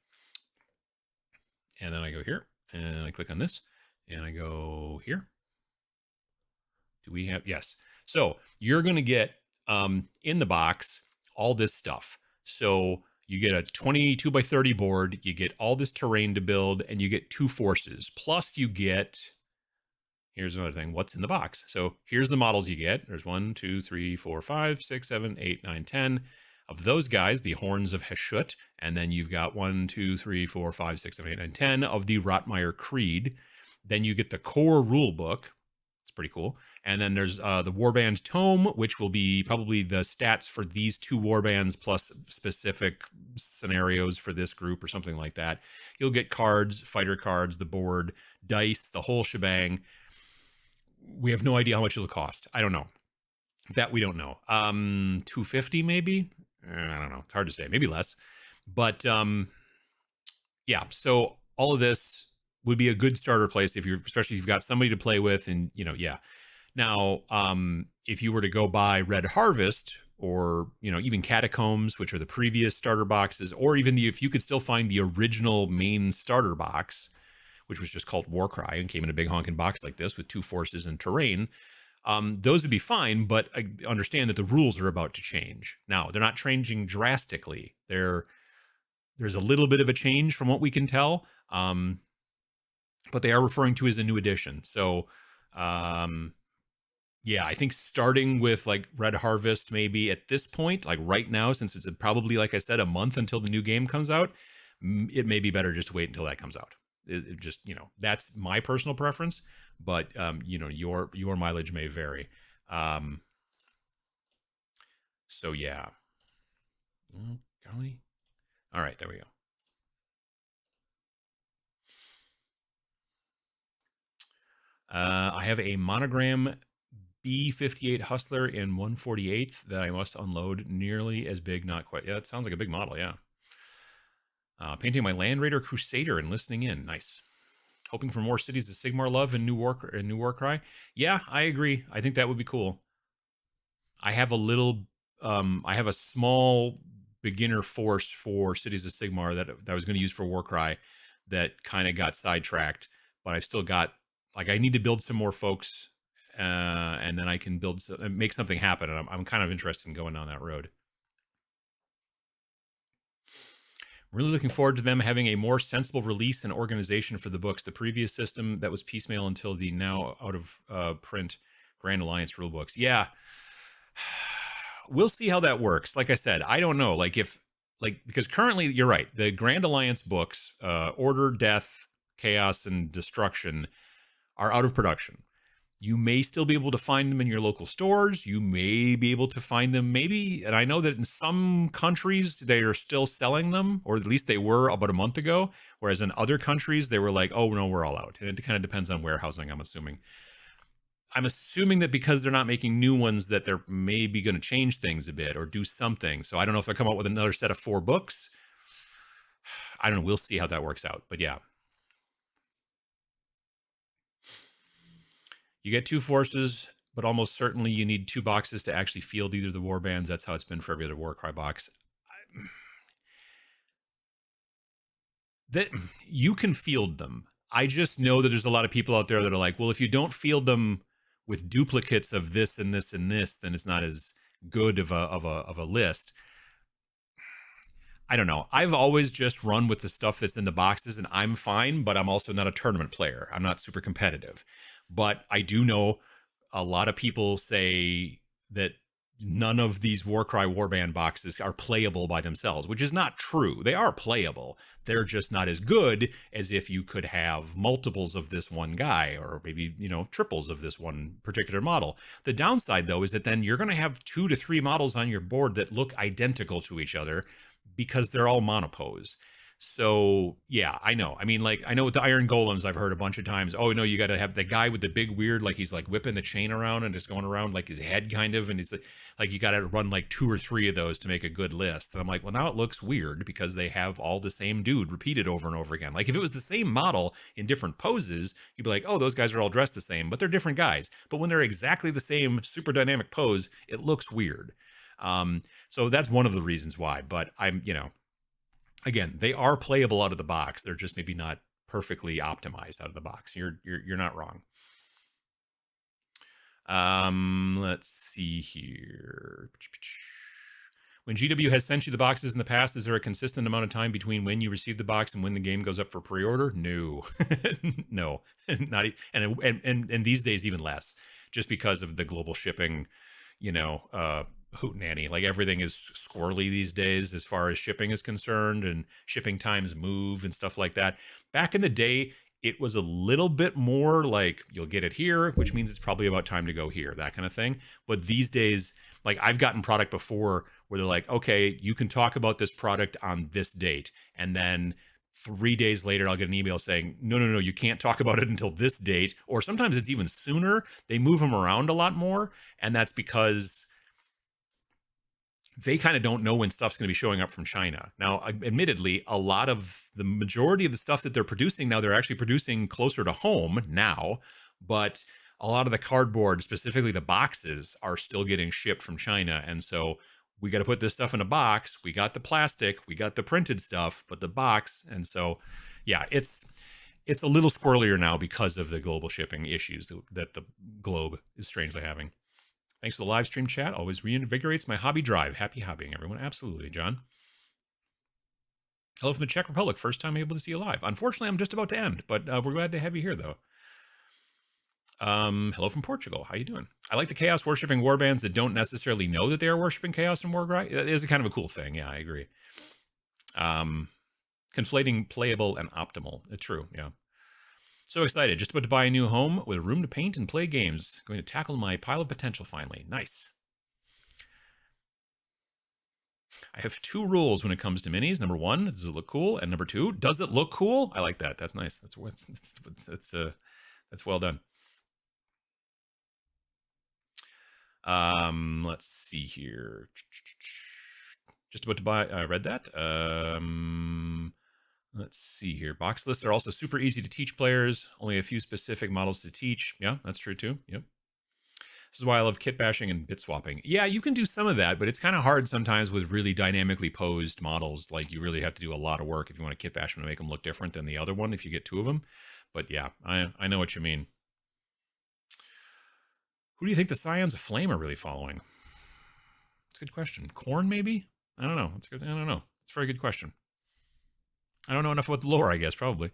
And then I go here and I click on this and I go here. Do we have, yes. So you're going to get in the box all this stuff. So you get a 22 by 30 board, you get all this terrain to build, and you get 2 forces. Plus you get, here's another thing, what's in the box. So here's the models you get. There's 1, 2, 3, 4, 5, 6, 7, 8, 9, 10 of those guys, the Horns of Heshut. And then you've got 1, 2, 3, 4, 5, 6, 7, 8, 9, 10 of the Rotmire Creed. Then you get the core rule book. It's pretty cool. And then there's the Warband Tome, which will be probably the stats for these 2 warbands plus specific scenarios for this group or something like that. You'll get cards, fighter cards, the board, dice, the whole shebang. We have no idea how much it'll cost. I don't know. That we don't know. $250 maybe? I don't know. It's hard to say. Maybe less. But yeah, so all of this would be a good starter place if you're, especially if you've got somebody to play with, and yeah. Now, if you were to go buy Red Harvest or even Catacombs, which are the previous starter boxes, or even if you could still find the original main starter box, which was just called Warcry and came in a big honking box like this with 2 forces and terrain, those would be fine. But I understand that the rules are about to change. Now, they're not changing drastically. There's a little bit of a change from what we can tell. but they are referring to as a new edition. So, yeah, I think starting with like Red Harvest, maybe at this point, like right now, since it's probably, like I said, a month until the new game comes out, it may be better just to wait until that comes out. It just, that's my personal preference, but your mileage may vary. So yeah. Golly. All right, there we go. I have a Monogram B58 Hustler in 148th that I must unload. Nearly as big, not quite. Yeah, it sounds like a big model, yeah. Painting my Land Raider Crusader and listening in. Nice. Hoping for more Cities of Sigmar love and New Warcry. Yeah, I agree. I think that would be cool. I have a small beginner force for Cities of Sigmar that I was going to use for Warcry that kind of got sidetracked, but I've still got, like, I need to build some more folks, and then I can make something happen. And I'm kind of interested in going down that road. Really looking forward to them having a more sensible release and organization for the books. The previous system that was piecemeal until the now out of print Grand Alliance rulebooks. Yeah. We'll see how that works. Like I said, I don't know. Because currently, you're right. The Grand Alliance books, Order, Death, Chaos, and Destruction, are out of production. You may still be able to find them in your local stores. You may be able to find them maybe, and I know that in some countries they are still selling them, or at least they were about a month ago, whereas in other countries they were like, oh no, we're all out. And it kind of depends on warehousing, I'm assuming. I'm assuming that because they're not making new ones that they're maybe going to change things a bit or do something. So I don't know if they'll come out with another set of 4 books. I don't know. We'll see how that works out. But yeah. You get 2 forces, but almost certainly you need 2 boxes to actually field either of the war bands. That's how it's been for every other Warcry box. That you can field them. I just know that there's a lot of people out there that are like, well, if you don't field them with duplicates of this and this and this, then it's not as good of a list. I don't know. I've always just run with the stuff that's in the boxes, and I'm fine, but I'm also not a tournament player. I'm not super competitive. But I do know a lot of people say that none of these Warcry Warband boxes are playable by themselves, which is not true. They are playable. They're just not as good as if you could have multiples of this one guy, or maybe, triples of this one particular model. The downside, though, is that then you're going to have 2 to 3 models on your board that look identical to each other because they're all monopose. So yeah, I know. I mean, like, I know with the Iron Golems, I've heard a bunch of times, oh no, you got to have the guy with the big weird, like he's like whipping the chain around and just going around like his head kind of, and he's like you got to run like 2 or 3 of those to make a good list. And I'm like, well, now it looks weird because they have all the same dude repeated over and over again. Like if it was the same model in different poses, you'd be like, oh, those guys are all dressed the same, but they're different guys. But when they're exactly the same super dynamic pose, it looks weird. So that's one of the reasons why. But again, they are playable out of the box. They're just maybe not perfectly optimized out of the box. You're not wrong. Let's see here. When GW has sent you the boxes in the past, is there a consistent amount of time between when you receive the box and when the game goes up for pre-order? No, no, not and these days even less, just because of the global shipping, hootenanny. Like everything is squirrely these days as far as shipping is concerned, and shipping times move and stuff like that. Back in the day, it was a little bit more like you'll get it here, which means it's probably about time to go here, that kind of thing. But these days, like I've gotten product before where they're like, okay, you can talk about this product on this date. And then 3 days later, I'll get an email saying, no, you can't talk about it until this date. Or sometimes it's even sooner. They move them around a lot more. And that's because they kind of don't know when stuff's going to be showing up from China. Now, admittedly, the majority of the stuff that they're producing now, they're actually producing closer to home now, but a lot of the cardboard, specifically the boxes, are still getting shipped from China. And so we got to put this stuff in a box. We got the plastic, we got the printed stuff, but the box. And so, yeah, it's a little squirrelier now because of the global shipping issues that the globe is strangely having. Thanks for the live stream chat. Always reinvigorates my hobby drive. Happy hobbying, everyone. Absolutely, John. Hello from the Czech Republic. First time able to see you live. Unfortunately, I'm just about to end, but we're glad to have you here, though. Hello from Portugal. How you doing? I like the chaos worshipping warbands that don't necessarily know that they are worshipping chaos and Warcry. It is a kind of a cool thing. Yeah, I agree. Conflating playable and optimal. True. Yeah. So excited. Just about to buy a new home with a room to paint and play games. Going to tackle my pile of potential finally. Nice. I have 2 rules when it comes to minis. Number 1, does it look cool? And number 2, does it look cool? I like that. That's nice. That's well done. Let's see here. Just about to buy. I read that. Let's see here. Box lists are also super easy to teach players. Only a few specific models to teach. Yeah, that's true too. Yep. This is why I love kit bashing and bit swapping. Yeah, you can do some of that, but it's kind of hard sometimes with really dynamically posed models. Like, you really have to do a lot of work if you want to kit bash them to make them look different than the other one if you get 2 of them. But yeah, I know what you mean. Who do you think the Scions of Flame are really following? It's a good question. Korn, maybe? I don't know. It's good. I don't know. It's a very good question. I don't know enough about the lore, I guess, probably.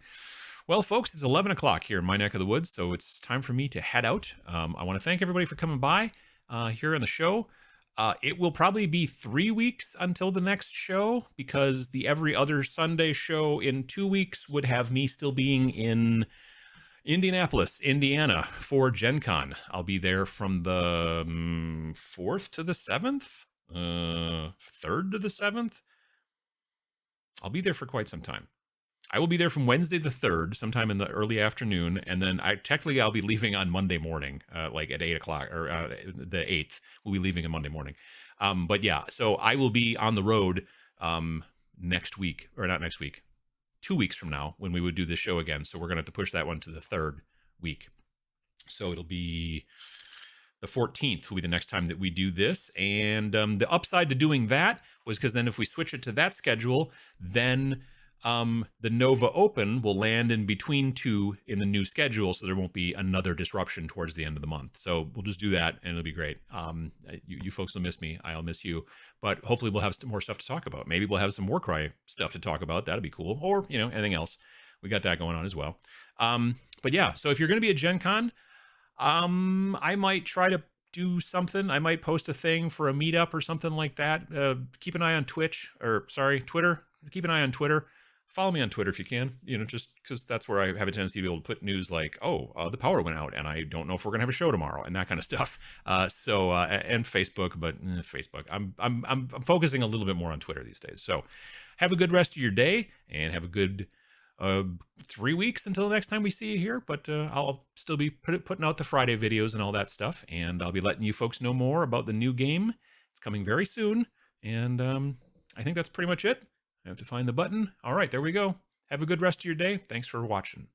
Well, folks, it's 11 o'clock here in my neck of the woods, so it's time for me to head out. I want to thank everybody for coming by here on the show. It will probably be 3 weeks until the next show, because the every other Sunday show in 2 weeks would have me still being in Indianapolis, Indiana for Gen Con. I'll be there from the 4th to the 7th, 3rd to the 7th. I'll be there for quite some time. I will be there from Wednesday the 3rd, sometime in the early afternoon, and then I'll be leaving on Monday morning, like at 8 o'clock, or the 8th. We'll be leaving on Monday morning. But yeah, so I will be on the road next week, or not next week, 2 weeks from now, when we would do this show again. So we're going to have to push that one to the 3rd week. So it'll be the 14th will be the next time that we do this. And the upside to doing that was because then if we switch it to that schedule, then the Nova Open will land in between 2 in the new schedule, so there won't be another disruption towards the end of the month. So we'll just do that, and it'll be great. You folks will miss me. I'll miss you. But hopefully we'll have more stuff to talk about. Maybe we'll have some Warcry stuff to talk about. That'd be cool. Or, anything else. We got that going on as well. But yeah, so if you're going to be at Gen Con, I might try to do something. I might post a thing for a meetup or something like that. Keep an eye on Twitter. Keep an eye on Twitter. Follow me on Twitter if you can, just because that's where I have a tendency to be able to put news like, the power went out and I don't know if we're going to have a show tomorrow, and that kind of stuff. And Facebook, but Facebook, I'm focusing a little bit more on Twitter these days. So have a good rest of your day, and have a good 3 weeks until the next time we see you here. But I'll still be putting out the Friday videos and all that stuff, and I'll be letting you folks know more about the new game. It's coming very soon, and I think that's pretty much it. I have to find the button. All right, there we go. Have a good rest of your day. Thanks for watching.